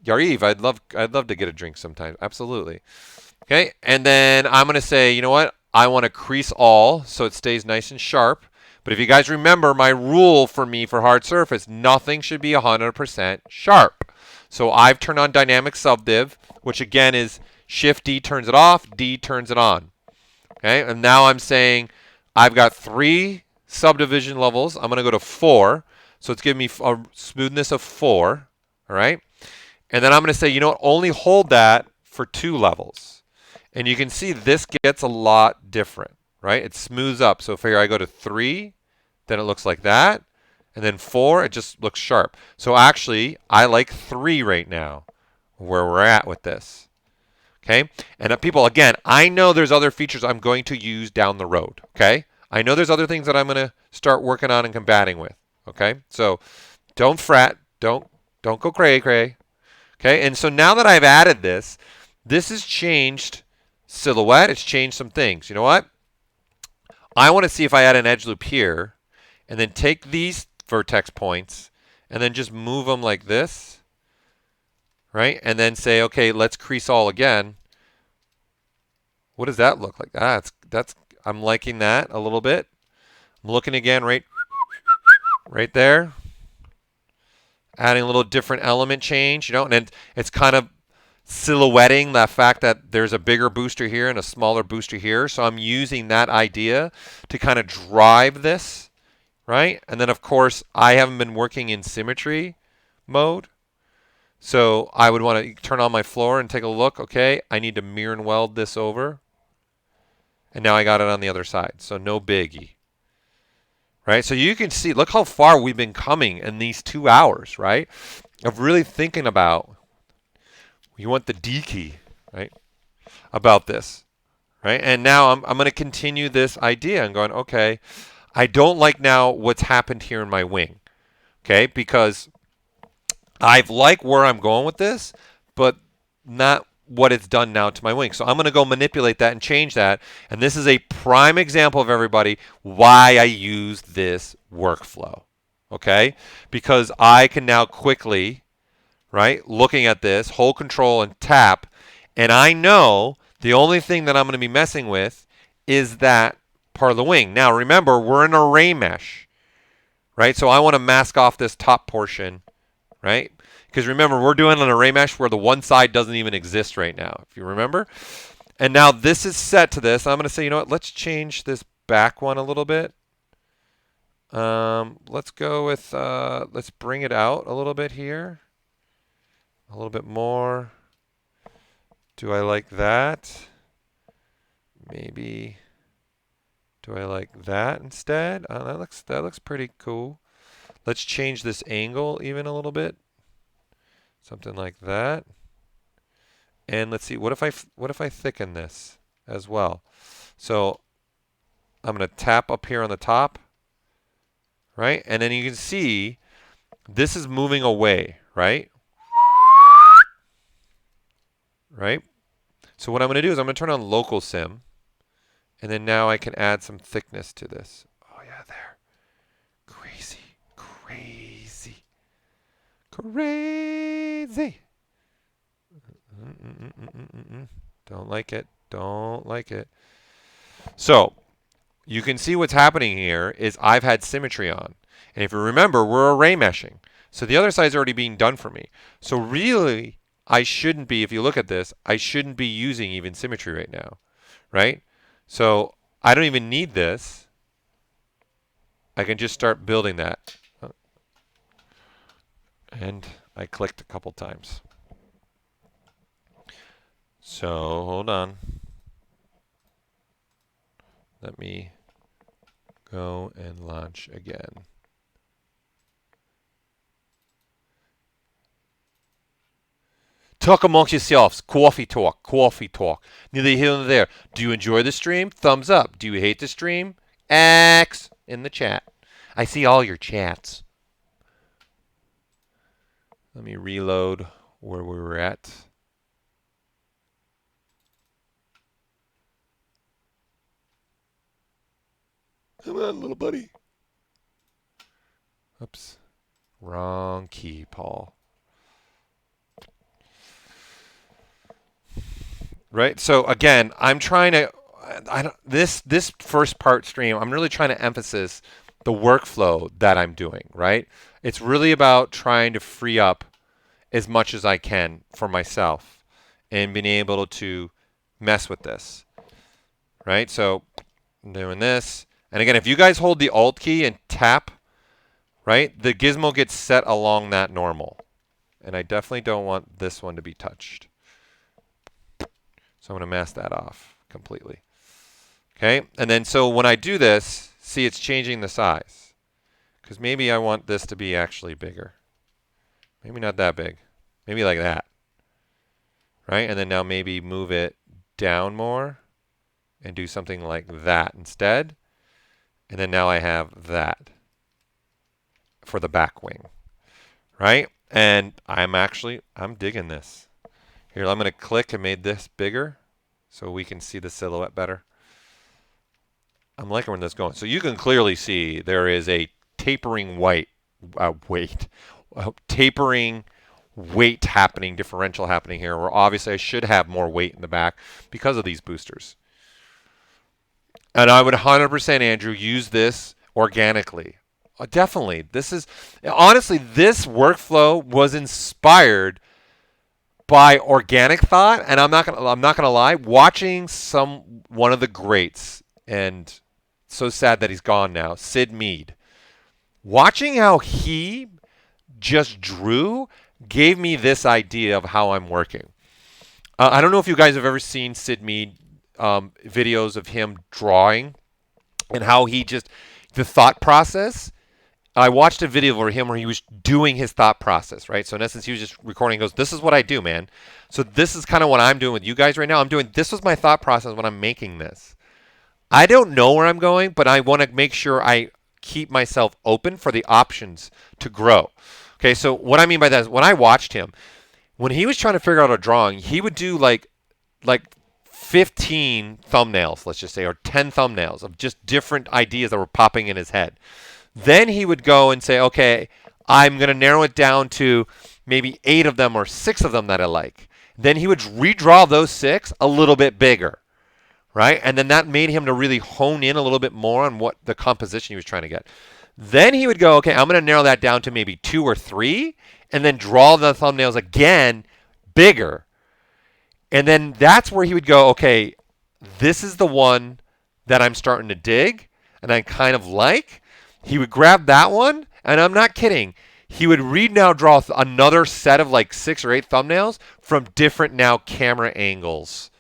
Yariv, I'd love to get a drink sometime. Absolutely. Okay, and then I'm going to say, you know what? I want to crease all so it stays nice and sharp. But if you guys remember my rule for me for hard surface, nothing should be 100% sharp. So I've turned on dynamic subdiv, which again is Shift D turns it off, D turns it on. Okay, and now I'm saying I've got 3 subdivision levels. I'm going to go to 4. So it's giving me a smoothness of 4. All right. And then I'm going to say, you know what, only hold that for 2 levels. And you can see this gets a lot different, right? It smooths up. So if here I go to 3, then it looks like that. And then 4, it just looks sharp. So actually, I like 3 right now, where we're at with this. Okay? And people, again, I know there's other features I'm going to use down the road. Okay? I know there's other things that I'm going to start working on and combating with. Okay? So don't fret. Don't go cray-cray. Okay? And so now that I've added this has changed silhouette. It's changed some things. You know what? I want to see if I add an edge loop here and then take these vertex points and then just move them like this, right? And then say, okay, let's crease all again. What does that look like? I'm liking that a little bit. I'm looking again right there. Adding a little different element change, you know, and then it's kind of silhouetting the fact that there's a bigger booster here and a smaller booster here. So I'm using that idea to kind of drive this, right? And then, of course, I haven't been working in symmetry mode. So I would want to turn on my floor and take a look. Okay, I need to mirror and weld this over. And now I got it on the other side. So no biggie. Right? So you can see, look how far we've been coming in these 2 hours, right? Of really thinking about, you want the D key, right? About this, right? And now I'm going to continue this idea. I'm going, okay, I don't like now what's happened here in my wing, okay? Because I've liked where I'm going with this, but not what it's done now to my wing. So I'm going to go manipulate that and change that. And this is a prime example of everybody why I use this workflow, okay? Because I can now quickly, right, looking at this, hold control and tap, and I know the only thing that I'm going to be messing with is that part of the wing. Now remember, we're an array mesh, right? So I want to mask off this top portion, right? Because remember, we're doing an array mesh where the one side doesn't even exist right now, if you remember. And now this is set to this. I'm going to say, you know what, let's change this back one a little bit. Let's go with, let's bring it out a little bit here. A little bit more. Do I like that? Maybe. Do I like that instead? That looks pretty cool. Let's change this angle even a little bit. Something like that. And let's see, what if I thicken this as well? So I'm going to tap up here on the top, right? And then you can see this is moving away, right? Right? So what I'm going to do is I'm going to turn on local sim, and then now I can add some thickness to this. Oh yeah, there. Crazy, crazy, crazy. Don't like it. Don't like it. So you can see what's happening here is I've had symmetry on. And if you remember, we're array meshing. So the other side's already being done for me. So really, I shouldn't be, if you look at this, I shouldn't be using even symmetry right now, right? So I don't even need this. I can just start building that. And I clicked a couple times. So hold on. Let me go and launch again. Talk amongst yourselves. Coffee talk. Coffee talk. Neither here nor there. Do you enjoy the stream? Thumbs up. Do you hate the stream? X in the chat. I see all your chats. Let me reload where we were at. Come on, little buddy. Oops. Wrong key, Paul. Right? So again, I'm trying to this first part stream, I'm really trying to emphasize the workflow that I'm doing, right? It's really about trying to free up as much as I can for myself and being able to mess with this. Right? So I'm doing this. And again, if you guys hold the Alt key and tap, right, the gizmo gets set along that normal. And I definitely don't want this one to be touched. So I'm going to mask that off completely. Okay, and then so when I do this, see it's changing the size. Because maybe I want this to be actually bigger. Maybe not that big. Maybe like that. Right, and then now maybe move it down more and do something like that instead. And then now I have that for the back wing. Right, and I'm digging this. Here, I'm going to click and made this bigger so we can see the silhouette better. I'm liking where this is going. So you can clearly see there is a tapering tapering weight happening, differential happening here, where obviously I should have more weight in the back because of these boosters. And I would 100%, Andrew, use this organically. Definitely. Honestly, this workflow was inspired by organic thought, and I'm not gonna lie, watching one of the greats, and so sad that he's gone now, Sid Mead. Watching how he just drew gave me this idea of how I'm working. I don't know if you guys have ever seen Sid Mead videos of him drawing and how he just the thought process. I watched a video of him where he was doing his thought process, right? So in essence, he was just recording. He goes, "This is what I do, man. So this is kind of what I'm doing with you guys right now. This was my thought process when I'm making this. I don't know where I'm going, but I want to make sure I keep myself open for the options to grow." Okay, so what I mean by that is when I watched him, when he was trying to figure out a drawing, he would do like 15 thumbnails, let's just say, or 10 thumbnails of just different ideas that were popping in his head. Then he would go and say, okay, I'm going to narrow it down to maybe 8 of them or 6 of them that I like. Then he would redraw those 6 a little bit bigger, right? And then that made him to really hone in a little bit more on what the composition he was trying to get. Then he would go, okay, I'm going to narrow that down to maybe 2 or 3, and then draw the thumbnails again bigger. And then that's where he would go, okay, this is the one that I'm starting to dig and I kind of like. He would grab that one, and I'm not kidding. He would draw another set of like 6 or 8 thumbnails from different now camera angles.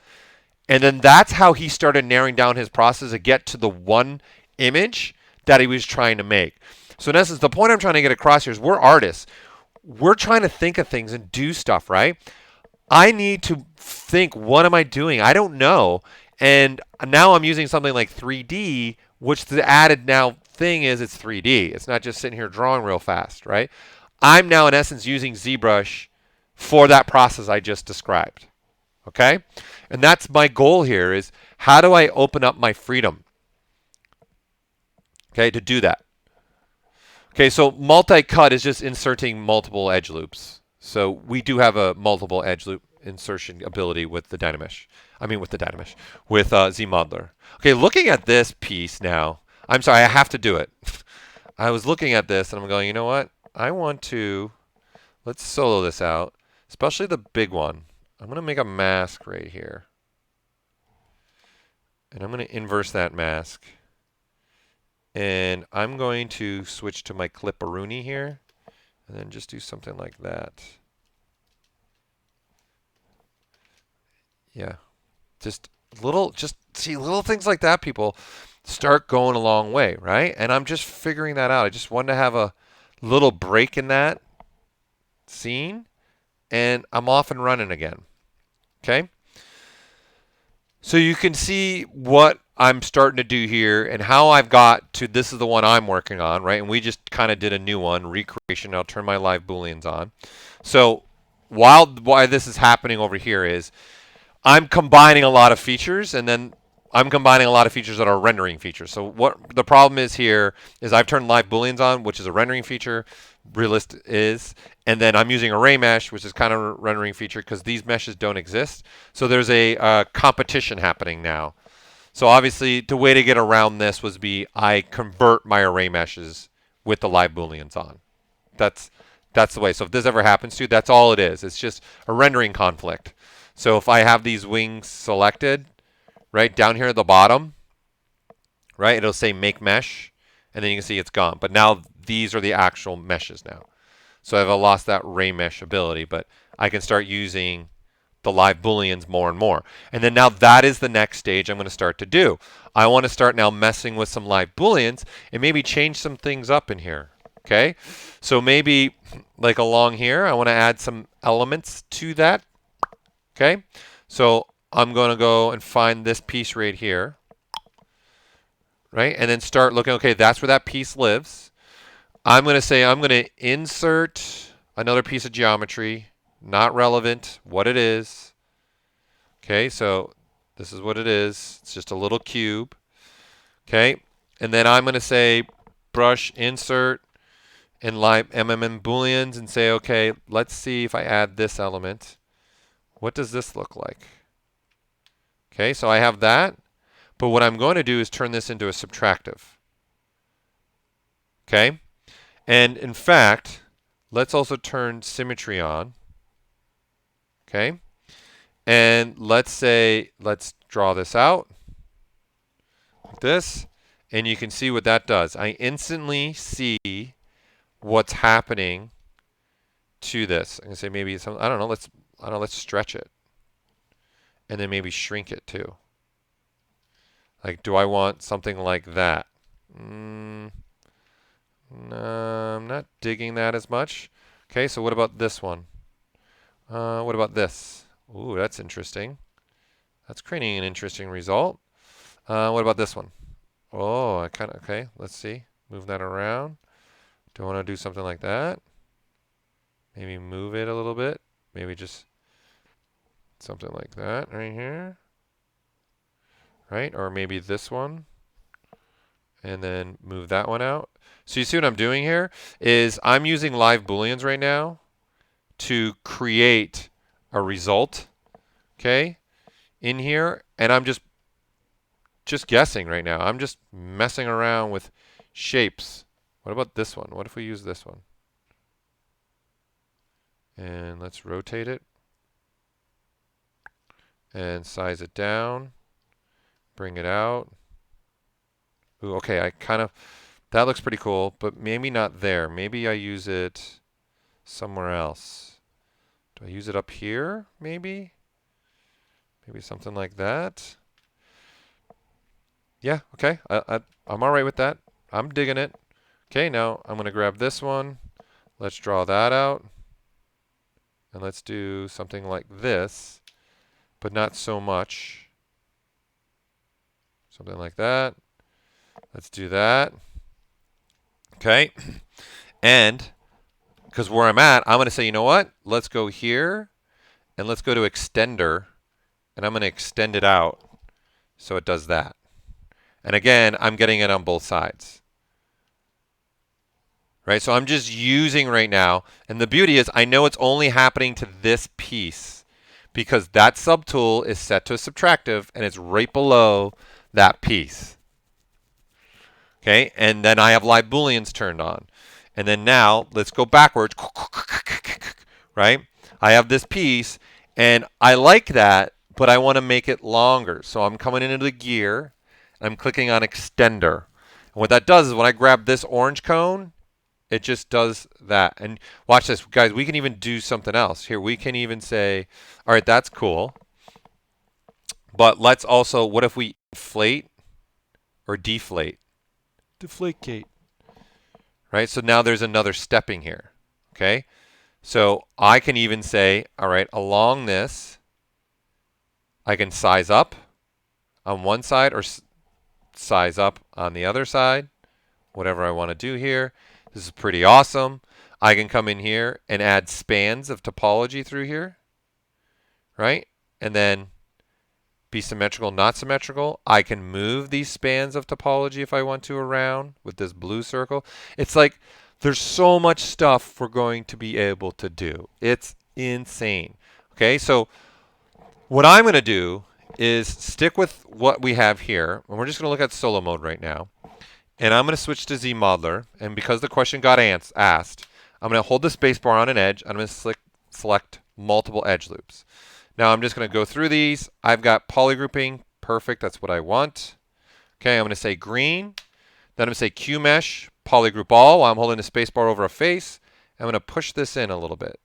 And then that's how he started narrowing down his process to get to the one image that he was trying to make. So in essence, the point I'm trying to get across here is we're artists. We're trying to think of things and do stuff, right? I need to think, what am I doing? I don't know. And now I'm using something like 3D, which the added now thing is it's 3D. It's not just sitting here drawing real fast, right? I'm now in essence using ZBrush for that process I just described. Okay? And that's my goal here is how do I open up my freedom? Okay, to do that. Okay, so multi-cut is just inserting multiple edge loops. So we do have a multiple edge loop insertion ability with the Dynamesh. With ZModeler. Okay, looking at this piece now, I'm sorry, I have to do it. I was looking at this and I'm going, you know what? Let's solo this out, especially the big one. I'm going to make a mask right here. And I'm going to inverse that mask. And I'm going to switch to my Clipperoonie here. And then just do something like that. Yeah. Just little things like that, people start going a long way, right? And I'm just figuring that out. I just wanted to have a little break in that scene, and I'm off and running again. Okay? So you can see what I'm starting to do here and how I've got to this is the one I'm working on, right? And we just kind of did a new one, recreation. I'll turn my live Booleans on. So why this is happening over here is I'm combining a lot of features, and then I'm combining a lot of features that are rendering features. So what the problem is here is I've turned live Booleans on, which is a rendering feature, realist is, and then I'm using array mesh, which is kind of a rendering feature because these meshes don't exist. So there's a competition happening now. So obviously the way to get around this was I convert my array meshes with the live Booleans on. That's the way. So if this ever happens to you, that's all it is. It's just a rendering conflict. So if I have these wings selected, right down here at the bottom, right, it'll say make mesh, and then you can see it's gone. But now these are the actual meshes now. So I've lost that ray mesh ability, but I can start using the live Booleans more and more. And then now that is the next stage I'm going to start to do. I want to start now messing with some live Booleans and maybe change some things up in here. Okay, so maybe like along here, I want to add some elements to that. Okay, so I'm going to go and find this piece right here, right? And then start looking, okay, that's where that piece lives. I'm going to say I'm going to insert another piece of geometry, not relevant, what it is. Okay, so this is what it is. It's just a little cube. Okay, and then I'm going to say brush insert in live MMM Booleans and say, okay, let's see if I add this element. What does this look like? Okay, so I have that, but what I'm going to do is turn this into a subtractive. Okay, and in fact, let's also turn symmetry on. Okay. And let's draw this out like this. And you can see what that does. I instantly see what's happening to this. I'm gonna say maybe some, I don't know, let's stretch it. And then maybe shrink it too. Like, do I want something like that? No, I'm not digging that as much. Okay, so what about this one? What about this? Ooh, that's interesting. That's creating an interesting result. What about this one? Oh, okay, let's see. Move that around. Do I want to do something like that? Maybe move it a little bit. Maybe just something like that right here. Right? Or maybe this one. And then move that one out. So you see what I'm doing here is I'm using live Booleans right now to create a result, okay, in here. And I'm just guessing right now. I'm just messing around with shapes. What about this one? What if we use this one? And let's rotate it. And size it down. Bring it out. Ooh, okay, that looks pretty cool, but maybe not there. Maybe I use it somewhere else. Do I use it up here, maybe? Maybe something like that. Yeah, okay, I'm all right with that. I'm digging it. Okay, now I'm going to grab this one. Let's draw that out. And let's do something like this, but not so much. Something like that. Let's do that. Okay. And because where I'm at, I'm going to say, you know what? Let's go here and let's go to extender. And I'm going to extend it out so it does that. And again, I'm getting it on both sides. Right? So I'm just using right now. And the beauty is I know it's only happening to this piece because that subtool is set to a subtractive and it's right below that piece. Okay? And then I have live Booleans turned on. And then now let's go backwards. Right? I have this piece and I like that, but I want to make it longer. So I'm coming into the gear. I'm clicking on extender. And what that does is when I grab this orange cone, it just does that. And watch this, guys. We can even do something else. Here, we can even say, all right, that's cool. But let's also, what if we inflate or deflate? Deflate gate. Right? So now there's another stepping here. Okay? So I can even say, all right, along this, I can size up on one side or size up on the other side, whatever I want to do here. This is pretty awesome. I can come in here and add spans of topology through here, right? And then be symmetrical, not symmetrical. I can move these spans of topology if I want to around with this blue circle. It's like there's so much stuff we're going to be able to do. It's insane. Okay, so what I'm going to do is stick with what we have here. And we're just going to look at solo mode right now. And I'm going to switch to ZModeler. And because the question got asked, I'm going to hold the spacebar on an edge. I'm going to select multiple edge loops. Now I'm just going to go through these. I've got polygrouping. Perfect. That's what I want. Okay, I'm going to say green. Then I'm going to say QMesh, polygroup all while I'm holding the spacebar over a face. I'm going to push this in a little bit.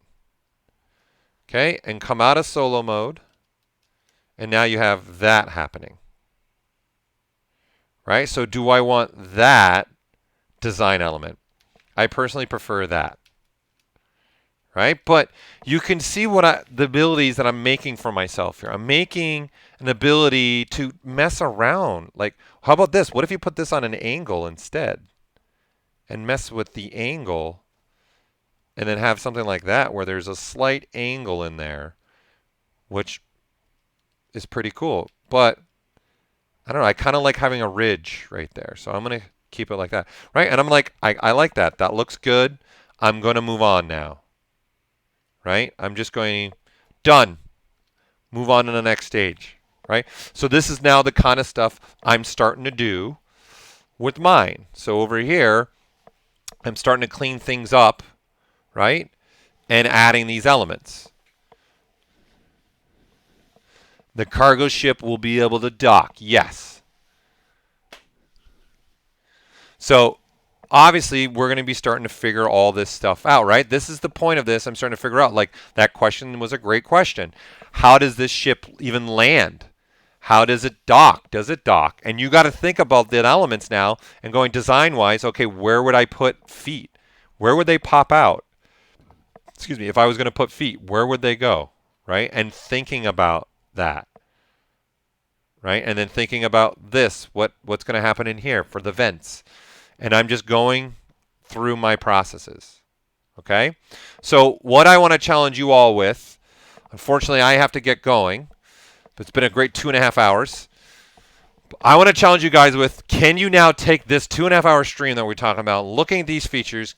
Okay, and come out of solo mode. And now you have that happening. Right? So do I want that design element? I personally prefer that. Right? But you can see what the abilities that I'm making for myself here. I'm making an ability to mess around. Like, how about this? What if you put this on an angle instead? And mess with the angle. And then have something like that where there's a slight angle in there. Which is pretty cool. But I don't know, I kind of like having a ridge right there. So I'm going to keep it like that. Right? And I'm like, I like that. That looks good. I'm going to move on now. Right? I'm just going, done. Move on to the next stage. Right? So this is now the kind of stuff I'm starting to do with mine. So over here, I'm starting to clean things up. Right? And adding these elements. The cargo ship will be able to dock. Yes. So obviously, we're going to be starting to figure all this stuff out, right? This is the point of this. I'm starting to figure out, like, that question was a great question. How does this ship even land? How does it dock? Does it dock? And you got to think about the elements now and going design-wise, okay, where would I put feet? Where would they pop out? Excuse me, if I was going to put feet, where would they go, right? And thinking about that, right? And then thinking about this, what's going to happen in here for the vents. And I'm just going through my processes, okay? So what I want to challenge you all with, unfortunately, I have to get going, but it's been a great 2.5 hours. I want to challenge you guys with, can you now take this 2.5 hour stream that we're talking about, looking at these features,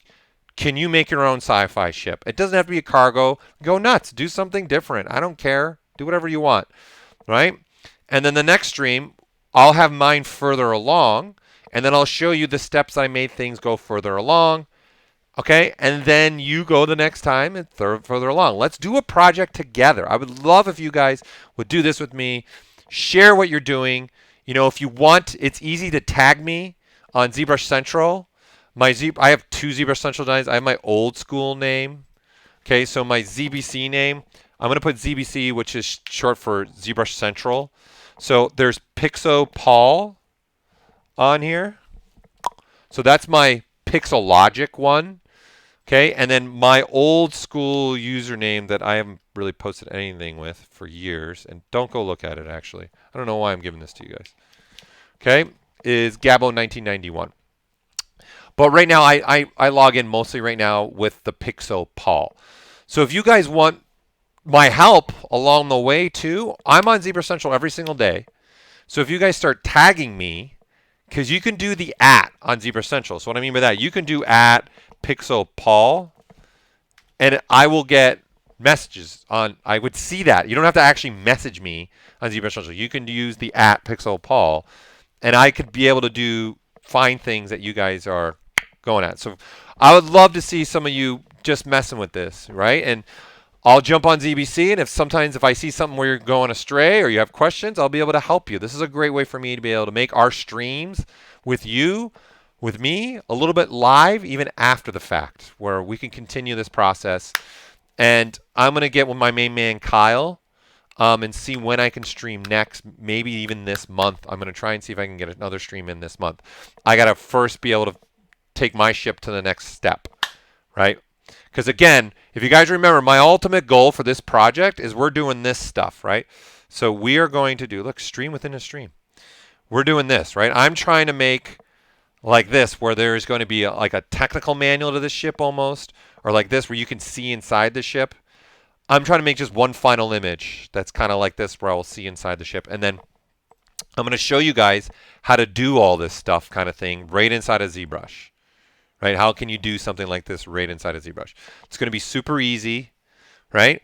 can you make your own sci-fi ship? It doesn't have to be a cargo. Go nuts. Do something different. I don't care. Do whatever you want, right? And then the next stream, I'll have mine further along, and then I'll show you the steps I made things go further along, okay? And then you go the next time and further along. Let's do a project together. I would love if you guys would do this with me. Share what you're doing. You know, if you want, it's easy to tag me on ZBrush Central. I have 2 ZBrush Central designs. I have my old school name. Okay, so my ZBC name, I'm going to put ZBC, which is short for ZBrush Central. So there's Pixo Paul on here. So that's my Pixologic one. Okay, and then my old school username that I haven't really posted anything with for years, and don't go look at it actually. I don't know why I'm giving this to you guys. Okay, is Gabo1991. But right now, I log in mostly right now with the Pixo Paul. So if you guys want my help along the way too, I'm on ZBrush Central every single day. So if you guys start tagging me, because you can do the @ on ZBrush Central. So what I mean by that, you can do @Pixo Paul, and I will get messages on. I would see that. You don't have to actually message me on ZBrush Central. You can use the @Pixo Paul, and I could be able to find things that you guys are going at. So I would love to see some of you just messing with this, right? And I'll jump on ZBC, and if I see something where you're going astray or you have questions, I'll be able to help you. This is a great way for me to be able to make our streams with you, with me, a little bit live, even after the fact, where we can continue this process. And I'm going to get with my main man, Kyle, and see when I can stream next, maybe even this month. I'm going to try and see if I can get another stream in this month. I got to first be able to take my ship to the next step, right? Because again, if you guys remember, my ultimate goal for this project is we're doing this stuff, right? So we are going to do, look, stream within a stream. We're doing this, right? I'm trying to make like this, where there's going to be like a technical manual to this ship almost, or like this, where you can see inside the ship. I'm trying to make just one final image that's kind of like this, where I will see inside the ship. And then I'm going to show you guys how to do all this stuff kind of thing right inside of ZBrush. Right? How can you do something like this right inside of ZBrush? It's going to be super easy, right?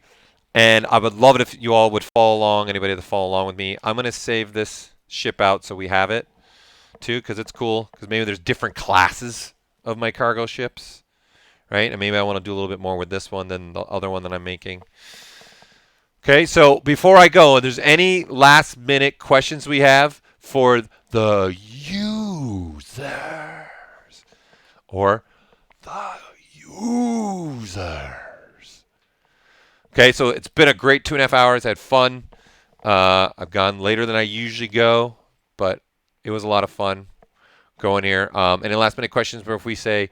And I would love it if you all would follow along, anybody that follow along with me. I'm going to save this ship out so we have it too, because it's cool, because maybe there's different classes of my cargo ships, right? And maybe I want to do a little bit more with this one than the other one that I'm making. Okay, so before I go, if there's any last minute questions we have for the users, or the users. Okay, so it's been a great 2.5 hours. I had fun. I've gone later than I usually go, but it was a lot of fun going here. Any last minute questions before we say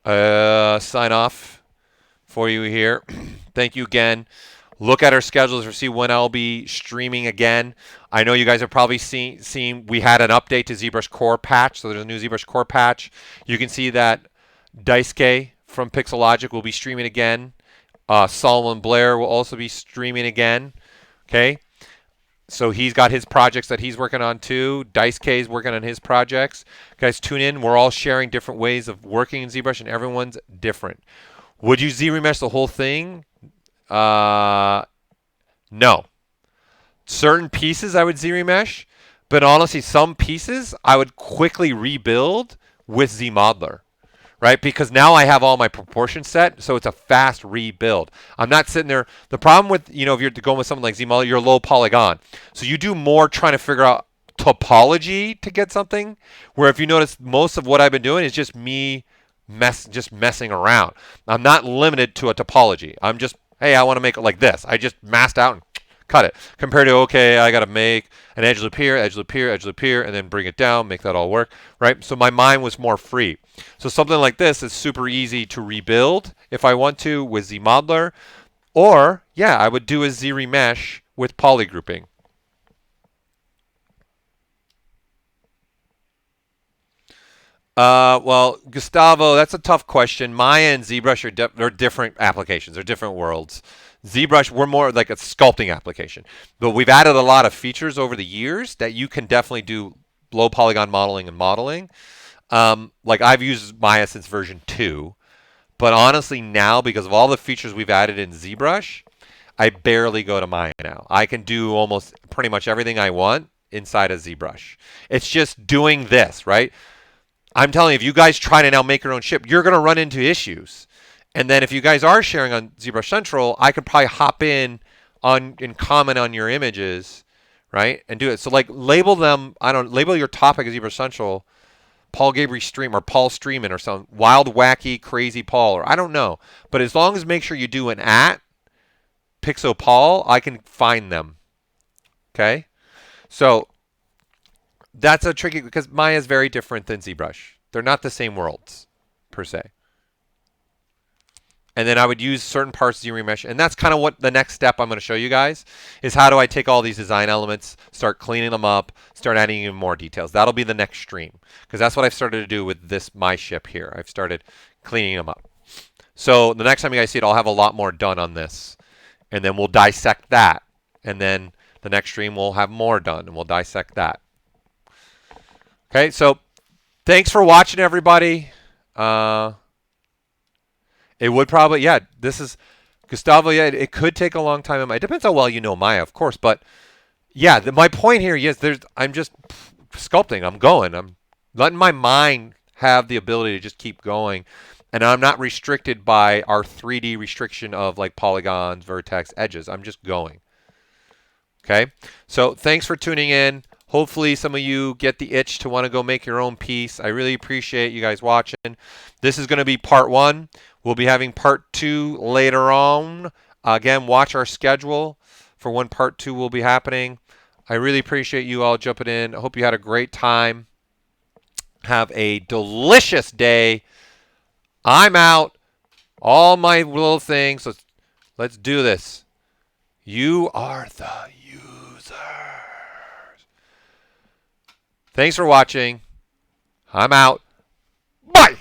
sign off for you here? Thank you again. Look at our schedules to see when I'll be streaming again. I know you guys have probably seen we had an update to ZBrush Core patch, so there's a new ZBrush Core patch. You can see that Daisuke from Pixologic will be streaming again. Solomon Blair will also be streaming again. Okay, so he's got his projects that he's working on too. Daisuke is working on his projects. Guys, tune in. We're all sharing different ways of working in ZBrush, and everyone's different. Would you ZRemesh the whole thing? No. Certain pieces I would ZRemesh, but honestly, some pieces I would quickly rebuild with ZModeler, right? Because now I have all my proportions set, so it's a fast rebuild. I'm not sitting there. The problem with, if you're going with something like ZModel, you're low polygon. So you do more trying to figure out topology to get something, where if you notice, most of what I've been doing is just me just messing around. I'm not limited to a topology. I'm just, hey, I want to make it like this. I just masked out and cut it. Compared to, okay, I got to make an edge loop here, edge loop here, edge loop here, and then bring it down, make that all work, right? So my mind was more free. So something like this is super easy to rebuild if I want to with ZModeler. Or, yeah, I would do a ZRemesh with polygrouping. Well, Gustavo, that's a tough question. Maya and ZBrush are different applications. They're different worlds. ZBrush, we're more like a sculpting application. But we've added a lot of features over the years that you can definitely do low polygon modeling and modeling. Like I've used Maya since version 2. But honestly now, because of all the features we've added in ZBrush, I barely go to Maya now. I can do almost pretty much everything I want inside of ZBrush. It's just doing this, right? I'm telling you, if you guys try to now make your own ship, you're going to run into issues. And then if you guys are sharing on ZBrush Central, I could probably hop in and comment on your images, right? And do it. So like label them, label your topic as ZBrush Central, Paul Gaboury Stream or Paul Streamin' or some wild, wacky, crazy Paul, or I don't know. But as long as make sure you do an at Pixo Paul, I can find them. Okay? So that's a tricky, because Maya is very different than ZBrush. They're not the same worlds, per se. And then I would use certain parts of ZRemesh. And that's kind of what the next step I'm going to show you guys is how do I take all these design elements, start cleaning them up, start adding even more details. That'll be the next stream. Because that's what I've started to do with this my ship here. I've started cleaning them up. So the next time you guys see it, I'll have a lot more done on this. And then we'll dissect that. And then the next stream we'll have more done and we'll dissect that. Okay, so thanks for watching, everybody. It would probably, yeah, this is, Gustavo, yeah, it could take a long time. It depends how well you know Maya, of course. But, yeah, my point here, yes, I'm just sculpting. I'm going. I'm letting my mind have the ability to just keep going. And I'm not restricted by our 3D restriction of, like, polygons, vertex, edges. I'm just going. Okay? So thanks for tuning in. Hopefully some of you get the itch to want to go make your own piece. I really appreciate you guys watching. This is going to be part 1. We'll be having part 2 later on. Again, watch our schedule for when part 2 will be happening. I really appreciate you all jumping in. I hope you had a great time. Have a delicious day. I'm out. All my little things. Let's do this. You are the user. Thanks for watching. I'm out. Bye.